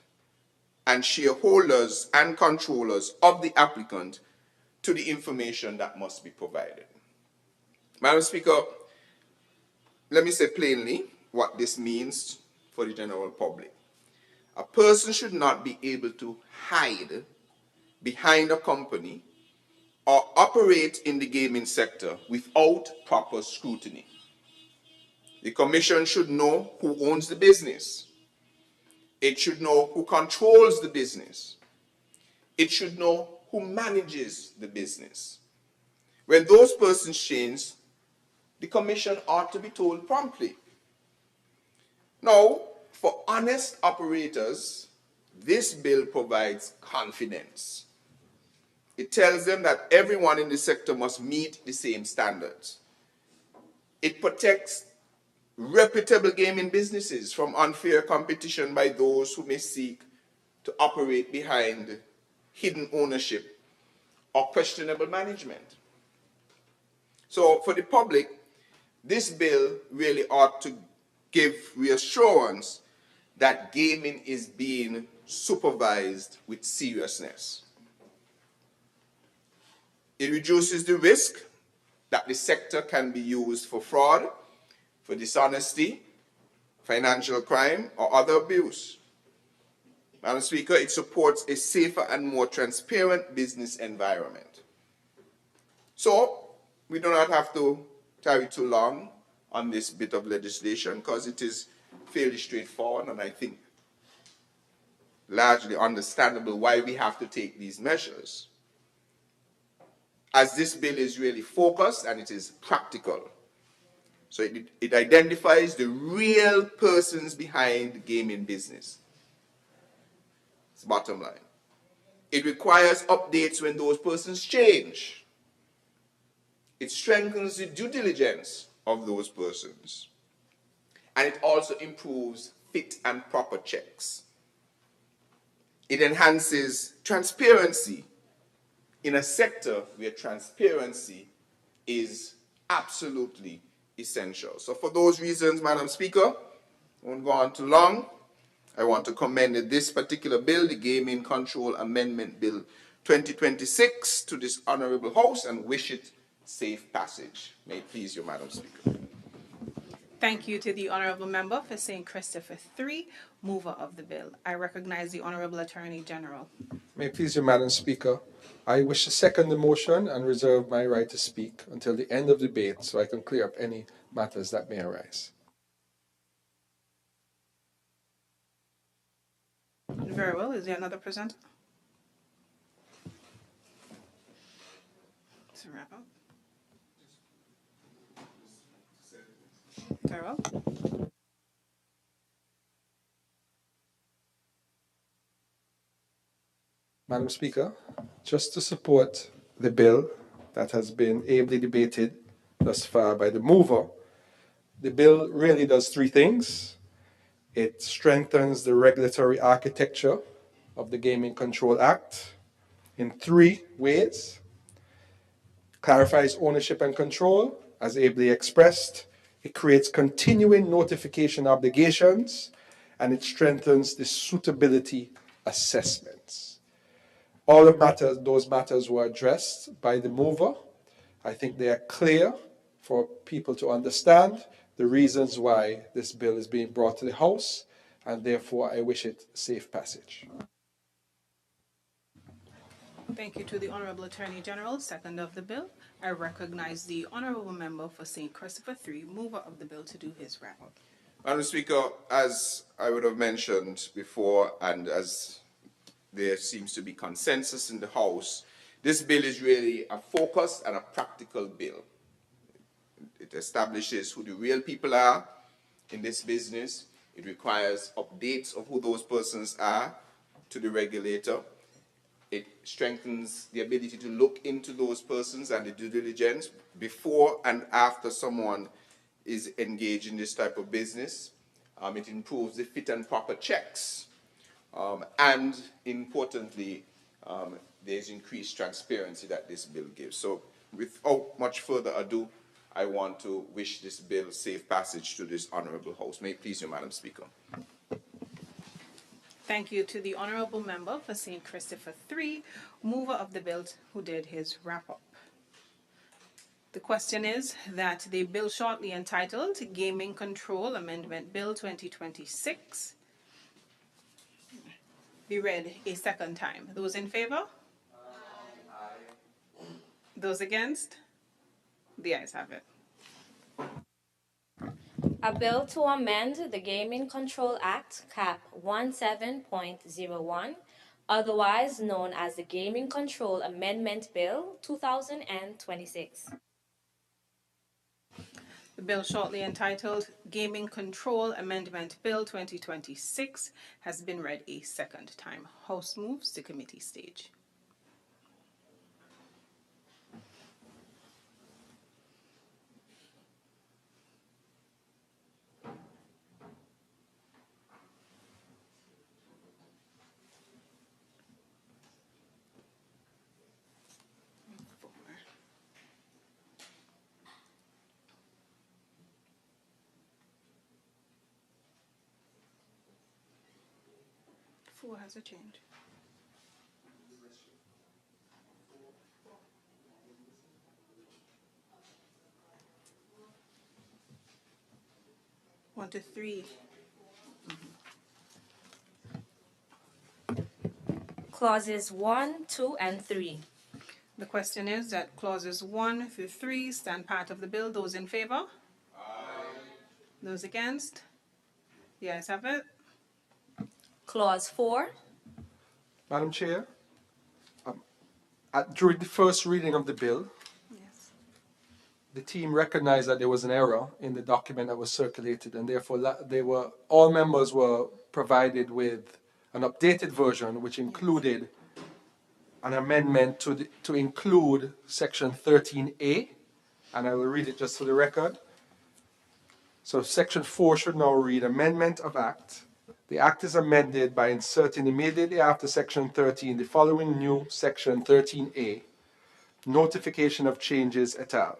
and shareholders and controllers of the applicant to the information that must be provided. Madam Speaker, let me say plainly what this means for the general public. A person should not be able to hide behind a company or operate in the gaming sector without proper scrutiny. The Commission should know who owns the business. It should know who controls the business. It should know who manages the business. When those persons change, the Commission ought to be told promptly. Now, for honest operators, this bill provides confidence. It tells them that everyone in the sector must meet the same standards. It protects reputable gaming businesses from unfair competition by those who may seek to operate behind hidden ownership or questionable management. So for the public, this bill really ought to give reassurance that gaming is being supervised with seriousness. It reduces the risk that the sector can be used for fraud, for dishonesty, financial crime, or other abuse. Madam Speaker, it supports a safer and more transparent business environment. So, we do not have to tarry too long on this bit of legislation because it is fairly straightforward and I think largely understandable why we have to take these measures. As this bill is really focused and it is practical. So it identifies the real persons behind gaming business. It's the bottom line. It requires updates when those persons change. It strengthens the due diligence of those persons. And it also improves fit and proper checks. It enhances transparency in a sector where transparency is absolutely essential. So for those reasons, Madam Speaker, I won't go on too long. I want to commend this particular bill, the Gaming Control Amendment Bill 2026, to this Honourable House and wish it safe passage. May it please you, Madam Speaker. Thank you to the Honourable Member for St. Christopher III, mover of the bill. I recognize the Honourable Attorney General. May it please you, Madam Speaker, I wish to second the motion and reserve my right to speak until the end of the debate so I can clear up any matters that may arise. Very well. Is there another presenter? To wrap up. Very well. Madam Speaker, just to support the bill that has been ably debated thus far by the mover, the bill really does three things. It strengthens the regulatory architecture of the Gaming Control Act in three ways. Clarifies ownership and control, as ably expressed. It creates continuing notification obligations, and it strengthens the suitability assessments. All of those matters were addressed by the mover. I think they are clear for people to understand the reasons why this bill is being brought to the House, and therefore I wish it safe passage. Thank you to the Honourable Attorney General, second of the bill. I recognize the Honourable Member for St. Christopher III, mover of the bill, to do his wrap-up. Madam Speaker, as I would have mentioned before, and as there seems to be consensus in the House, this bill is really a focused and a practical bill. It establishes who the real people are in this business. It requires updates of who those persons are to the regulator. It strengthens the ability to look into those persons and the due diligence before and after someone is engaged in this type of business. It improves the fit and proper checks. And importantly, there's increased transparency that this bill gives. So without much further ado, I want to wish this bill safe passage to this honourable House. May it please you, Madam Speaker. Thank you to the Honourable Member for St. Christopher III, mover of the bill, who did his wrap-up. The question is that the bill shortly entitled Gaming Control Amendment Bill 2026 be read a second time. Those in favour? Aye. Those against? The ayes have it. A bill to amend the Gaming Control Act, Cap 17.01, otherwise known as the Gaming Control Amendment Bill 2026. The bill shortly entitled Gaming Control Amendment Bill 2026 has been read a second time. House moves to committee stage. Four has a change. One to three. Clauses 1, 2, and 3. The question is that clauses 1 through 3 stand part of the bill. Those in favour? Aye. Those against? The ayes have it. Clause 4. Madam Chair, during the first reading of the bill, the team recognized that there was an error in the document that was circulated, and therefore all members were provided with an updated version which included an amendment to include section 13A, and I will read it just for the record. So section 4 should now read Amendment of Act. The Act is amended by inserting immediately after section 13 the following new section 13A, Notification of Changes et al.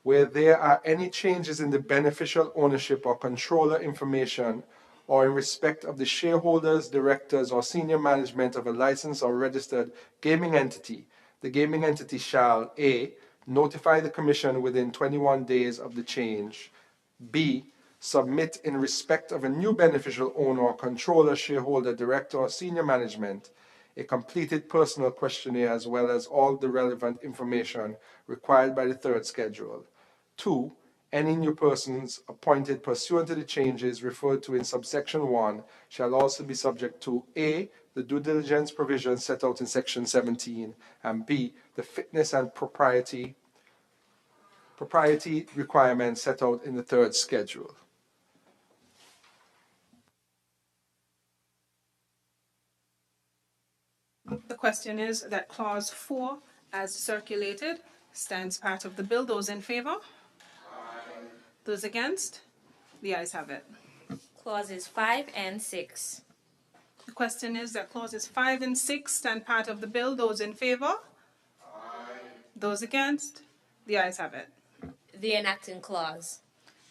Where there are any changes in the beneficial ownership or controller information or in respect of the shareholders, directors, or senior management of a licensed or registered gaming entity, the gaming entity shall A. Notify the Commission within 21 days of the change, B. Submit in respect of a new beneficial owner or controller, shareholder, director, or senior management a completed personal questionnaire, as well as all the relevant information required by the third schedule. 2. Any new persons appointed pursuant to the changes referred to in subsection 1 shall also be subject to A, the due diligence provisions set out in section 17, and B, the fitness and propriety requirements set out in the third schedule. The question is that clause 4, as circulated, stands part of the bill. Those in favor? Aye. Those against? The ayes have it. Clauses 5 and 6. The question is that clauses 5 and 6 stand part of the bill. Those in favor? Aye. Those against? The ayes have it. The enacting clause.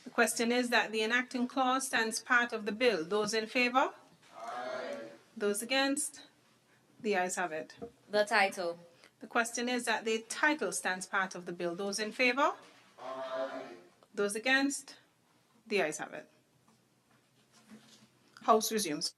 The question is that the enacting clause stands part of the bill. Those in favor? Aye. Those against? The ayes have it. The title. The question is that the title stands part of the bill. Those in favor? Aye. Those against? The ayes have it. House resumes.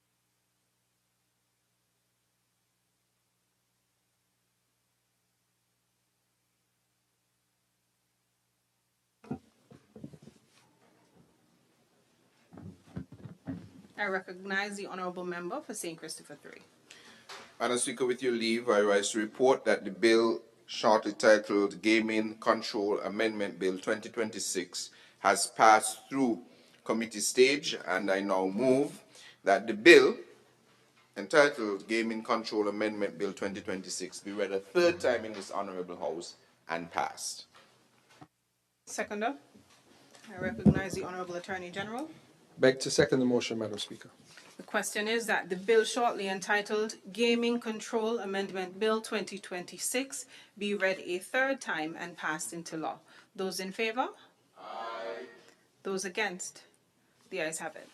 I recognize the honourable member for St. Christopher 3. Madam Speaker, with your leave, I rise to report that the bill, shortly titled Gaming Control Amendment Bill 2026, has passed through committee stage, and I now move that the bill, entitled Gaming Control Amendment Bill 2026, be read a third time in this Honourable House and passed. Seconder, I recognize the Honourable Attorney General. Beg to second the motion, Madam Speaker. The question is that the bill shortly entitled Gaming Control Amendment Bill 2026 be read a third time and passed into law. Those in favour? Aye. Those against? The ayes have it.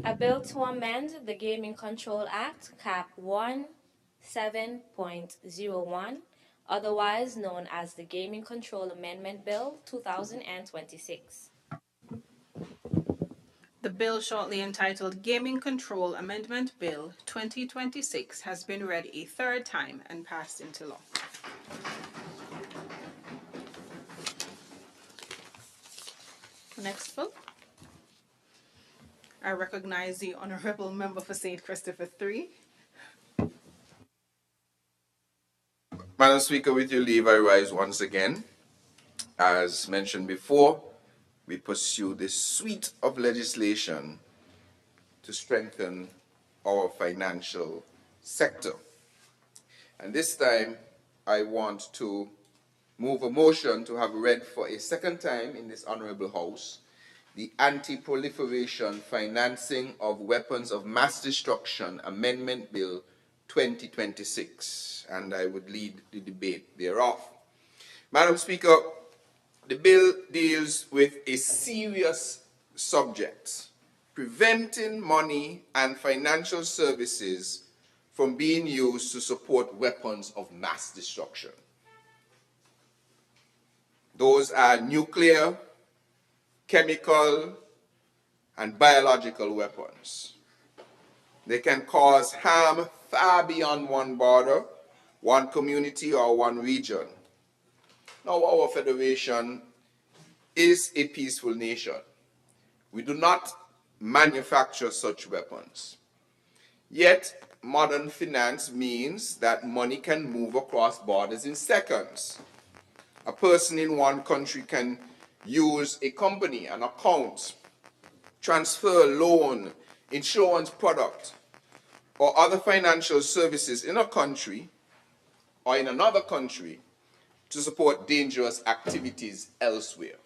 A bill to amend the Gaming Control Act, Cap 17.01, otherwise known as the Gaming Control Amendment Bill 2026. The bill shortly entitled Gaming Control Amendment Bill 2026 has been read a third time and passed into law. Next bill. I recognize the Honourable Member for St. Christopher 3. Madam Speaker, with your leave, I rise once again. As mentioned before, we pursue this suite of legislation to strengthen our financial sector. And this time, I want to move a motion to have read for a second time in this Honourable House the Anti-Proliferation Financing of Weapons of Mass Destruction Amendment Bill 2026, and I would lead the debate thereof. Madam Speaker, the bill deals with a serious subject: preventing money and financial services from being used to support weapons of mass destruction. Those are nuclear, chemical, and biological weapons. They can cause harm far beyond one border, one community, or one region. Now, our federation is a peaceful nation. We do not manufacture such weapons. Yet, modern finance means that money can move across borders in seconds. A person in one country can use a company, an account, transfer loan, insurance product, or other financial services in a country or in another country to support dangerous activities elsewhere.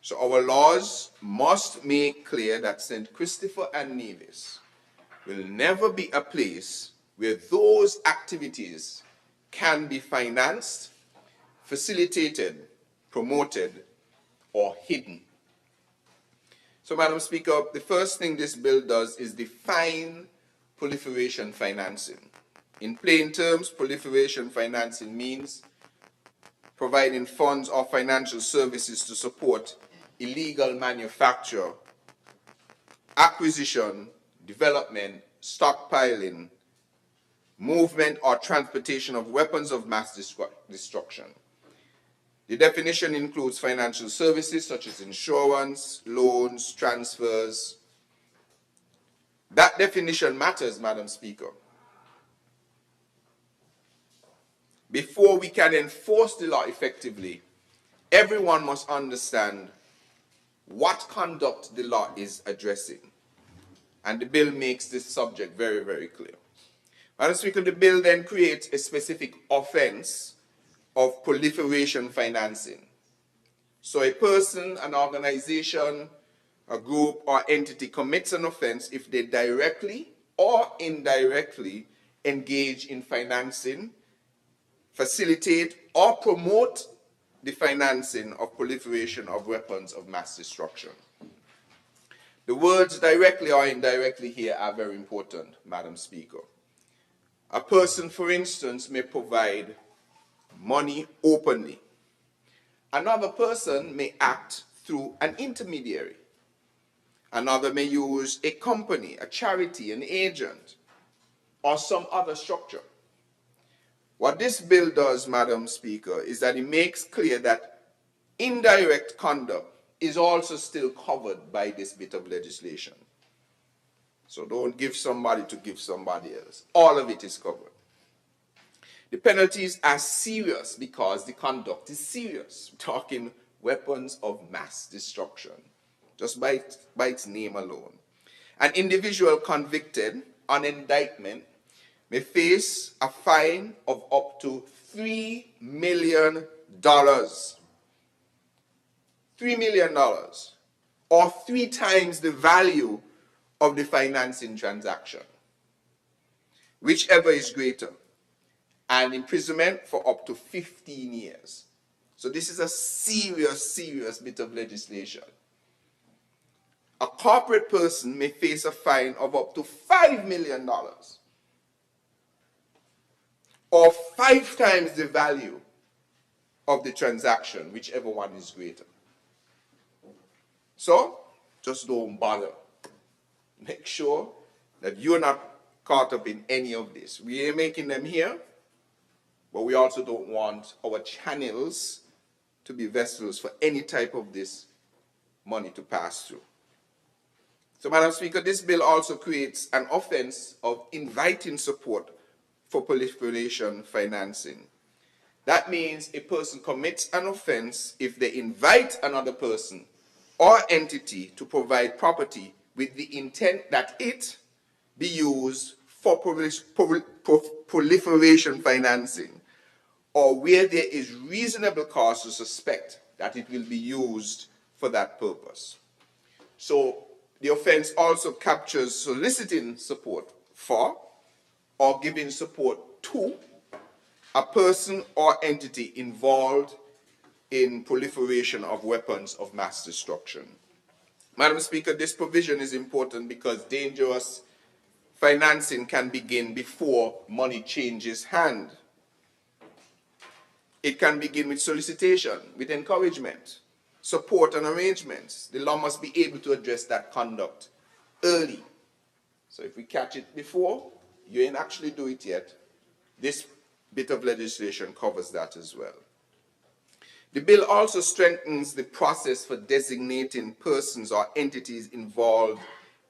So our laws must make clear that St. Christopher and Nevis will never be a place where those activities can be financed, facilitated, promoted, or hidden. So, Madam Speaker, the first thing this bill does is define proliferation financing. In plain terms, proliferation financing means providing funds or financial services to support illegal manufacture, acquisition, development, stockpiling, movement, or transportation of weapons of mass destruction. The definition includes financial services such as insurance, loans, transfers. That definition matters, Madam Speaker. Before we can enforce the law effectively, everyone must understand what conduct the law is addressing. And the bill makes this subject very, very clear. Madam Speaker, the bill then creates a specific offense of proliferation financing. So a person, an organization, a group, or entity commits an offense if they directly or indirectly engage in financing, facilitate, or promote the financing of proliferation of weapons of mass destruction. The words directly or indirectly here are very important, Madam Speaker. A person, for instance, may provide money openly. Another person may act through an intermediary. Another may use a company, a charity, an agent, or some other structure. What this bill does, Madam Speaker, is that it makes clear that indirect conduct is also still covered by this bit of legislation. So don't give somebody to give somebody else. All of it is covered. The penalties are serious because the conduct is serious. We're talking weapons of mass destruction, just by its name alone. An individual convicted on indictment may face a fine of up to $3 million. $3 million, or 3 times the value of the financing transaction, whichever is greater, and imprisonment for up to 15 years. So this is a serious, serious bit of legislation. A corporate person may face a fine of up to $5 million, or 5 times the value of the transaction, whichever one is greater. So, just don't bother. Make sure that you're not caught up in any of this. We are making them here, but we also don't want our channels to be vessels for any type of this money to pass through. So, Madam Speaker, this bill also creates an offense of inviting support for proliferation financing. That means a person commits an offense if they invite another person or entity to provide property with the intent that it be used for proliferation financing, or where there is reasonable cause to suspect that it will be used for that purpose. So the offense also captures soliciting support for or giving support to a person or entity involved in proliferation of weapons of mass destruction. Madam Speaker, this provision is important because dangerous financing can begin before money changes hand. It can begin with solicitation, with encouragement, support and arrangements. The law must be able to address that conduct early. So if we catch it before, you ain't actually do it yet, this bit of legislation covers that as well. The bill also strengthens the process for designating persons or entities involved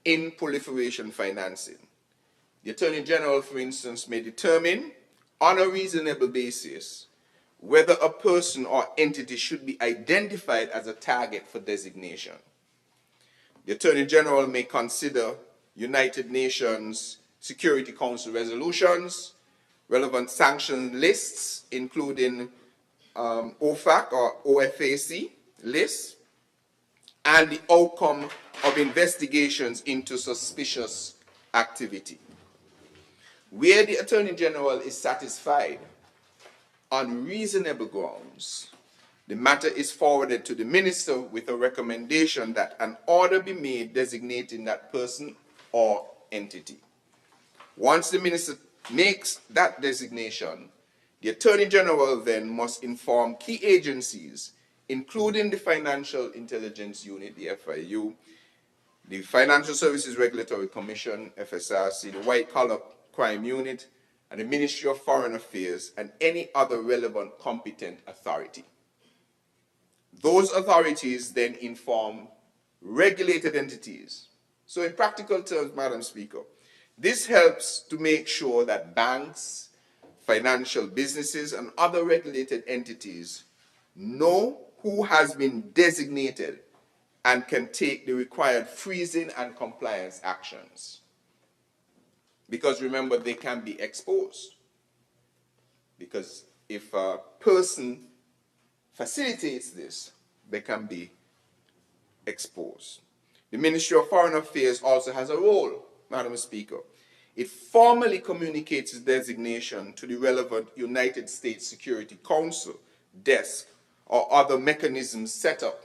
in proliferation financing. The Attorney General, for instance, may determine on a reasonable basis whether a person or entity should be identified as a target for designation. The Attorney General may consider United Nations Security Council resolutions, relevant sanction lists, including OFAC or OFAC lists, and the outcome of investigations into suspicious activity. Where the Attorney General is satisfied on reasonable grounds, the matter is forwarded to the Minister with a recommendation that an order be made designating that person or entity. Once the Minister makes that designation, the Attorney General then must inform key agencies, including the Financial Intelligence Unit, the FIU, the Financial Services Regulatory Commission, FSRC, the White Collar Crime Unit, and the Ministry of Foreign Affairs, and any other relevant competent authority. Those authorities then inform regulated entities. So in practical terms, Madam Speaker, this helps to make sure that banks, financial businesses, and other regulated entities know who has been designated and can take the required freezing and compliance actions. Because remember, they can be exposed. Because if a person facilitates this, they can be exposed. The Ministry of Foreign Affairs also has a role, Madam Speaker. It formally communicates its designation to the relevant United States Security Council, desk, or other mechanisms set up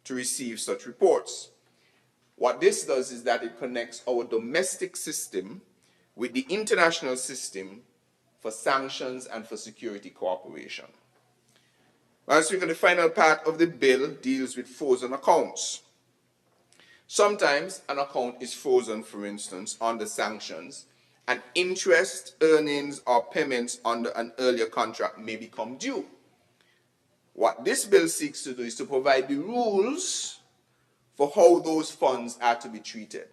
to receive such reports. What this does is that it connects our domestic system with the international system for sanctions and for security cooperation. Madam Speaker, the final part of the bill deals with frozen accounts. Sometimes an account is frozen, for instance, under sanctions, and interest, earnings, or payments under an earlier contract may become due. What this bill seeks to do is to provide the rules for how those funds are to be treated.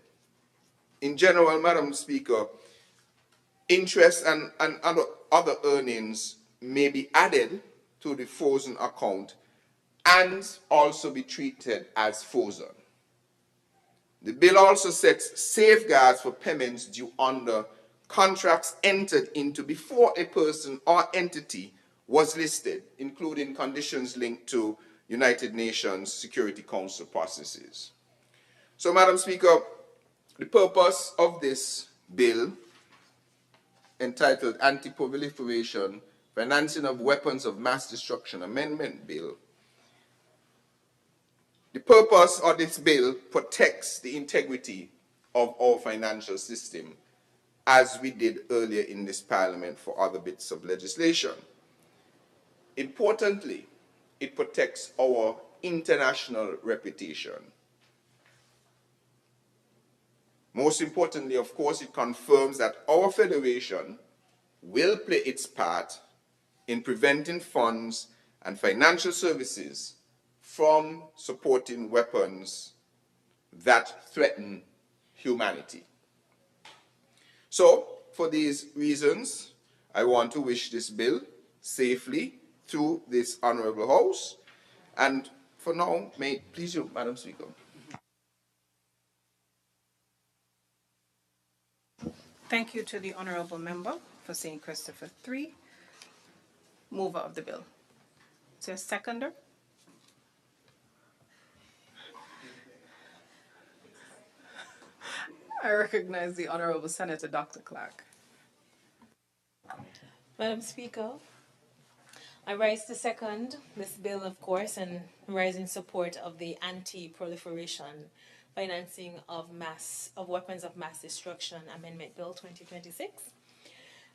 In general, Madam Speaker, interest and other earnings may be added to the frozen account and also be treated as frozen. The bill also sets safeguards for payments due under contracts entered into before a person or entity was listed, including conditions linked to United Nations Security Council processes. So, Madam Speaker, the purpose of this bill, entitled Anti-Proliferation, Financing of Weapons of Mass Destruction Amendment Bill, the purpose of this bill protects the integrity of our financial system, as we did earlier in this Parliament for other bits of legislation. Importantly, it protects our international reputation. Most importantly, of course, it confirms that our federation will play its part in preventing funds and financial services from supporting weapons that threaten humanity. So, for these reasons, I want to wish this bill safely through this Honourable House. And for now, may it please you, Madam Speaker. Thank you to the Honourable Member for St. Christopher 3, mover of the bill. Is there a seconder? I recognize the Honourable Senator Dr. Clark. Madam Speaker, I rise to second this bill, of course, and rise in support of the Anti-Proliferation Financing of Weapons of Mass Destruction Amendment Bill 2026.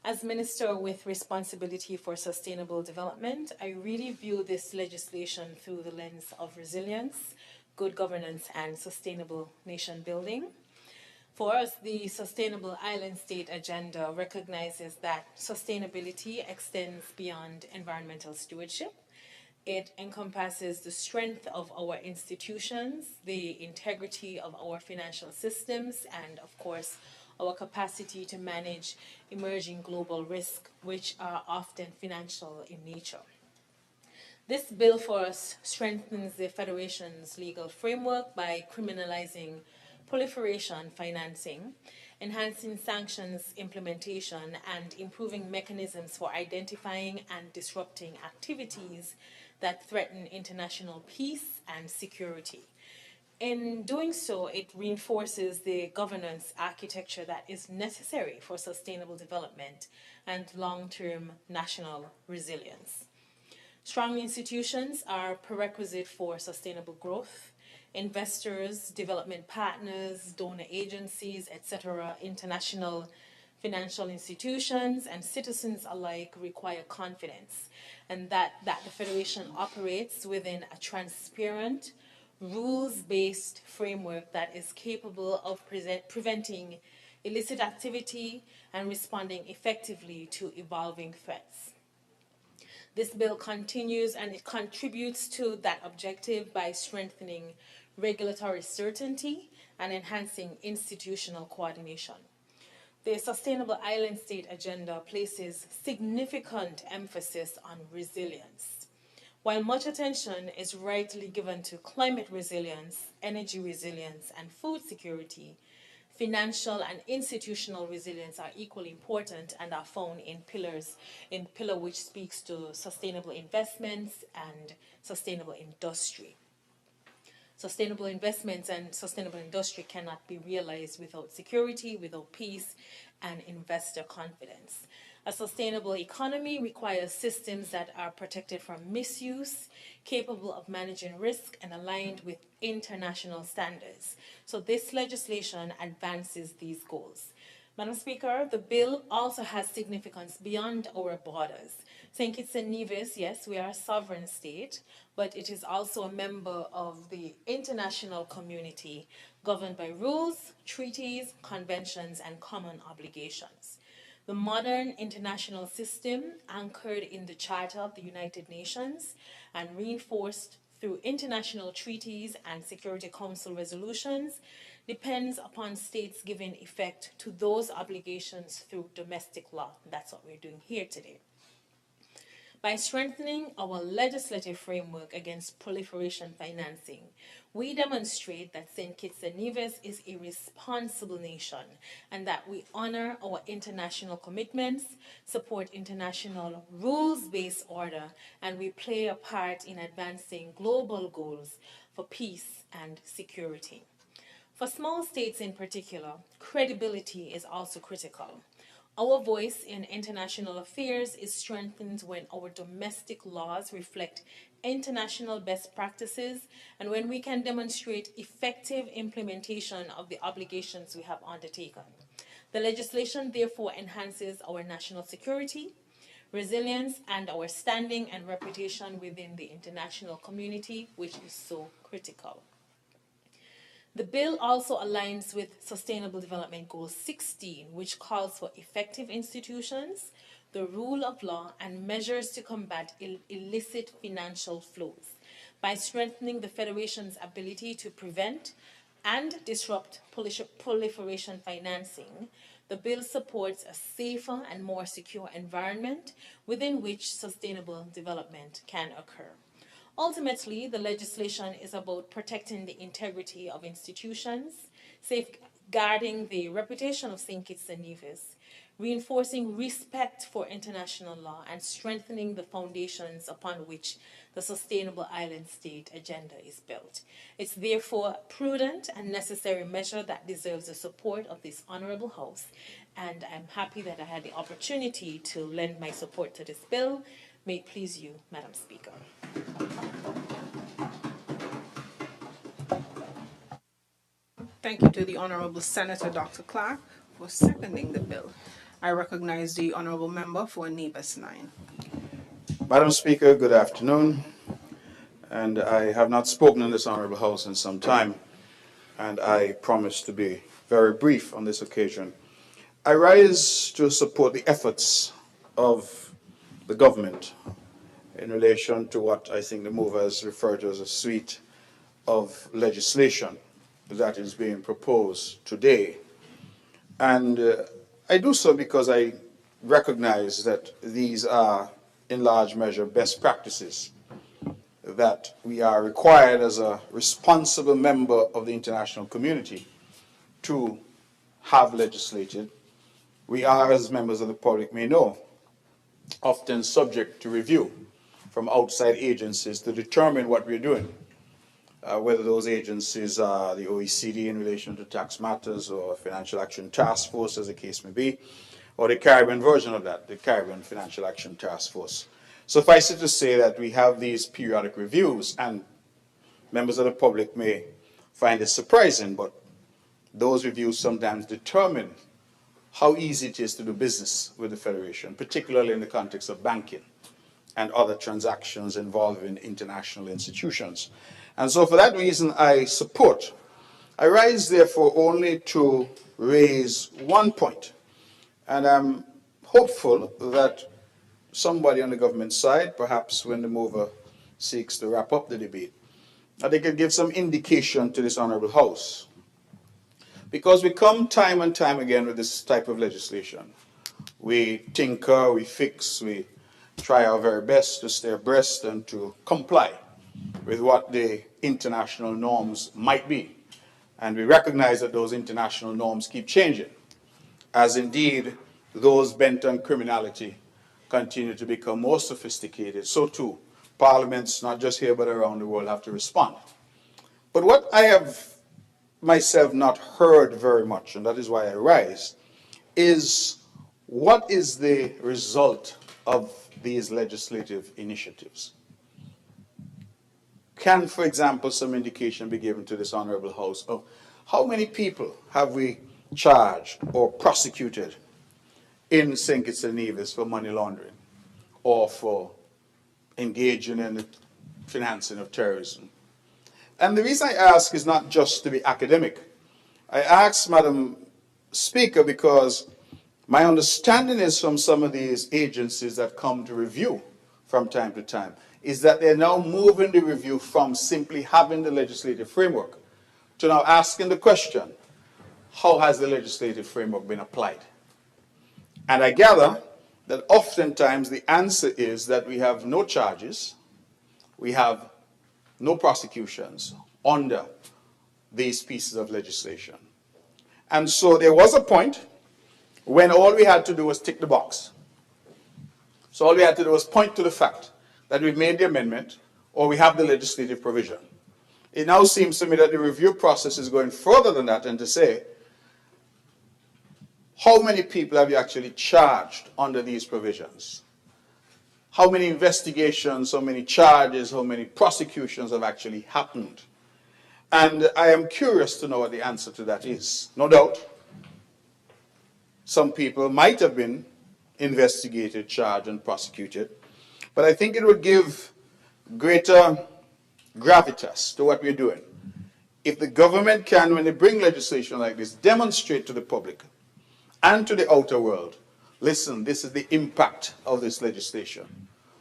As Minister with responsibility for sustainable development, I really view this legislation through the lens of resilience, good governance, and sustainable nation building. For us, the Sustainable Island State Agenda recognizes that sustainability extends beyond environmental stewardship. It encompasses the strength of our institutions, the integrity of our financial systems, and of course, our capacity to manage emerging global risks, which are often financial in nature. This bill for us strengthens the Federation's legal framework by criminalizing proliferation financing, enhancing sanctions implementation, and improving mechanisms for identifying and disrupting activities that threaten international peace and security. In doing so, it reinforces the governance architecture that is necessary for sustainable development and long-term national resilience. Strong institutions are prerequisite for sustainable growth. Investors, development partners, donor agencies, etc., international financial institutions, and citizens alike require confidence, and that the Federation operates within a transparent, rules-based framework that is capable of preventing illicit activity and responding effectively to evolving threats. This bill continues and it contributes to that objective by strengthening regulatory certainty and enhancing institutional coordination. The Sustainable Island State Agenda places significant emphasis on resilience. While much attention is rightly given to climate resilience, energy resilience, and food security, financial and institutional resilience are equally important and are found in pillar which speaks to sustainable investments and sustainable industry. Sustainable investments and sustainable industry cannot be realized without security, without peace, and investor confidence. A sustainable economy requires systems that are protected from misuse, capable of managing risk, and aligned with international standards. So this legislation advances these goals. Madam Speaker, the bill also has significance beyond our borders. St. Kitts and Nevis, yes, we are a sovereign state, but it is also a member of the international community governed by rules, treaties, conventions, and common obligations. The modern international system, anchored in the Charter of the United Nations and reinforced through international treaties and Security Council resolutions, depends upon states giving effect to those obligations through domestic law. That's what we're doing here today. By strengthening our legislative framework against proliferation financing, we demonstrate that St. Kitts and Nevis is a responsible nation and that we honor our international commitments, support international rules-based order, and we play a part in advancing global goals for peace and security. For small states in particular, credibility is also critical. Our voice in international affairs is strengthened when our domestic laws reflect international best practices and when we can demonstrate effective implementation of the obligations we have undertaken. The legislation therefore enhances our national security, resilience, and our standing and reputation within the international community, which is so critical. The bill also aligns with Sustainable Development Goal 16, which calls for effective institutions, the rule of law, and measures to combat illicit financial flows. By strengthening the Federation's ability to prevent and disrupt proliferation financing, the bill supports a safer and more secure environment within which sustainable development can occur. Ultimately, the legislation is about protecting the integrity of institutions, safeguarding the reputation of St. Kitts and Nevis, reinforcing respect for international law, and strengthening the foundations upon which the Sustainable Island State Agenda is built. It's therefore a prudent and necessary measure that deserves the support of this Honourable House, and I'm happy that I had the opportunity to lend my support to this bill. May it please you, Madam Speaker. Thank you to the Honourable Senator Dr. Clark for seconding the bill. I recognize the Honourable Member for Nevis 9. Madam Speaker, good afternoon. And I have not spoken in this Honourable House in some time, and I promise to be very brief on this occasion. I rise to support the efforts of the government in relation to what I think the movers refer to as a suite of legislation that is being proposed today. And I do so because I recognize that these are, in large measure, best practices that we are required as a responsible member of the international community to have legislated. We are, as members of the public may know, often subject to review from outside agencies to determine what we're doing, whether those agencies are the OECD in relation to tax matters or Financial Action Task Force, as the case may be, or the Caribbean version of that, the Caribbean Financial Action Task Force. Suffice it to say that we have these periodic reviews, and members of the public may find it surprising, but those reviews sometimes determine how easy it is to do business with the Federation, particularly in the context of banking and other transactions involving international institutions. And so for that reason, I support. I rise, therefore, only to raise one point. And I'm hopeful that somebody on the government side, perhaps when the mover seeks to wrap up the debate, that they could give some indication to this Honorable House. Because we come time and time again with this type of legislation. We tinker, we fix, we try our very best to stay abreast and to comply with what the international norms might be. And we recognize that those international norms keep changing, as indeed those bent on criminality continue to become more sophisticated. So too, parliaments, not just here but around the world, have to respond. But what I have myself not heard very much, and that is why I rise, is what is the result of these legislative initiatives? Can, for example, some indication be given to this Honorable House of how many people have we charged or prosecuted in St. Kitts and Nevis for money laundering or for engaging in the financing of terrorism? And the reason I ask is not just to be academic. I ask, Madam Speaker, because my understanding is from some of these agencies that come to review from time to time, is that they're now moving the review from simply having the legislative framework to now asking the question, how has the legislative framework been applied? And I gather that oftentimes the answer is that we have no charges, we have no prosecutions under these pieces of legislation. And so there was a point when all we had to do was tick the box. So all we had to do was point to the fact that we made the amendment or we have the legislative provision. It now seems to me that the review process is going further than that, and to say, how many people have you actually charged under these provisions? How many investigations, how many charges, how many prosecutions have actually happened? And I am curious to know what the answer to that is. No doubt, some people might have been investigated, charged, and prosecuted. But I think it would give greater gravitas to what we're doing if the government can, when they bring legislation like this, demonstrate to the public and to the outer world, listen, this is the impact of this legislation.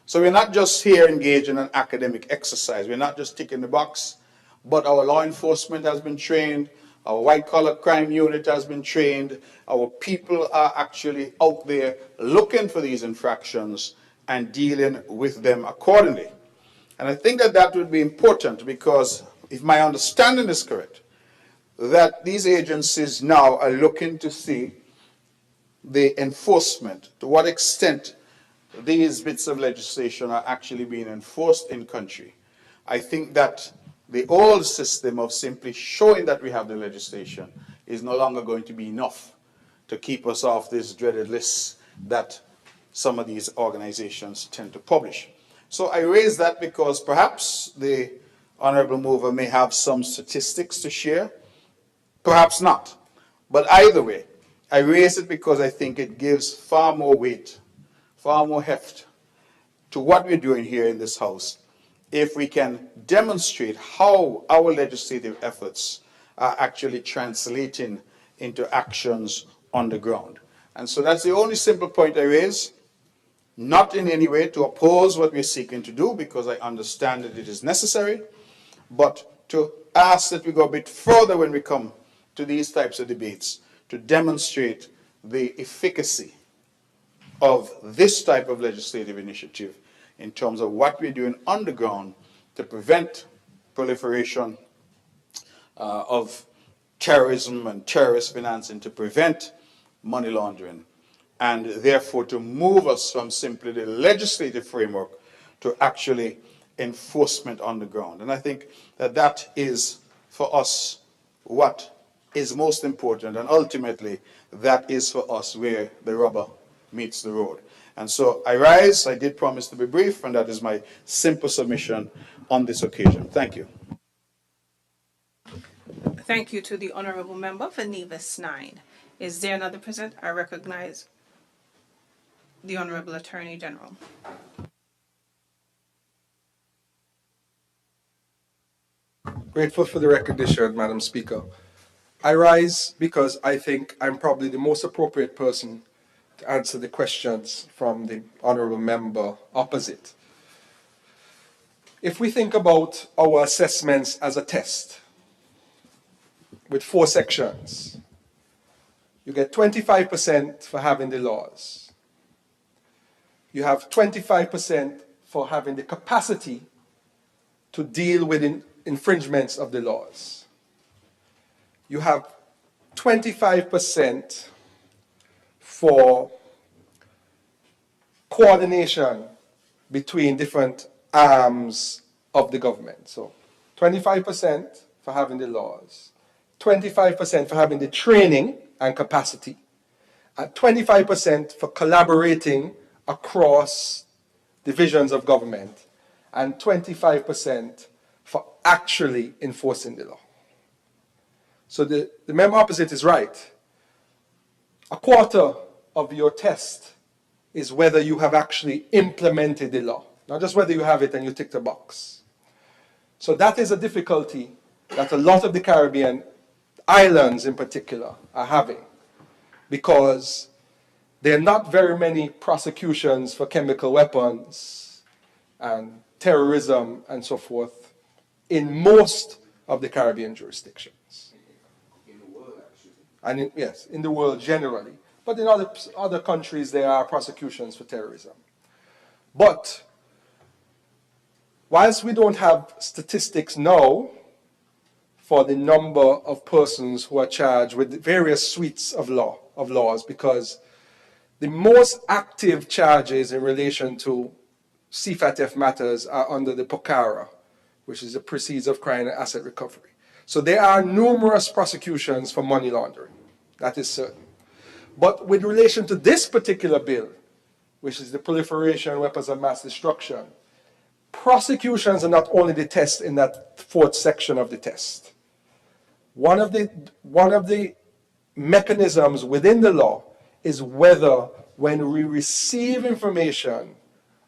So we're not just here engaged in an academic exercise. We're not just ticking the box, but our law enforcement has been trained, our white-collar crime unit has been trained, our people are actually out there looking for these infractions and dealing with them accordingly. And I think that that would be important because, if my understanding is correct, that these agencies now are looking to see the enforcement, to what extent these bits of legislation are actually being enforced in country. I think that the old system of simply showing that we have the legislation is no longer going to be enough to keep us off this dreaded list that some of these organizations tend to publish. So I raise that because perhaps the Honorable Mover may have some statistics to share, perhaps not. But either way, I raise it because I think it gives far more weight, far more heft to what we're doing here in this House if we can demonstrate how our legislative efforts are actually translating into actions on the ground. And so that's the only simple point I raise, not in any way to oppose what we're seeking to do, because I understand that it is necessary, but to ask that we go a bit further when we come to these types of debates, to demonstrate the efficacy of this type of legislative initiative in terms of what we're doing on the ground to prevent proliferation of terrorism and terrorist financing, to prevent money laundering, and therefore to move us from simply the legislative framework to actually enforcement on the ground. And I think that that is, for us, what is most important, and ultimately that is for us where the rubber meets the road. And so I rise, I did promise to be brief, and that is my simple submission on this occasion. Thank you. Thank you to the Honourable Member for Nevis 9. Is there another present? I recognize the Honourable Attorney General. Grateful for the recognition, Madam Speaker. I rise because I think I'm probably the most appropriate person to answer the questions from the honourable member opposite. If we think about our assessments as a test with 4 sections, you get 25% for having the laws. You have 25% for having the capacity to deal with infringements of the laws. You have 25% for coordination between different arms of the government. So 25% for having the laws, 25% for having the training and capacity, and 25% for collaborating across divisions of government, and 25% for actually enforcing the law. So the member opposite is right. A quarter of your test is whether you have actually implemented the law, not just whether you have it and you tick the box. So that is a difficulty that a lot of the Caribbean islands in particular are having, because there are not very many prosecutions for chemical weapons and terrorism and so forth in most of the Caribbean jurisdictions. And yes, in the world generally. But in other countries, there are prosecutions for terrorism. But whilst we don't have statistics now for the number of persons who are charged with various suites of laws, because the most active charges in relation to CFATF matters are under the POCARA, which is the Proceeds of Crime and Asset Recovery. So there are numerous prosecutions for money laundering. That is certain. But with relation to this particular bill, which is the Proliferation of Weapons of Mass Destruction, prosecutions are not only the test in that 4th section of the test. One of the mechanisms within the law is whether, when we receive information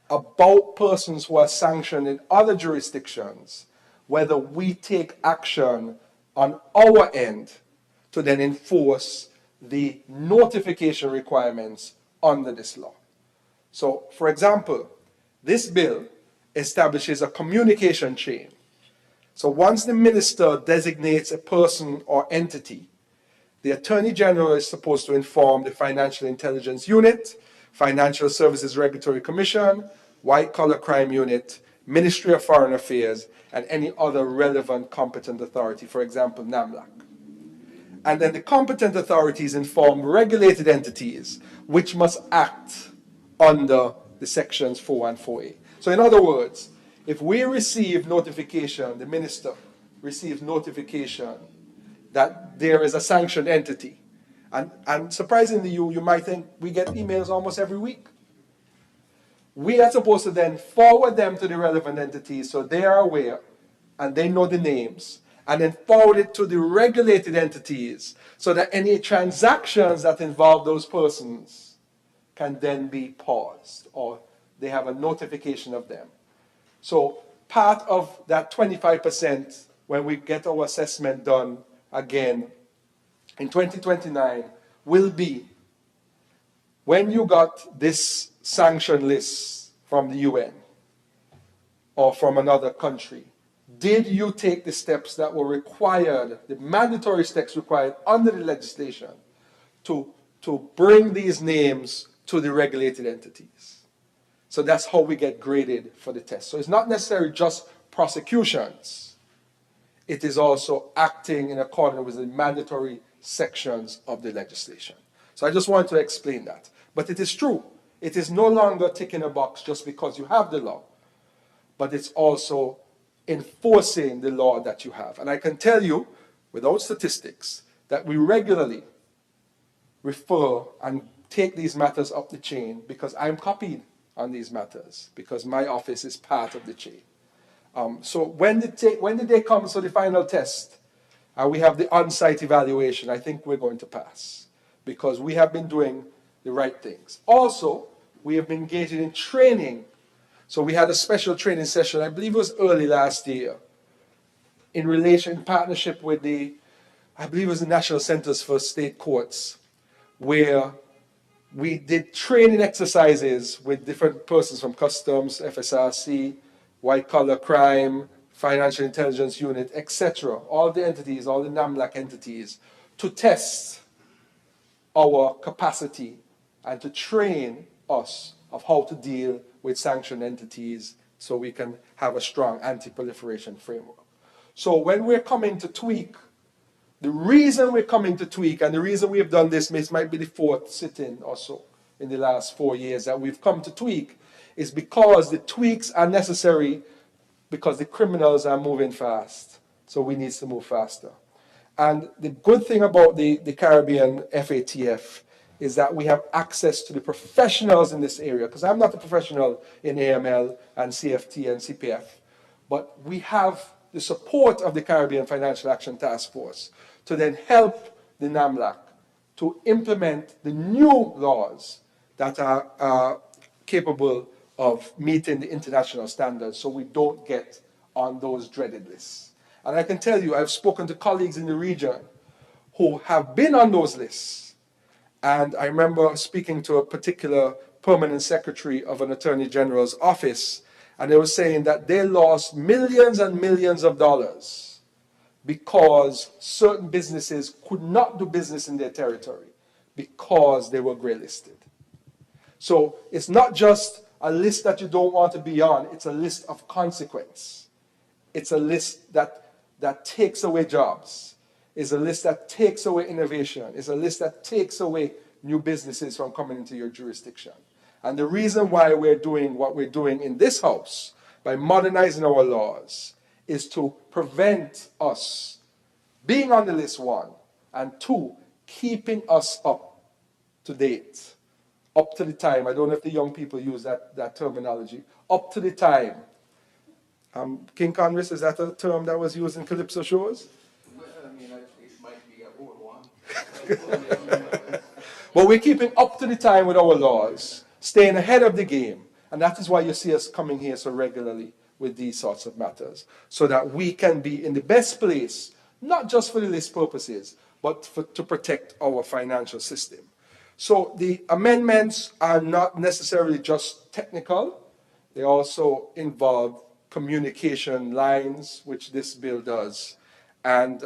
about persons who are sanctioned in other jurisdictions, whether we take action on our end to then enforce the notification requirements under this law. So, for example, this bill establishes a communication chain. So once the minister designates a person or entity, the Attorney General is supposed to inform the Financial Intelligence Unit, Financial Services Regulatory Commission, White Collar Crime Unit, Ministry of Foreign Affairs, and any other relevant competent authority, for example, NAMLAC. And then the competent authorities inform regulated entities which must act under the sections 4 and 4A. So in other words, if we receive notification, the minister receives notification that there is a sanctioned entity, and surprisingly you might think we get emails almost every week. We are supposed to then forward them to the relevant entities so they are aware and they know the names, and then forward it to the regulated entities so that any transactions that involve those persons can then be paused or they have a notification of them. So part of that 25%, when we get our assessment done again in 2029, will be when you got this sanction list from the UN or from another country, did you take the steps that were required, the mandatory steps required under the legislation to bring these names to the regulated entities? So that's how we get graded for the test. So it's not necessarily just prosecutions. It is also acting in accordance with the mandatory sections of the legislation. So I just want to explain that. But it is true. It is no longer ticking a box just because you have the law, but it's also enforcing the law that you have. And I can tell you, without statistics, that we regularly refer and take these matters up the chain because I'm copied on these matters, because my office is part of the chain. So when the day comes for the final test, and we have the on-site evaluation, I think we're going to pass, because we have been doing the right things. Also, we have been engaged in training. So we had a special training session, I believe it was early last year, in partnership with I believe it was the National Centers for State Courts, where we did training exercises with different persons from Customs, FSRC, White Collar Crime, Financial Intelligence Unit, etc. All the entities, all the NAMLAC entities, to test our capacity and to train us of how to deal with sanctioned entities so we can have a strong anti-proliferation framework. So when we're coming to tweak, the reason we're coming to tweak, and the reason we have done this might be the fourth sitting or so in the last 4 years that we've come to tweak, is because the tweaks are necessary because the criminals are moving fast. So we need to move faster. And the good thing about the Caribbean FATF is that we have access to the professionals in this area, because I'm not a professional in AML and CFT and CPF, but we have the support of the Caribbean Financial Action Task Force to then help the NAMLAC to implement the new laws that are capable of meeting the international standards so we don't get on those dreaded lists. And I can tell you, I've spoken to colleagues in the region who have been on those lists. And I remember speaking to a particular permanent secretary of an attorney general's office, and they were saying that they lost millions and millions of dollars because certain businesses could not do business in their territory because they were gray listed. So it's not just a list that you don't want to be on, it's a list of consequence. It's a list that takes away jobs. It's a list that takes away innovation. It's a list that takes away new businesses from coming into your jurisdiction. And the reason why we're doing what we're doing in this house, by modernizing our laws, is to prevent us being on the list, one, and two, keeping us up to date, up to the time. I don't know if the young people use that terminology, up to the time. King Congress, is that a term that was used in Calypso shows? Well, I mean, it might be an old one. But we're keeping up to the time with our laws, staying ahead of the game. And that is why you see us coming here so regularly with these sorts of matters, so that we can be in the best place, not just for the list purposes, but to protect our financial system. So the amendments are not necessarily just technical. They also involve communication lines, which this bill does. And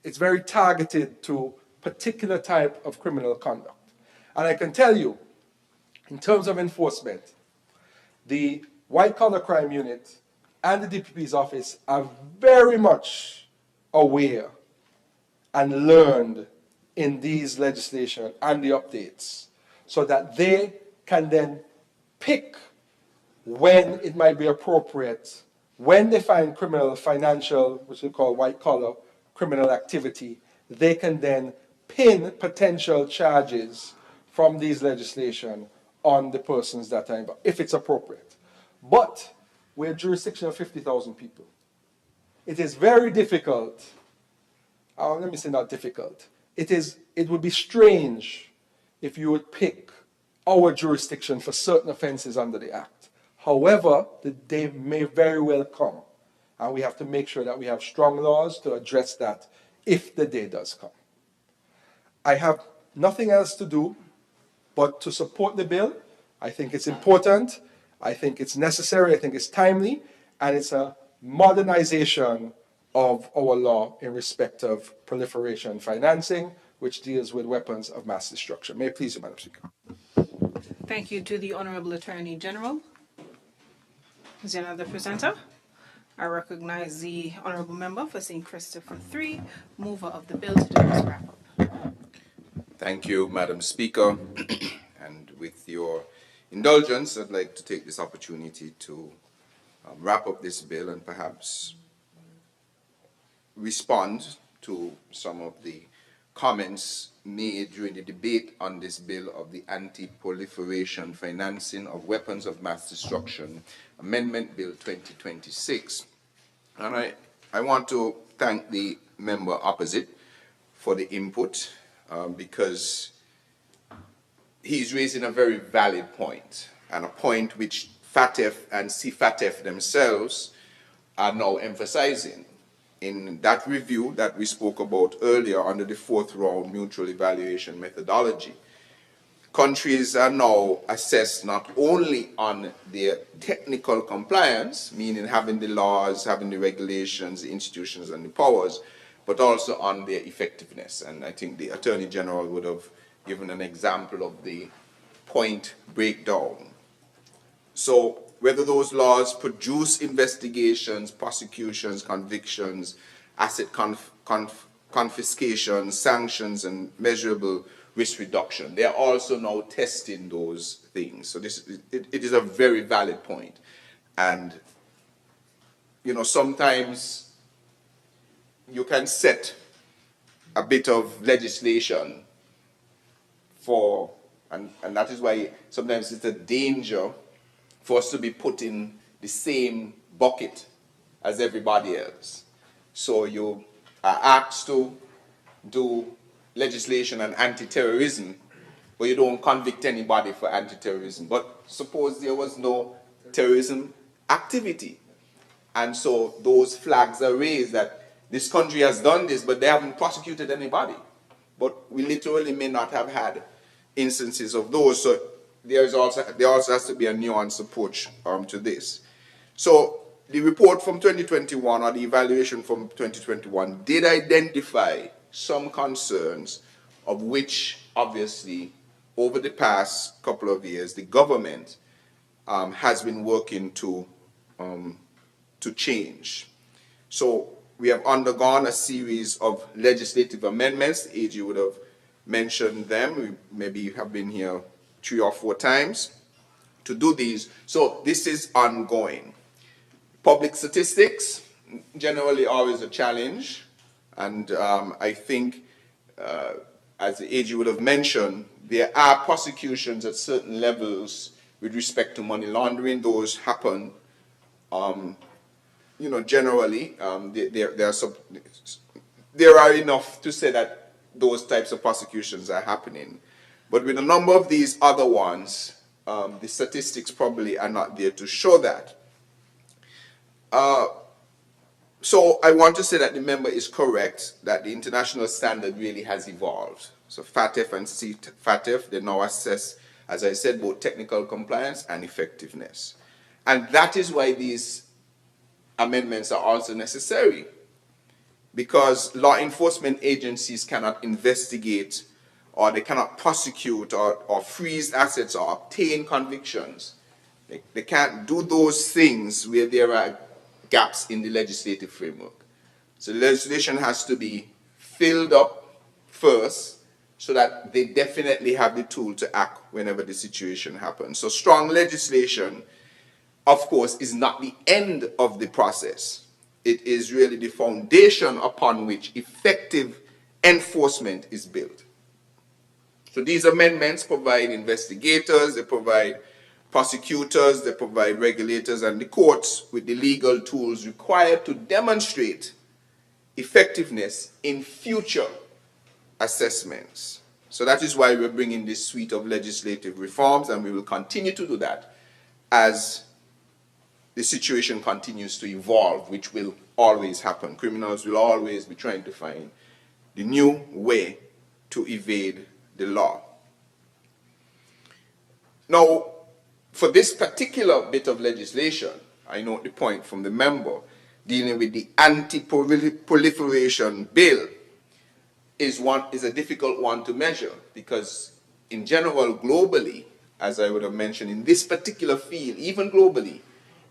it's very targeted to particular type of criminal conduct. And I can tell you, in terms of enforcement, the White Collar Crime Unit and the DPP's office are very much aware and learned in these legislation and the updates, so that they can then pick when it might be appropriate, when they find criminal, financial, which we call white collar criminal activity, they can then pin potential charges from these legislation on the persons that are involved, if it's appropriate. But we're a jurisdiction of 50,000 people. It is very difficult, let me say not difficult, it would be strange if you would pick our jurisdiction for certain offenses under the Act. However, the day may very well come, and we have to make sure that we have strong laws to address that if the day does come. I have nothing else to do but to support the bill. I think it's important, I think it's necessary, I think it's timely, and it's a modernization of our law in respect of proliferation financing, which deals with weapons of mass destruction. May it please you, Madam Speaker. Thank you to the Honorable Attorney General. Is there another presenter? I recognize the Honorable Member for St. Christopher III, mover of the bill, to do this wrap-up. Thank you, Madam Speaker. And with your indulgence, I'd like to take this opportunity to wrap up this bill and perhaps respond to some of the comments made during the debate on this bill of the Anti-Proliferation Financing of Weapons of Mass Destruction Amendment Bill 2026. And I want to thank the member opposite for the input because he's raising a very valid point, and a point which FATF and CFATF themselves are now emphasizing, in that review that we spoke about earlier under the fourth round mutual evaluation methodology, countries are now assessed not only on their technical compliance, meaning having the laws, having the regulations, the institutions, and the powers, but also on their effectiveness. And I think the Attorney General would have given an example of the point breakdown. So whether those laws produce investigations, prosecutions, convictions, asset confiscation, sanctions, and measurable risk reduction, they are also now testing those things. So it is a very valid point. And, you know, sometimes you can set a bit of legislation for, and that is why sometimes it's a danger for us to be put in the same bucket as everybody else. So you are asked to do legislation on anti-terrorism, but you don't convict anybody for anti-terrorism. But suppose there was no terrorism activity, and so those flags are raised that this country has done this, but they haven't prosecuted anybody. But we literally may not have had instances of those. So there also has to be a nuanced approach to this. So the report from 2021, or the evaluation from 2021, did identify some concerns, of which obviously over the past couple of years the government has been working to change. So we have undergone a series of legislative amendments. The AG would have mentioned them. We maybe have been here 3 or 4 times to do these. So this is ongoing. Public statistics, generally always a challenge. And I think, as the AG would have mentioned, there are prosecutions at certain levels with respect to money laundering. Those happen, you know, generally. There are enough to say that those types of prosecutions are happening. But with a number of these other ones, the statistics probably are not there to show that. So I want to say that the member is correct, that the international standard really has evolved. So FATF and CFATF, they now assess, as I said, both technical compliance and effectiveness. And that is why these amendments are also necessary, because law enforcement agencies cannot investigate, or they cannot prosecute, or freeze assets, or obtain convictions. They can't do those things where there are gaps in the legislative framework. So the legislation has to be filled up first, so that they definitely have the tool to act whenever the situation happens. So strong legislation, of course, is not the end of the process. It is really the foundation upon which effective enforcement is built. So these amendments provide investigators, they provide prosecutors, they provide regulators and the courts with the legal tools required to demonstrate effectiveness in future assessments. So that is why we're bringing this suite of legislative reforms, and we will continue to do that as the situation continues to evolve, which will always happen. Criminals will always be trying to find the new way to evade the law. Now, for this particular bit of legislation, I note the point from the member dealing with the anti-proliferation bill is a difficult one to measure, because in general, globally, as I would have mentioned, in this particular field, even globally,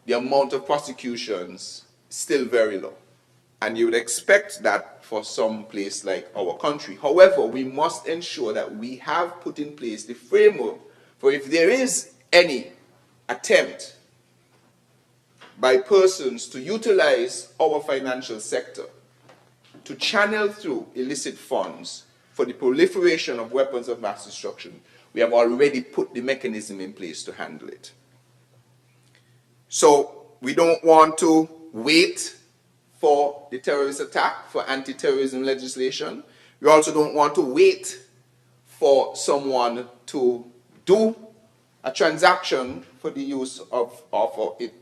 the amount of prosecutions is still very low. And you would expect that for some place like our country. However, we must ensure that we have put in place the framework for if there is any attempt by persons to utilize our financial sector to channel through illicit funds for the proliferation of weapons of mass destruction, we have already put the mechanism in place to handle it. So we don't want to wait for the terrorist attack, for anti-terrorism legislation. We also don't want to wait for someone to do a transaction for the use of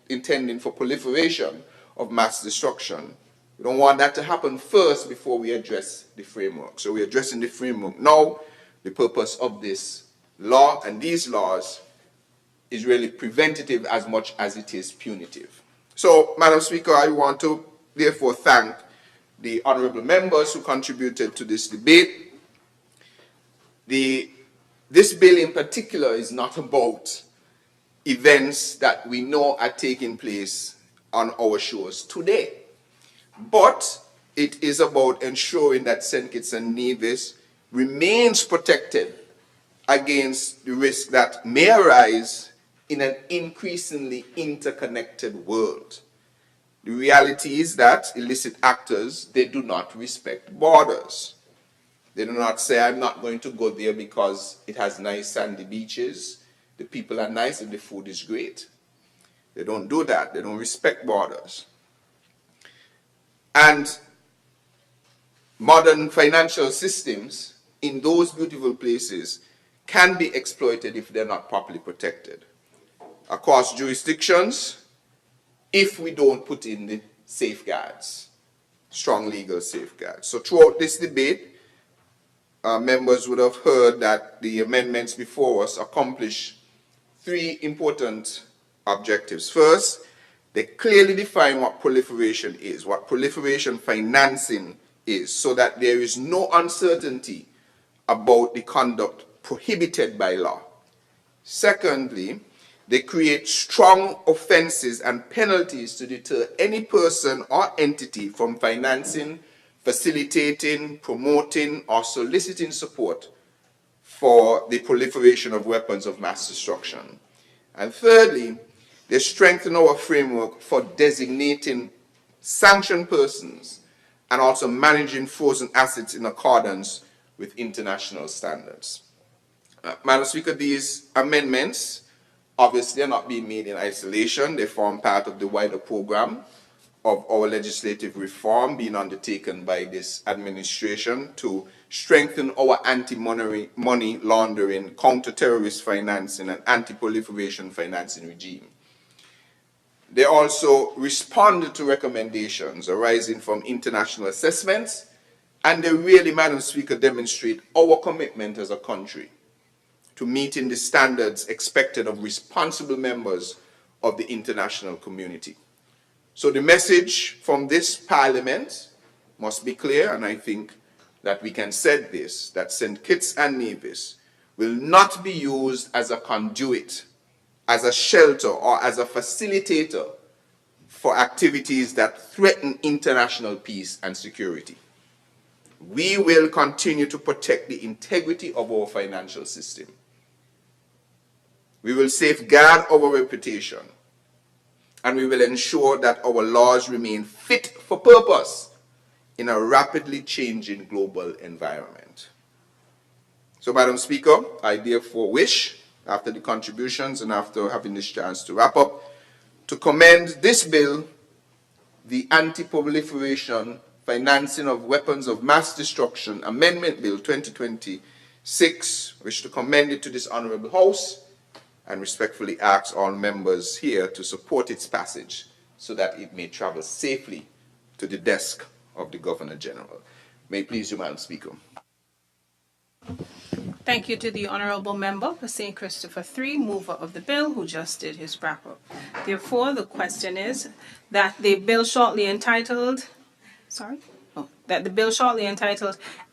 intending for proliferation of mass destruction. We don't want that to happen first before we address the framework. So we're addressing the framework now. The purpose of this law and these laws is really preventative as much as it is punitive. So, Madam Speaker, I want to therefore thank the honourable members who contributed to this debate. This bill in particular is not about events that we know are taking place on our shores today, but it is about ensuring that St. Kitts and Nevis remains protected against the risk that may arise in an increasingly interconnected world. The reality is that illicit actors, they do not respect borders. They do not say, I'm not going to go there because it has nice sandy beaches, the people are nice and the food is great. They don't do that. They don't respect borders. And modern financial systems in those beautiful places can be exploited if they're not properly protected across jurisdictions if we don't put in the safeguards, strong legal safeguards. So throughout this debate, members would have heard that the amendments before us accomplish three important objectives. First, they clearly define what proliferation is, what proliferation financing is, so that there is no uncertainty about the conduct prohibited by law. Secondly, they create strong offenses and penalties to deter any person or entity from financing, facilitating, promoting, or soliciting support for the proliferation of weapons of mass destruction. And thirdly, they strengthen our framework for designating sanctioned persons and also managing frozen assets in accordance with international standards. Madam Speaker, these amendments obviously are not being made in isolation. They form part of the wider program of our legislative reform being undertaken by this administration to strengthen our anti-money laundering, counter-terrorist financing, and anti-proliferation financing regime. They also respond to recommendations arising from international assessments, and they really, Madam Speaker, demonstrate our commitment as a country to meeting the standards expected of responsible members of the international community. So the message from this Parliament must be clear, and I think that we can say this, that St. Kitts and Nevis will not be used as a conduit, as a shelter, or as a facilitator for activities that threaten international peace and security. We will continue to protect the integrity of our financial system. We will safeguard our reputation, and we will ensure that our laws remain fit for purpose in a rapidly changing global environment. So, Madam Speaker, I therefore wish, after the contributions and after having this chance to wrap up, to commend this bill, the Anti-Proliferation Financing of Weapons of Mass Destruction Amendment Bill 2026, wish to commend it to this Honourable House and respectfully ask all members here to support its passage so that it may travel safely to the desk of the Governor General. May it please you, Madam Speaker. Thank you to the Honourable Member for St. Christopher III, mover of the bill, who just did his wrap-up. Therefore, the question is that the bill shortly entitled,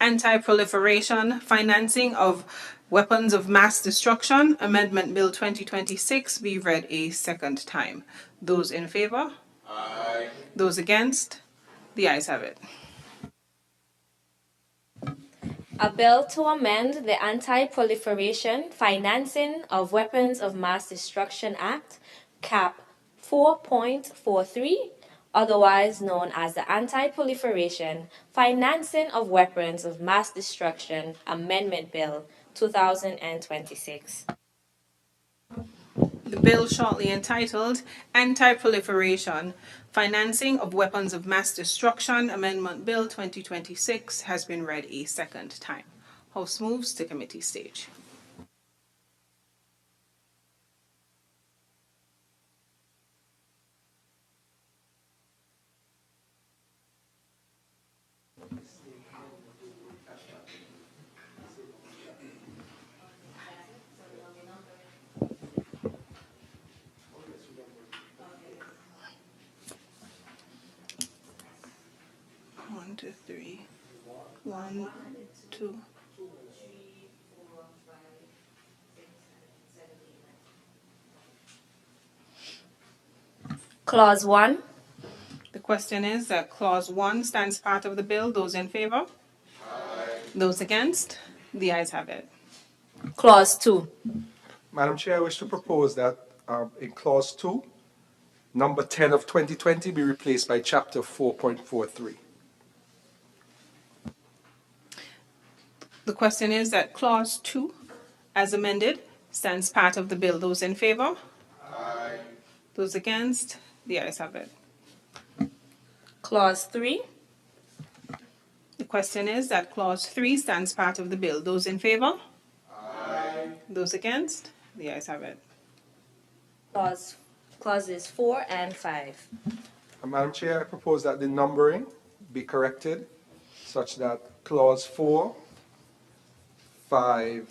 Anti-Proliferation Financing of Weapons of Mass Destruction, Amendment Bill 2026, be read a second time. Those in favour? Aye. Those against? The ayes have it. A bill to amend the Anti-Proliferation Financing of Weapons of Mass Destruction Act, Cap 4.43, otherwise known as the Anti-Proliferation Financing of Weapons of Mass Destruction Amendment Bill 2026. The bill shortly entitled Anti-Proliferation Financing of Weapons of Mass Destruction Amendment Bill 2026 has been read a second time. House moves to committee stage. to 3. 1, 2. Clause 1. The question is that Clause 1 stands part of the bill. Those in favor? Those against? The ayes have it. Clause 2. Madam Chair, I wish to propose that in Clause 2, number 10 of 2020 be replaced by Chapter 4.43. The question is that Clause 2, as amended, stands part of the bill. Those in favor? Aye. Those against? The ayes have it. Clause 3. The question is that Clause 3 stands part of the bill. Those in favor? Aye. Those against? The ayes have it. Clauses 4 and 5. Madam Chair, I propose that the numbering be corrected such that Clause 4, 5,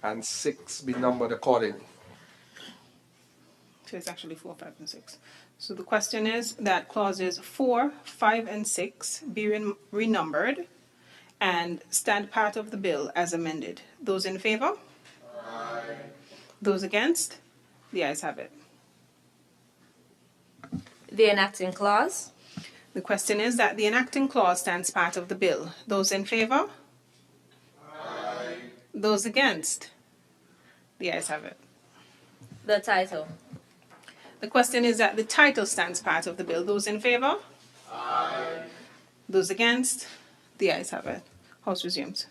and 6 be numbered accordingly. So it's actually 4, 5, and 6. So the question is that clauses 4, 5, and 6 be renumbered and stand part of the bill as amended. Those in favor? Aye. Those against? The ayes have it. The enacting clause. The question is that the enacting clause stands part of the bill. Those in favor? Aye. Those against? The ayes have it. The title. The question is that the title stands part of the bill. Those in favor? Aye. Those against? The ayes have it. House resumes.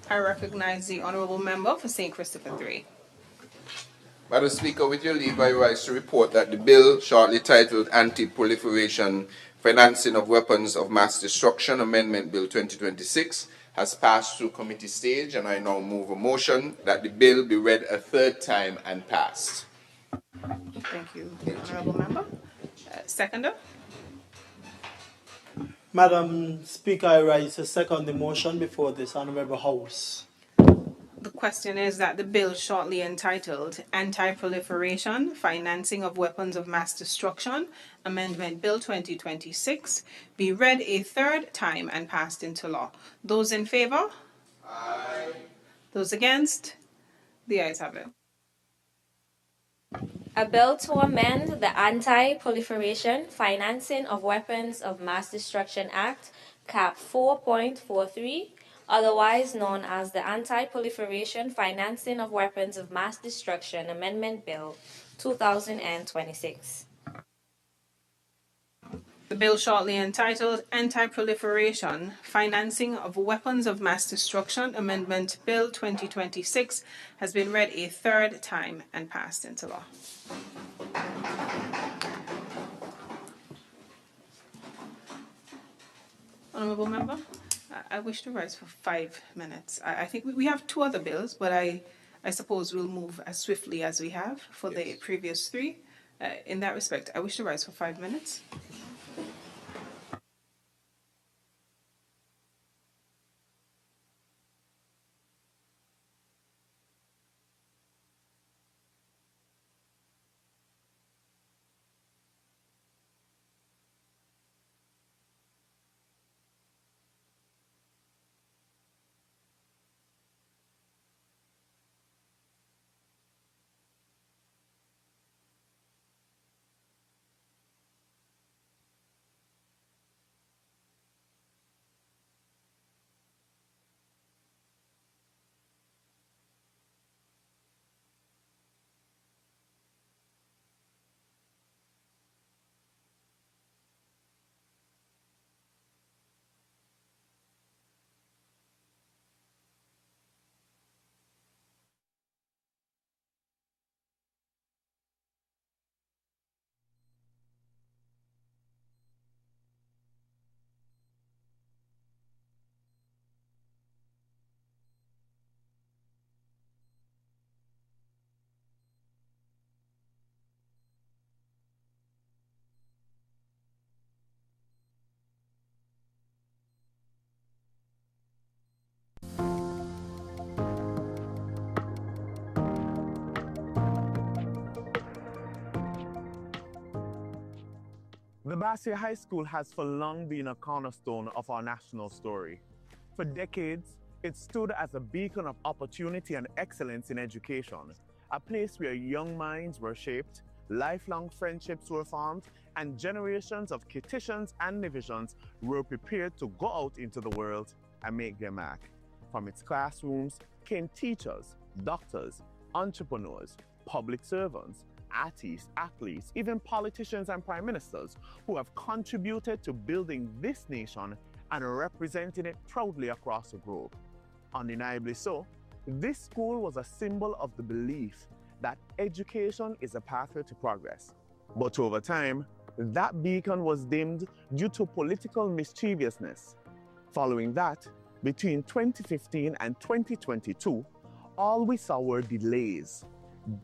I recognize the honourable member for St. Christopher 3. Madam Speaker, with your leave, I rise to report that the bill, shortly titled Anti-Proliferation Financing of Weapons of Mass Destruction Amendment Bill 2026, has passed through committee stage, and I now move a motion that the bill be read a third time and passed. Thank you, honourable member. Seconder? Madam Speaker, I rise to second the motion before this Honourable House. The question is that the bill shortly entitled Anti-Proliferation, Financing of Weapons of Mass Destruction, Amendment Bill 2026, be read a third time and passed into law. Those in favour? Aye. Those against? The ayes have it. A bill to amend the Anti-Proliferation, Financing of Weapons of Mass Destruction Act, Cap 4.43, otherwise known as the Anti-Proliferation, Financing of Weapons of Mass Destruction Amendment Bill 2026. The bill shortly entitled Anti-Proliferation, Financing of Weapons of Mass Destruction Amendment Bill 2026 has been read a third time and passed into law. Honourable member, I wish to rise for 5 minutes. I think we have 2 other bills, but I suppose we'll move as swiftly as we have for the previous 3. In that respect, I wish to rise for 5 minutes. The Bassier High School has for long been a cornerstone of our national story. For decades, it stood as a beacon of opportunity and excellence in education, a place where young minds were shaped, lifelong friendships were formed, and generations of Kititians and Nevisians were prepared to go out into the world and make their mark. From its classrooms came teachers, doctors, entrepreneurs, public servants, artists, athletes, even politicians and prime ministers who have contributed to building this nation and representing it proudly across the globe. Undeniably so, this school was a symbol of the belief that education is a pathway to progress. But over time, that beacon was dimmed due to political mischievousness. Following that, between 2015 and 2022, all we saw were delays,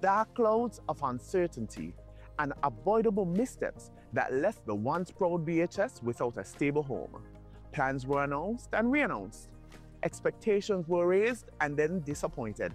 dark clouds of uncertainty, and avoidable missteps that left the once proud BHS without a stable home. Plans were announced and re-announced. Expectations were raised and then disappointed.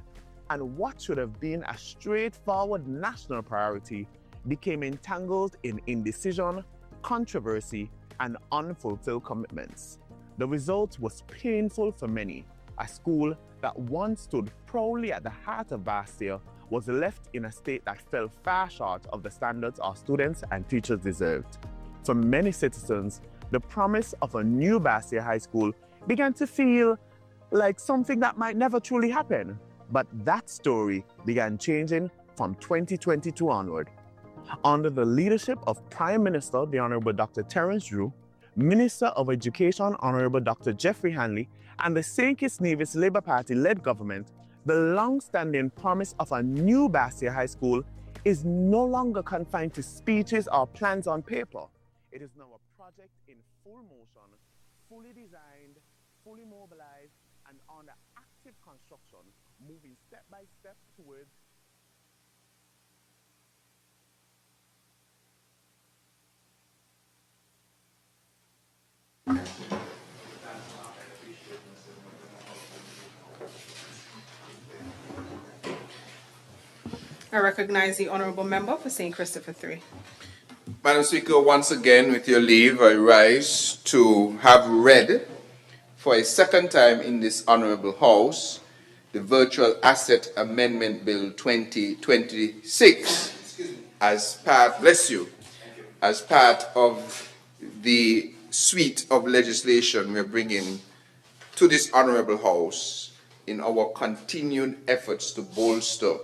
And what should have been a straightforward national priority became entangled in indecision, controversy, and unfulfilled commitments. The result was painful for many. A school that once stood proudly at the heart of Bassier was left in a state that fell far short of the standards our students and teachers deserved. For many citizens, the promise of a new Bassier High School began to feel like something that might never truly happen. But that story began changing from 2022 onward. Under the leadership of Prime Minister, the Honorable Dr. Terence Drew, Minister of Education, Honorable Dr. Jeffrey Hanley, and the St. Kitts Nevis Labour Party-led government, the long-standing promise of a new Bassier High School is no longer confined to speeches or plans on paper. It is now a project in full motion, fully designed, fully mobilized, and under active construction, moving step by step towards I recognize the Honourable Member for St. Christopher 3. Madam Speaker, once again, with your leave, I rise to have read for a second time in this Honourable House the Virtual Asset Amendment Bill 2026 as part, bless you, as part of the suite of legislation we're bringing to this Honourable House in our continued efforts to bolster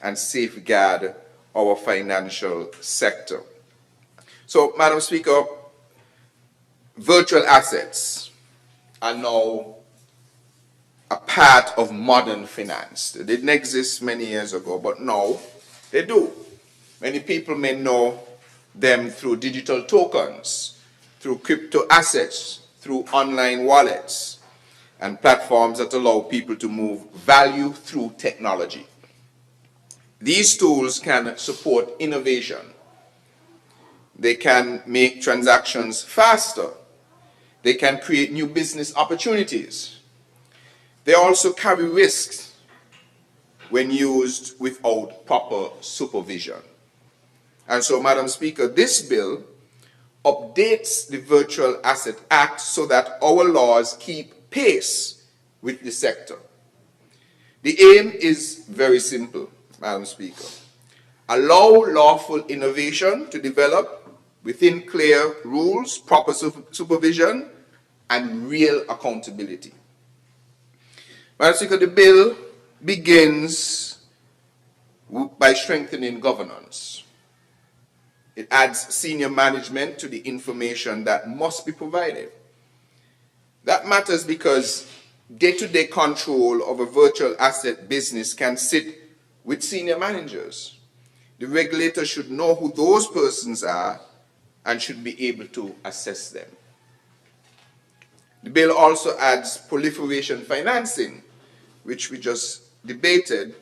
and safeguard our financial sector. So, Madam Speaker, virtual assets are now a part of modern finance. They didn't exist many years ago, but now they do. Many people may know them through digital tokens, through crypto assets, through online wallets, and platforms that allow people to move value through technology. These tools can support innovation. They can make transactions faster. They can create new business opportunities. They also carry risks when used without proper supervision. And so, Madam Speaker, this bill updates the Virtual Asset Act so that our laws keep pace with the sector. The aim is very simple, Madam Speaker. Allow lawful innovation to develop within clear rules, proper supervision, and real accountability. Madam Speaker, the bill begins by strengthening governance. It adds senior management to the information that must be provided. That matters because day-to-day control of a virtual asset business can sit with senior managers. The regulator should know who those persons are and should be able to assess them. The bill also adds proliferation financing, which we just debated,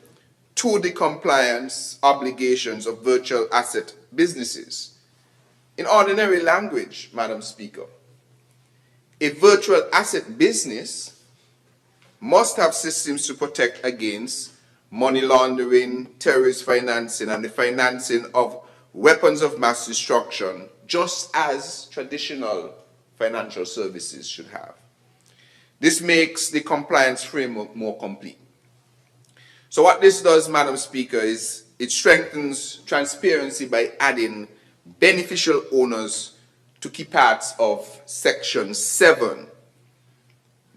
to the compliance obligations of virtual asset businesses. In ordinary language, Madam Speaker, a virtual asset business must have systems to protect against money laundering, terrorist financing, and the financing of weapons of mass destruction, just as traditional financial services should have. This makes the compliance framework more complete. So what this does, Madam Speaker, is it strengthens transparency by adding beneficial owners to key parts of Section 7.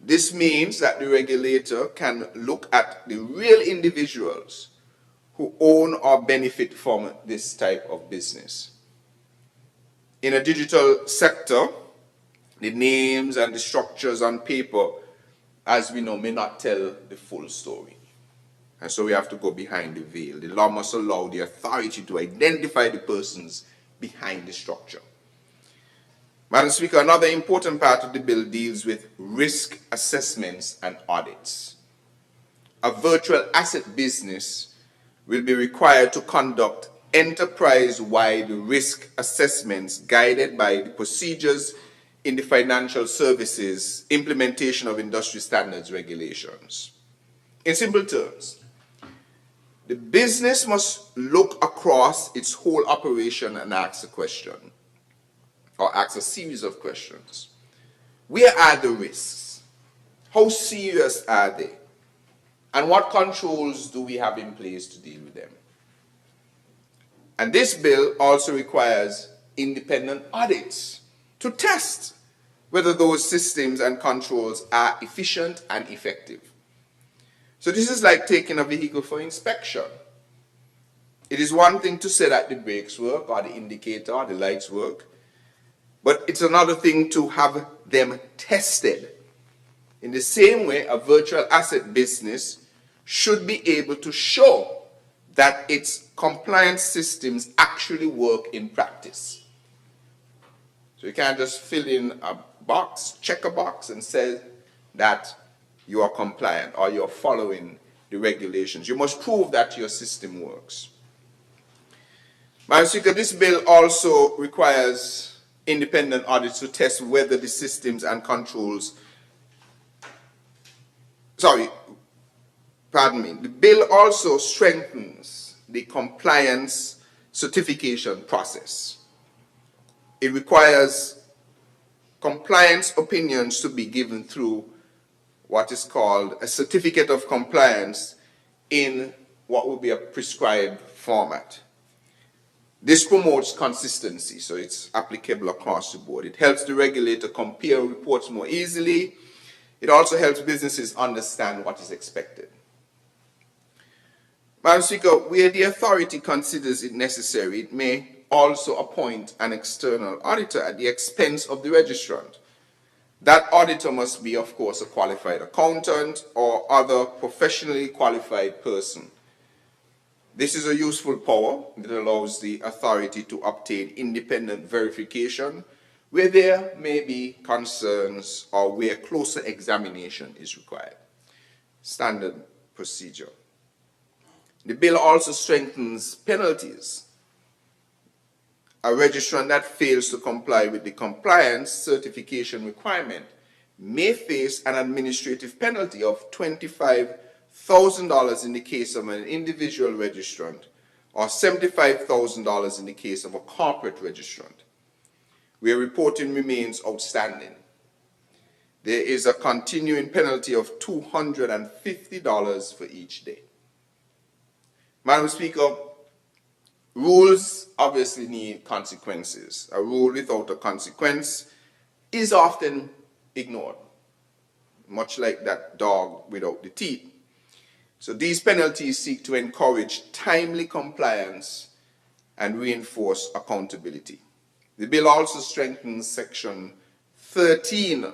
This means that the regulator can look at the real individuals who own or benefit from this type of business. In a digital sector, the names and the structures on paper, as we know, may not tell the full story. And so we have to go behind the veil. The law must allow the authority to identify the persons behind the structure. Madam Speaker, another important part of the bill deals with risk assessments and audits. A virtual asset business will be required to conduct enterprise-wide risk assessments guided by the procedures in the Financial Services Implementation of Industry Standards Regulations. In simple terms, the business must look across its whole operation and ask a question, or ask a series of questions. Where are the risks? How serious are they? And what controls do we have in place to deal with them? And this bill also requires independent audits to test whether those systems and controls are efficient and effective. So this is like taking a vehicle for inspection. It is one thing to say that the brakes work or the indicator or the lights work, but it's another thing to have them tested. In the same way, a virtual asset business should be able to show that its compliance systems actually work in practice. So you can't just fill in a box, check a box, and say that you are compliant or you're following the regulations. You must prove that your system works. Madam Speaker, this bill also requires independent audits to test whether the systems and controls, the bill also strengthens the compliance certification process. It requires compliance opinions to be given through what is called a certificate of compliance in what will be a prescribed format. This promotes consistency, so it's applicable across the board. It helps the regulator compare reports more easily. It also helps businesses understand what is expected. Madam Speaker, where the authority considers it necessary, it may also appoint an external auditor at the expense of the registrant. That auditor must be, of course, a qualified accountant or other professionally qualified person. This is a useful power that allows the authority to obtain independent verification where there may be concerns or where closer examination is required. Standard procedure. The bill also strengthens penalties. A registrant that fails to comply with the compliance certification requirement may face an administrative penalty of $25,000 in the case of an individual registrant or $75,000 in the case of a corporate registrant, where reporting remains outstanding. There is a continuing penalty of $250 for each day. Madam Speaker, rules obviously need consequences. A rule without a consequence is often ignored, much like that dog without the teeth. So these penalties seek to encourage timely compliance and reinforce accountability. The bill also strengthens Section 13.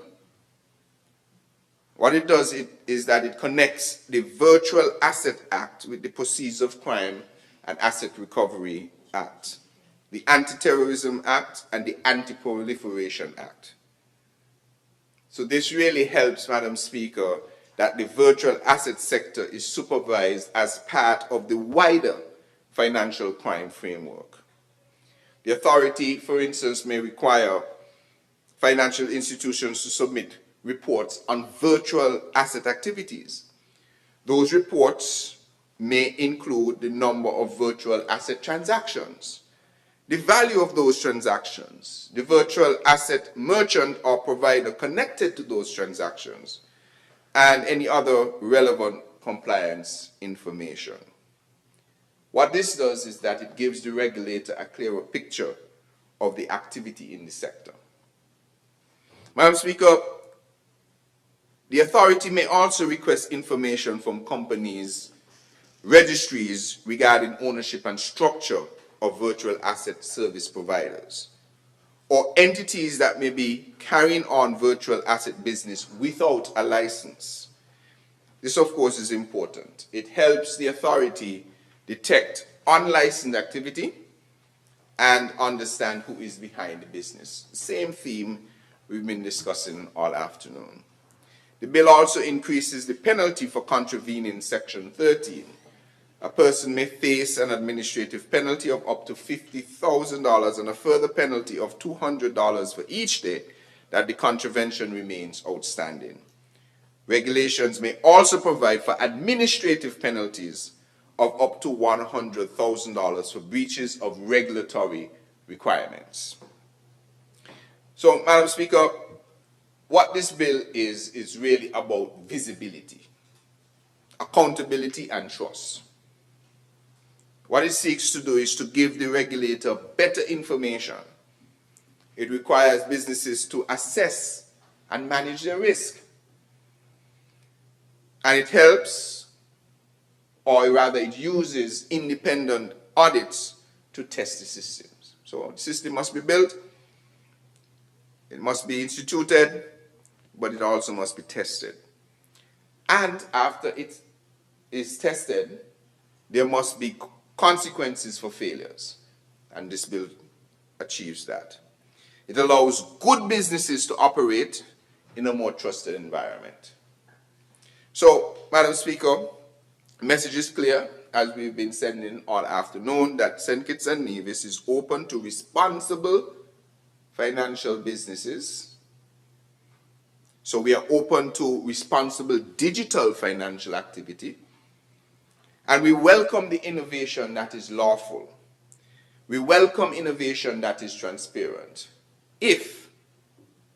What it does is that it connects the Virtual Asset Act with the Proceeds of Crime and Asset Recovery Act, the Anti-Terrorism Act, and the Anti-Proliferation Act. So this really helps, Madam Speaker, that the virtual asset sector is supervised as part of the wider financial crime framework. The authority, for instance, may require financial institutions to submit reports on virtual asset activities. Those reports may include the number of virtual asset transactions, the value of those transactions, the virtual asset merchant or provider connected to those transactions, and any other relevant compliance information. What this does is that it gives the regulator a clearer picture of the activity in the sector. Madam Speaker, the authority may also request information from companies, registries regarding ownership and structure of virtual asset service providers, or entities that may be carrying on virtual asset business without a license. This, of course, is important. It helps the authority detect unlicensed activity and understand who is behind the business. Same theme we've been discussing all afternoon. The bill also increases the penalty for contravening Section 13. A person may face an administrative penalty of up to $50,000 and a further penalty of $200 for each day that the contravention remains outstanding. Regulations may also provide for administrative penalties of up to $100,000 for breaches of regulatory requirements. So, Madam Speaker, what this bill is really about visibility, accountability, and trust. What it seeks to do is to give the regulator better information. It requires businesses to assess and manage their risk. And it helps, or rather it uses independent audits to test the systems. So the system must be built, it must be instituted, but it also must be tested. And after it is tested, there must be consequences for failures. And this bill achieves that. It allows good businesses to operate in a more trusted environment. So, Madam Speaker, the message is clear, as we've been sending all afternoon, that St. Kitts and Nevis is open to responsible financial businesses. So we are open to responsible digital financial activity. And we welcome the innovation that is lawful. We welcome innovation that is transparent, if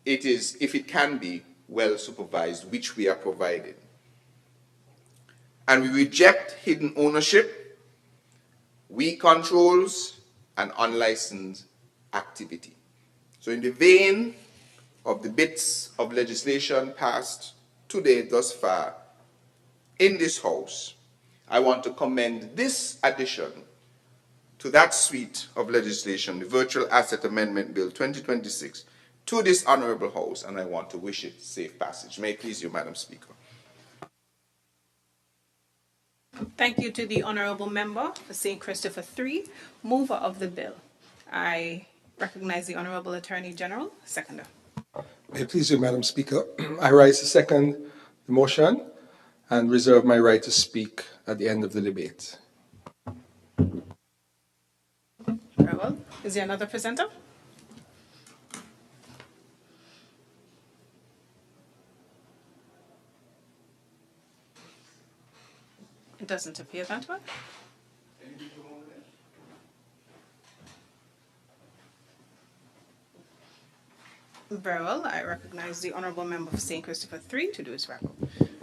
it can be well supervised, which we are providing. And we reject hidden ownership, weak controls, and unlicensed activity. So in the vein of the bits of legislation passed today thus far in this House, I want to commend this addition to that suite of legislation, the Virtual Asset Amendment Bill 2026, to this Honourable House, and I want to wish it safe passage. May it please you, Madam Speaker. Thank you to the Honourable Member for St. Christopher III, mover of the bill. I recognize the Honourable Attorney General, seconder. May it please you, Madam Speaker. I rise to second the motion and reserve my right to speak at the end of the debate. Very well. Is there another presenter? It doesn't appear that way. Very well. I recognize the Honourable Member for St. Christopher III to do his wrap-up.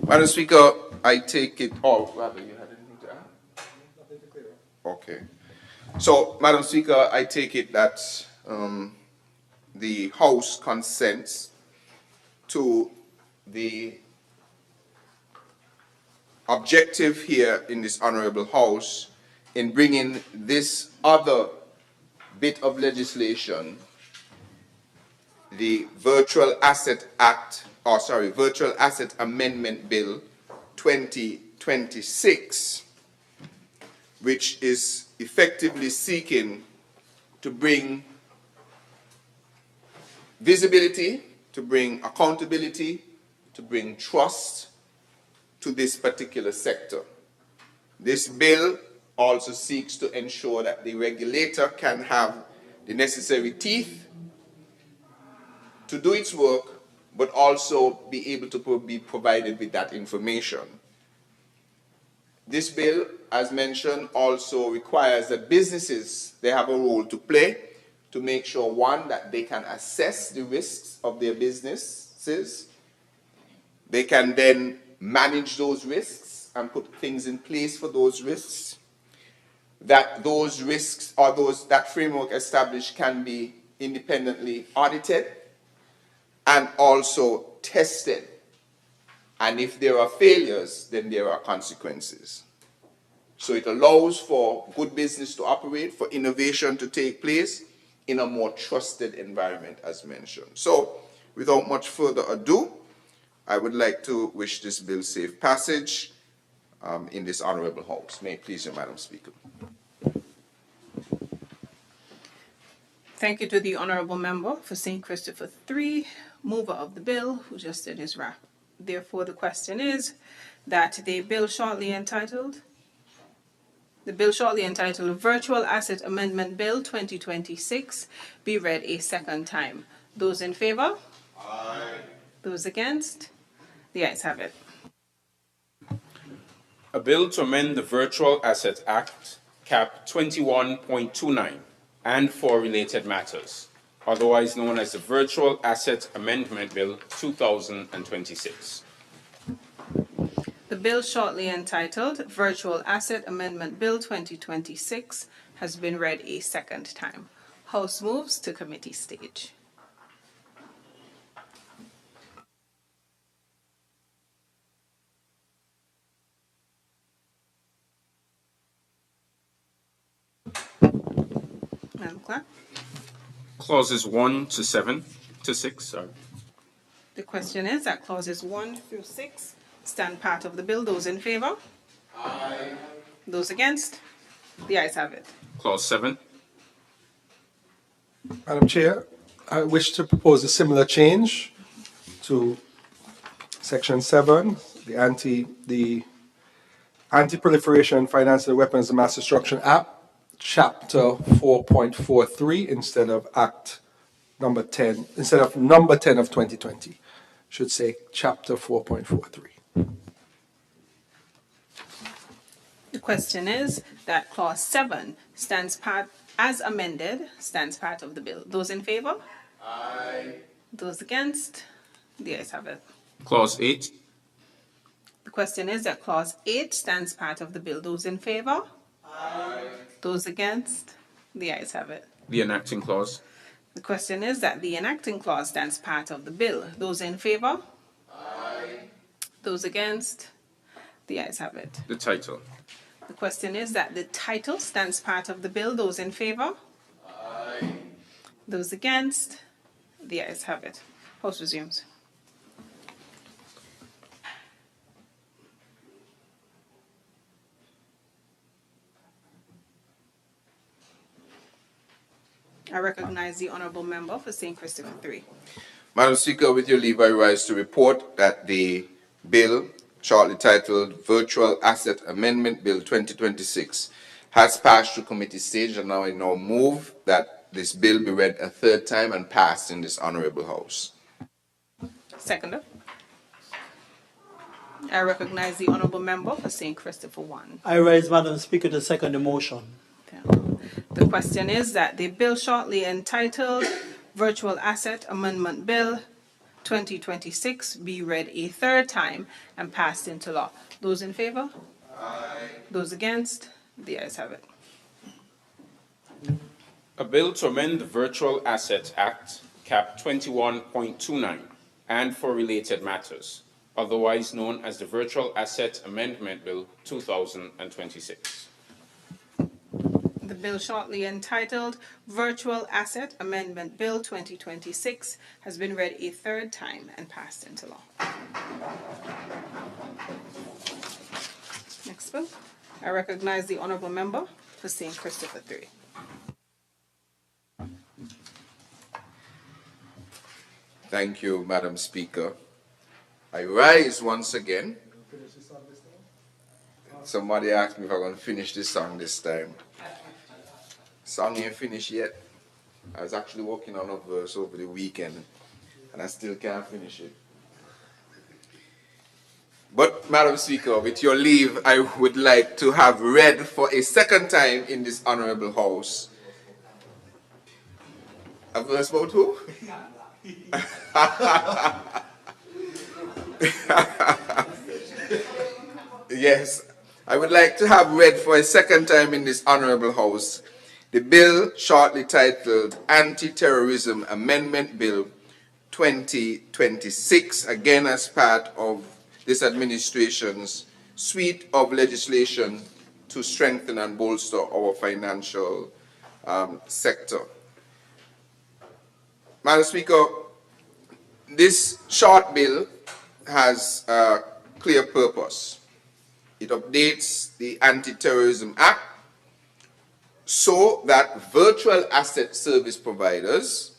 Madam Speaker, I take it, oh, rather, you had anything to add? Nothing to clear up. Okay. So, Madam Speaker, I take it that the House consents to the objective here in this Honourable House in bringing this other bit of legislation, the Virtual Asset Amendment Bill 2026, which is effectively seeking to bring visibility, to bring accountability, to bring trust to this particular sector. This bill also seeks to ensure that the regulator can have the necessary teeth to do its work, but also be able to be provided with that information. This bill, as mentioned, also requires that businesses, they have a role to play to make sure, one, that they can assess the risks of their businesses. They can then manage those risks and put things in place for those risks. That those risks or that framework established can be independently audited and also tested. And if there are failures, then there are consequences. So it allows for good business to operate, for innovation to take place in a more trusted environment, as mentioned. So, without much further ado, I would like to wish this bill safe passage in this honorable House. May it please you, Madam Speaker. Thank you to the Honourable Member for St. Christopher 3, mover of the bill, who just did his wrap. Therefore, the question is that the bill shortly entitled Virtual Asset Amendment Bill 2026 be read a second time. Those in favour? Aye. Those against? The ayes have it. A bill to amend the Virtual Asset Act, Cap 21.29, and for related matters, otherwise known as the Virtual Asset Amendment Bill 2026. The bill shortly entitled Virtual Asset Amendment Bill 2026 has been read a second time. House moves to committee stage. Madam Clerk. Clauses 1 to 6, sorry. The question is that clauses 1 through 6 stand part of the bill. Those in favour? Aye. Those against? The ayes have it. Clause 7. Madam Chair, I wish to propose a similar change to Section 7, the Anti-Proliferation and Financing of Weapons of Mass Destruction Act, Chapter 4.43 instead of number 10 of 2020. Should say Chapter 4.43. The question is that clause 7 stands part as amended, stands part of the bill. Those in favour? Aye. Those against? The ayes have it. Clause 8. The question is that clause 8 stands part of the bill. Those in favour? Aye. Those against? The ayes have it. The enacting clause. The question is that the enacting clause stands part of the bill. Those in favour? Aye. Those against? The ayes have it. The title. The question is that the title stands part of the bill. Those in favour? Aye. Those against? The ayes have it. House resumes. I recognize the Honourable Member for St. Christopher 3. Madam Speaker, with your leave, I rise to report that the bill, shortly titled Virtual Asset Amendment Bill 2026, has passed through committee stage, and I now move that this bill be read a third time and passed in this honourable House. Seconder. I recognize the Honourable Member for St. Christopher 1. I rise, Madam Speaker, to second the motion. The question is that the bill shortly entitled Virtual Asset Amendment Bill 2026 be read a third time and passed into law. Those in favour? Aye. Those against? The ayes have it. A bill to amend the Virtual Asset Act, Cap 21.29, and for related matters, otherwise known as the Virtual Asset Amendment Bill 2026. The bill shortly entitled Virtual Asset Amendment Bill 2026 has been read a third time and passed into law. Next bill. I recognize the Honourable Member for St. Christopher 3. Thank you, Madam Speaker. I rise once again. Somebody asked me if I'm going to finish this song this time. Song ain't finished yet. I was actually working on a verse over the weekend and I still can't finish it. But, Madam Speaker, with your leave, I would like to have read for a second time in this honorable house a verse about who? Yes, I would like to have read for a second time in this honorable house the bill shortly titled Anti-Terrorism Amendment Bill 2026, again as part of this administration's suite of legislation to strengthen and bolster our financial sector. Madam Speaker, this short bill has a clear purpose. It updates the Anti-Terrorism Act so that virtual asset service providers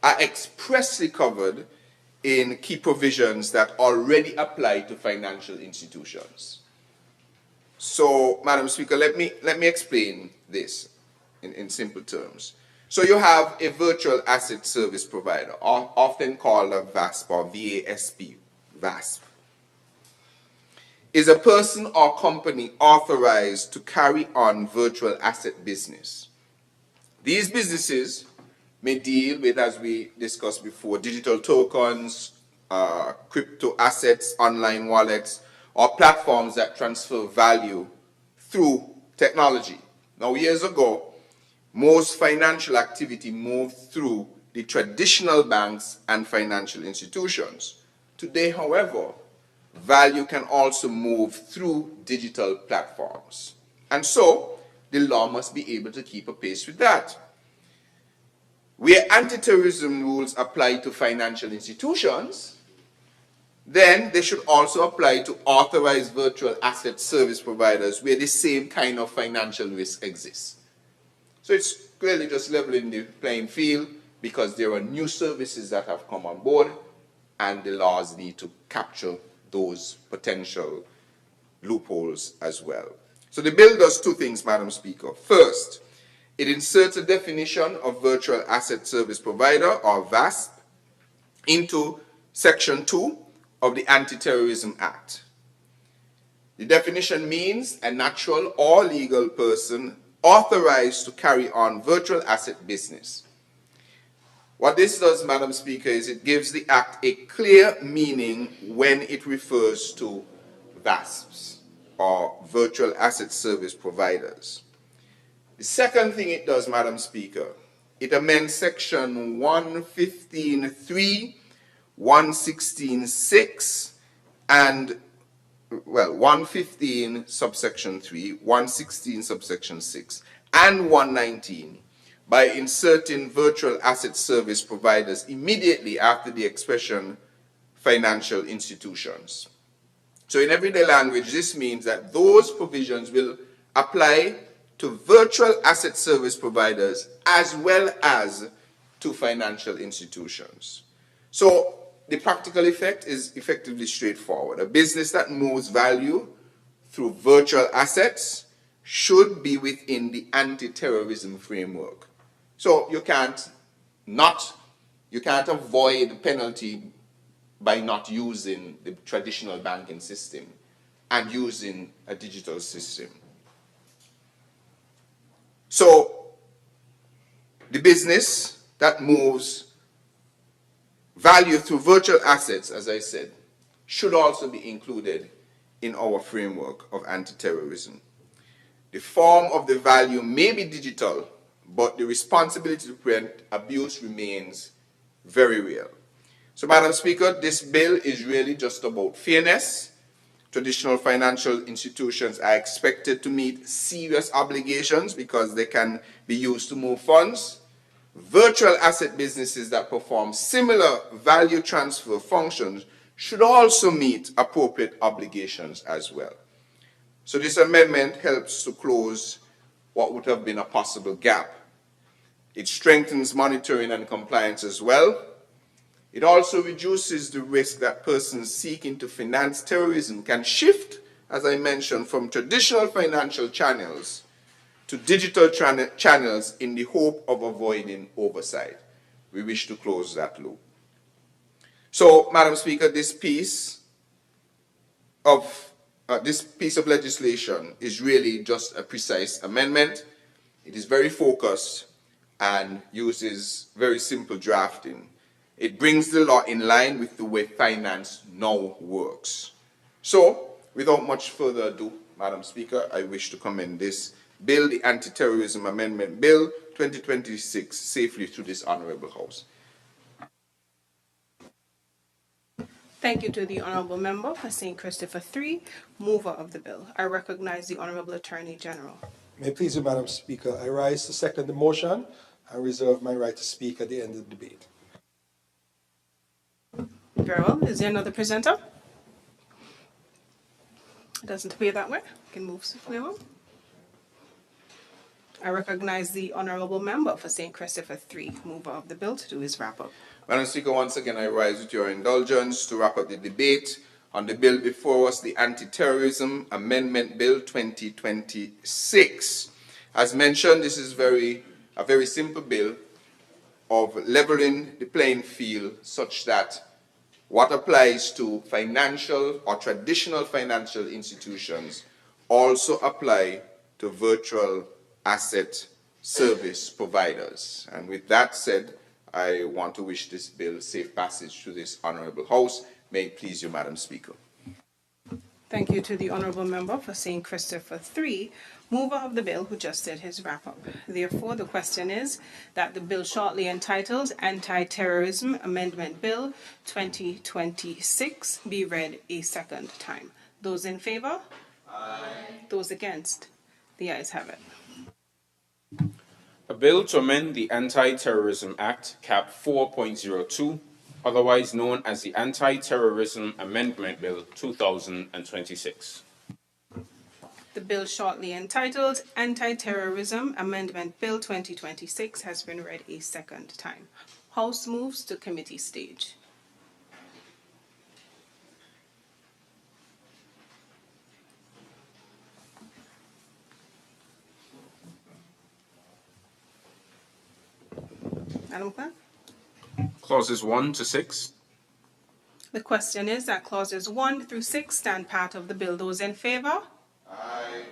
are expressly covered in key provisions that already apply to financial institutions. So, Madam Speaker, let me explain this in simple terms. So you have a virtual asset service provider, often called a VASP or VASP, VASP. Is a person or company authorized to carry on virtual asset business. These businesses may deal with, as we discussed before, digital tokens, crypto assets, online wallets, or platforms that transfer value through technology. Now, years ago, most financial activity moved through the traditional banks and financial institutions. Today, however, value can also move through digital platforms. And so, the law must be able to keep a pace with that. Where anti-terrorism rules apply to financial institutions, then they should also apply to authorized virtual asset service providers where the same kind of financial risk exists. So it's clearly just leveling the playing field because there are new services that have come on board and the laws need to capture those potential loopholes as well. So the bill does two things, Madam Speaker. First, it inserts a definition of virtual asset service provider, or VASP, into Section 2 of the Anti-Terrorism Act. The definition means a natural or legal person authorized to carry on virtual asset business. What this does, Madam Speaker, is it gives the Act a clear meaning when it refers to VASPs, or virtual asset service providers. The second thing it does, Madam Speaker, it amends Section 115.3, 116.6, and, well, 115 subsection 3, 116 subsection 6, and 119 by inserting virtual asset service providers immediately after the expression financial institutions. So in everyday language, this means that those provisions will apply to virtual asset service providers as well as to financial institutions. So the practical effect is effectively straightforward. A business that moves value through virtual assets should be within the anti-terrorism framework. So you can't avoid penalty by not using the traditional banking system and using a digital system. So the business that moves value through virtual assets, as I said, should also be included in our framework of anti-terrorism. The form of the value may be digital, but the responsibility to prevent abuse remains very real. So, Madam Speaker, this bill is really just about fairness. Traditional financial institutions are expected to meet serious obligations because they can be used to move funds. Virtual asset businesses that perform similar value transfer functions should also meet appropriate obligations as well. So this amendment helps to close what would have been a possible gap. It strengthens monitoring and compliance as well. It also reduces the risk that persons seeking to finance terrorism can shift, as I mentioned, from traditional financial channels to digital channels in the hope of avoiding oversight. We wish to close that loop. So, Madam Speaker, this piece of this piece of legislation is really just a precise amendment. It is very focused and uses very simple drafting. It brings the law in line with the way finance now works. So, without much further ado, Madam Speaker, I wish to commend this bill, the Anti-Terrorism Amendment Bill 2026, safely through this Honourable House. Thank you to the Honourable Member for St. Christopher 3, mover of the bill. I recognize the Honourable Attorney General. May it please you, Madam Speaker, I rise to second the motion and reserve my right to speak at the end of the debate. Very well. Is there another presenter? It doesn't appear that way. We can move swiftly on. I recognize the Honourable Member for St. Christopher 3, mover of the bill, to do his wrap-up. Madam Speaker, once again I rise with your indulgence to wrap up the debate on the bill before us, the Anti-Terrorism Amendment Bill 2026. As mentioned, this is a very simple bill of leveling the playing field such that what applies to financial or traditional financial institutions also apply to virtual asset service providers. And with that said, I want to wish this bill safe passage to this Honourable House. May it please you, Madam Speaker. Thank you to the Honourable Member for St. Christopher 3, mover of the bill, who just did his wrap-up. Therefore, the question is that the bill shortly entitled Anti-Terrorism Amendment Bill 2026 be read a second time. Those in favour? Aye. Those against? The ayes have it. A bill to amend the Anti-Terrorism Act, Cap 4.02, otherwise known as the Anti-Terrorism Amendment Bill 2026. The bill shortly entitled Anti-Terrorism Amendment Bill 2026 has been read a second time. House moves to committee stage. Madam Clerk? Clauses 1 to 6. The question is that clauses 1 through 6 stand part of the bill. Those in favour? Aye.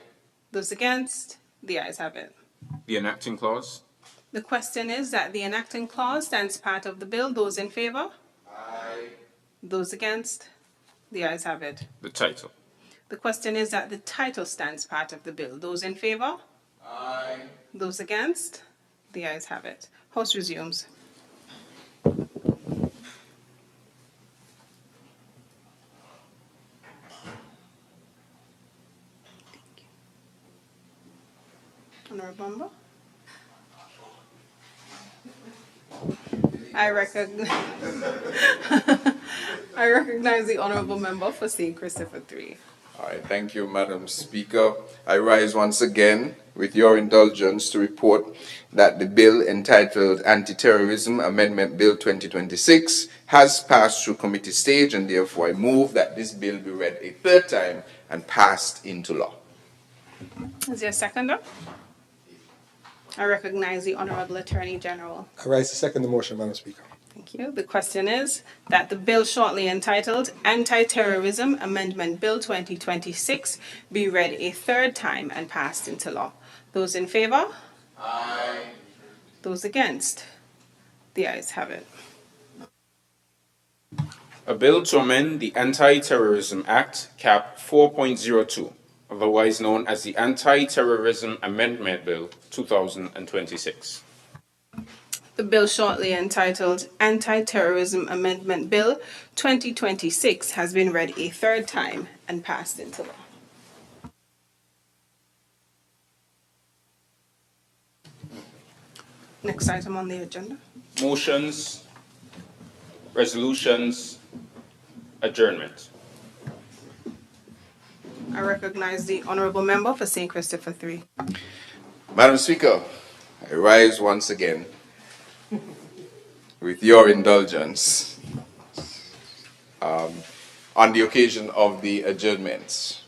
Those against? The ayes have it. The enacting clause. The question is that the enacting clause stands part of the bill. Those in favour? Aye. Those against? The ayes have it. The title. The question is that the title stands part of the bill. Those in favour? Aye. Those against? The ayes have it. House resumes. Honourable Member? I recognize the Honourable Member for St. Christopher 3. All right, thank you, Madam Speaker. I rise once again, with your indulgence, to report that the bill entitled Anti-Terrorism Amendment Bill 2026 has passed through committee stage, and therefore I move that this bill be read a third time and passed into law. Is there a seconder? I recognize the Honourable Attorney General. I rise to second the motion, Madam Speaker. Thank you. The question is that the bill shortly entitled Anti-Terrorism Amendment Bill 2026 be read a third time and passed into law. Those in favour? Aye. Those against? The ayes have it. A bill to amend the Anti-Terrorism Act, Cap 4.02, otherwise known as the Anti-Terrorism Amendment Bill 2026. The bill shortly entitled Anti-Terrorism Amendment Bill 2026 has been read a third time and passed into law. Next item on the agenda. Motions, resolutions, adjournment. I recognize the Honourable Member for St. Christopher 3. Madam Speaker, I rise once again, with your indulgence, on the occasion of the adjournments.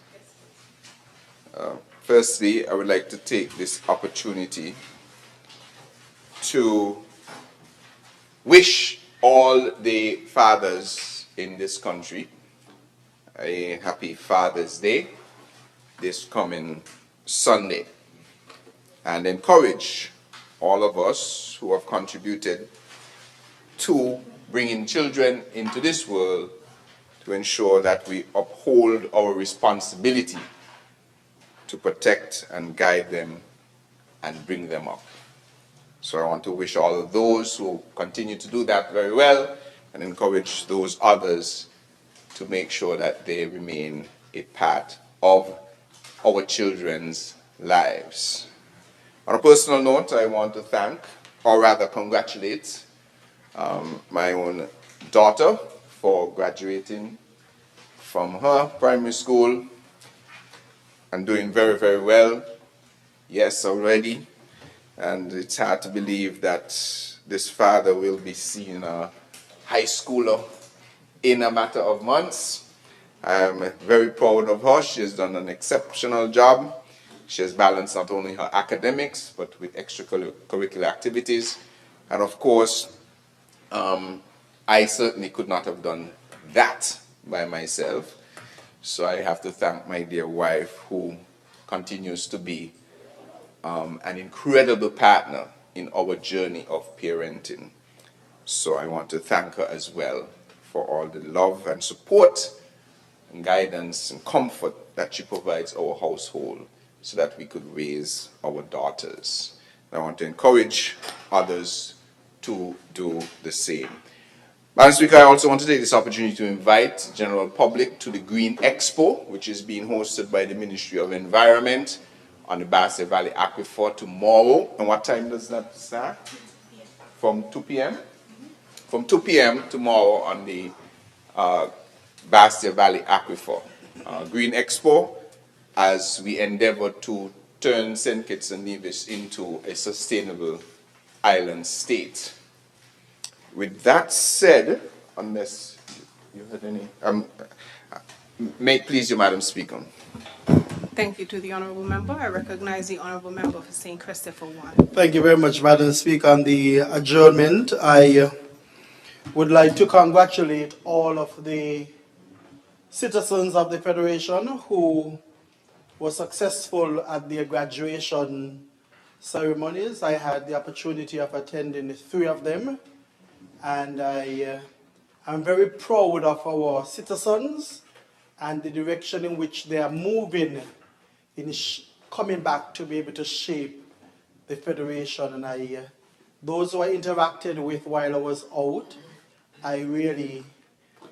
Firstly, I would like to take this opportunity to wish all the fathers in this country a happy Father's Day this coming Sunday, and encourage all of us who have contributed to bringing children into this world to ensure that we uphold our responsibility to protect and guide them and bring them up. So I want to wish all of those who continue to do that very well and encourage those others to make sure that they remain a part of our children's lives. On a personal note, I want to thank, or rather congratulate, my own daughter for graduating from her primary school and doing very, very well. Yes, already. And it's hard to believe that this father will be seeing a high schooler in a matter of months. I'm very proud of her. She has done an exceptional job. She has balanced not only her academics, but with extracurricular activities. And of course, I certainly could not have done that by myself. So I have to thank my dear wife, who continues to be an incredible partner in our journey of parenting. So I want to thank her as well for all the love and support and guidance and comfort that she provides our household so that we could raise our daughters. And I want to encourage others to do the same. Madam Speaker, I also want to take this opportunity to invite the general public to the Green Expo, which is being hosted by the Ministry of Environment on the Bastia Valley Aquifer tomorrow. And what time does that start? From 2 p.m.? From 2 p.m. tomorrow on the Bastia Valley Aquifer. Green Expo, as we endeavor to turn St. Kitts and Nevis into a sustainable island state. With that said, unless you had any, may it please you, Madam Speaker. Thank you to the Honourable Member. I recognize the Honourable Member for St. Christopher 1. Thank you very much, Madam Speaker. On the adjournment, I would like to congratulate all of the citizens of the Federation who were successful at their graduation ceremonies. I had the opportunity of attending 3 of them, and I am very proud of our citizens and the direction in which they are moving in coming back to be able to shape the Federation. And those who I interacted with while I was out, I really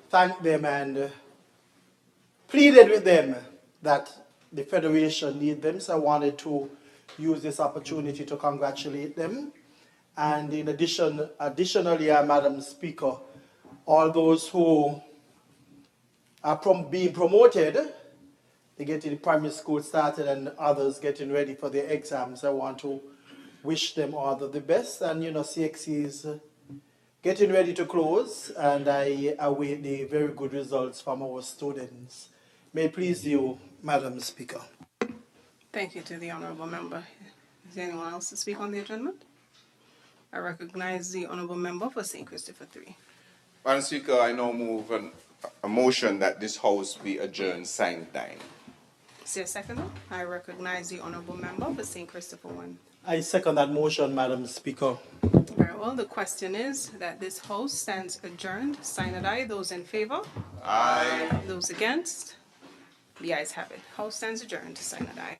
thanked them and pleaded with them that the Federation needs them. So I wanted to use this opportunity to congratulate them. And in additionally, Madam Speaker, all those who are being promoted, they getting primary school started and others getting ready for their exams. I want to wish them all the best. And CXC is getting ready to close, and I await the very good results from our students. May it please you, Madam Speaker. Thank you to the Honourable Member. Is there anyone else to speak on the adjournment? I recognize the Honourable Member for St. Christopher 3. Madam Speaker, I now move a motion that this House be adjourned signed 9. Is there a second? I recognize the Honourable Member for St. Christopher 1. I second that motion, Madam Speaker. Very well. The question is that this House stands adjourned. Signed aye. Those in favour? Aye. Those against? The ayes have it. House stands adjourned. Signed aye.